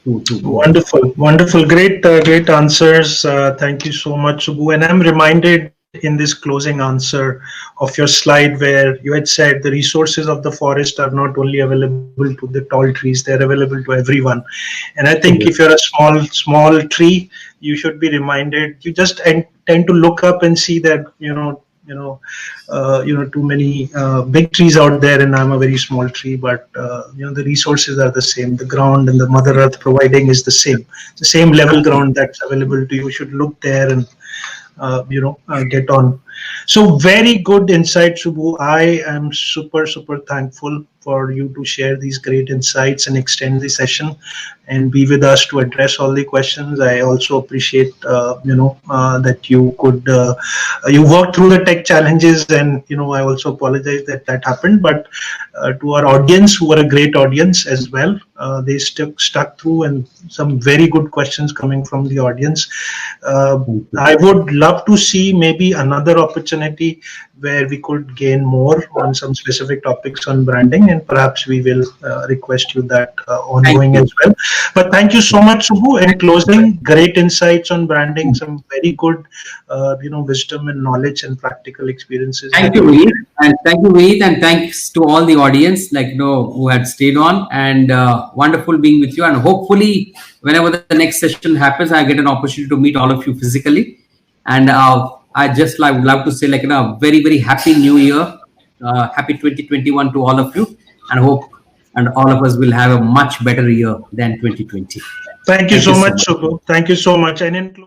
Wonderful, great answers. Thank you so much, Subbu. And I'm reminded in this closing answer of your slide where you had said the resources of the forest are not only available to the tall trees, they're available to everyone. And I think if you're a small tree, you should be reminded. You just tend to look up and see that too many big trees out there, and I'm a very small tree, but the resources are the same. The ground and the Mother Earth providing is the same level ground that's available to you. You should look there and get on. So very good insight, Subbu. I am super thankful for you to share these great insights and extend the session and be with us to address all the questions. I also appreciate that you could you worked through the tech challenges, and I also apologize that happened, but to our audience, who are a great audience as well, they stuck through, and some very good questions coming from the audience. I would love to see maybe another opportunity where we could gain more on some specific topics on branding, and perhaps we will request you that ongoing as well. But thank you so much, Subbu. In closing, great insights on branding, some very good wisdom and knowledge and practical experiences. Thank you, Veet. And thank you, Veet, and thanks to all the audience who had stayed on, and wonderful being with you. And hopefully whenever the next session happens, I get an opportunity to meet all of you physically. And I just would love to say a very, very happy new year, happy 2021 to all of you, and hope and all of us will have a much better year than 2020. Thank you so much, Subbu. Thank you so much. And in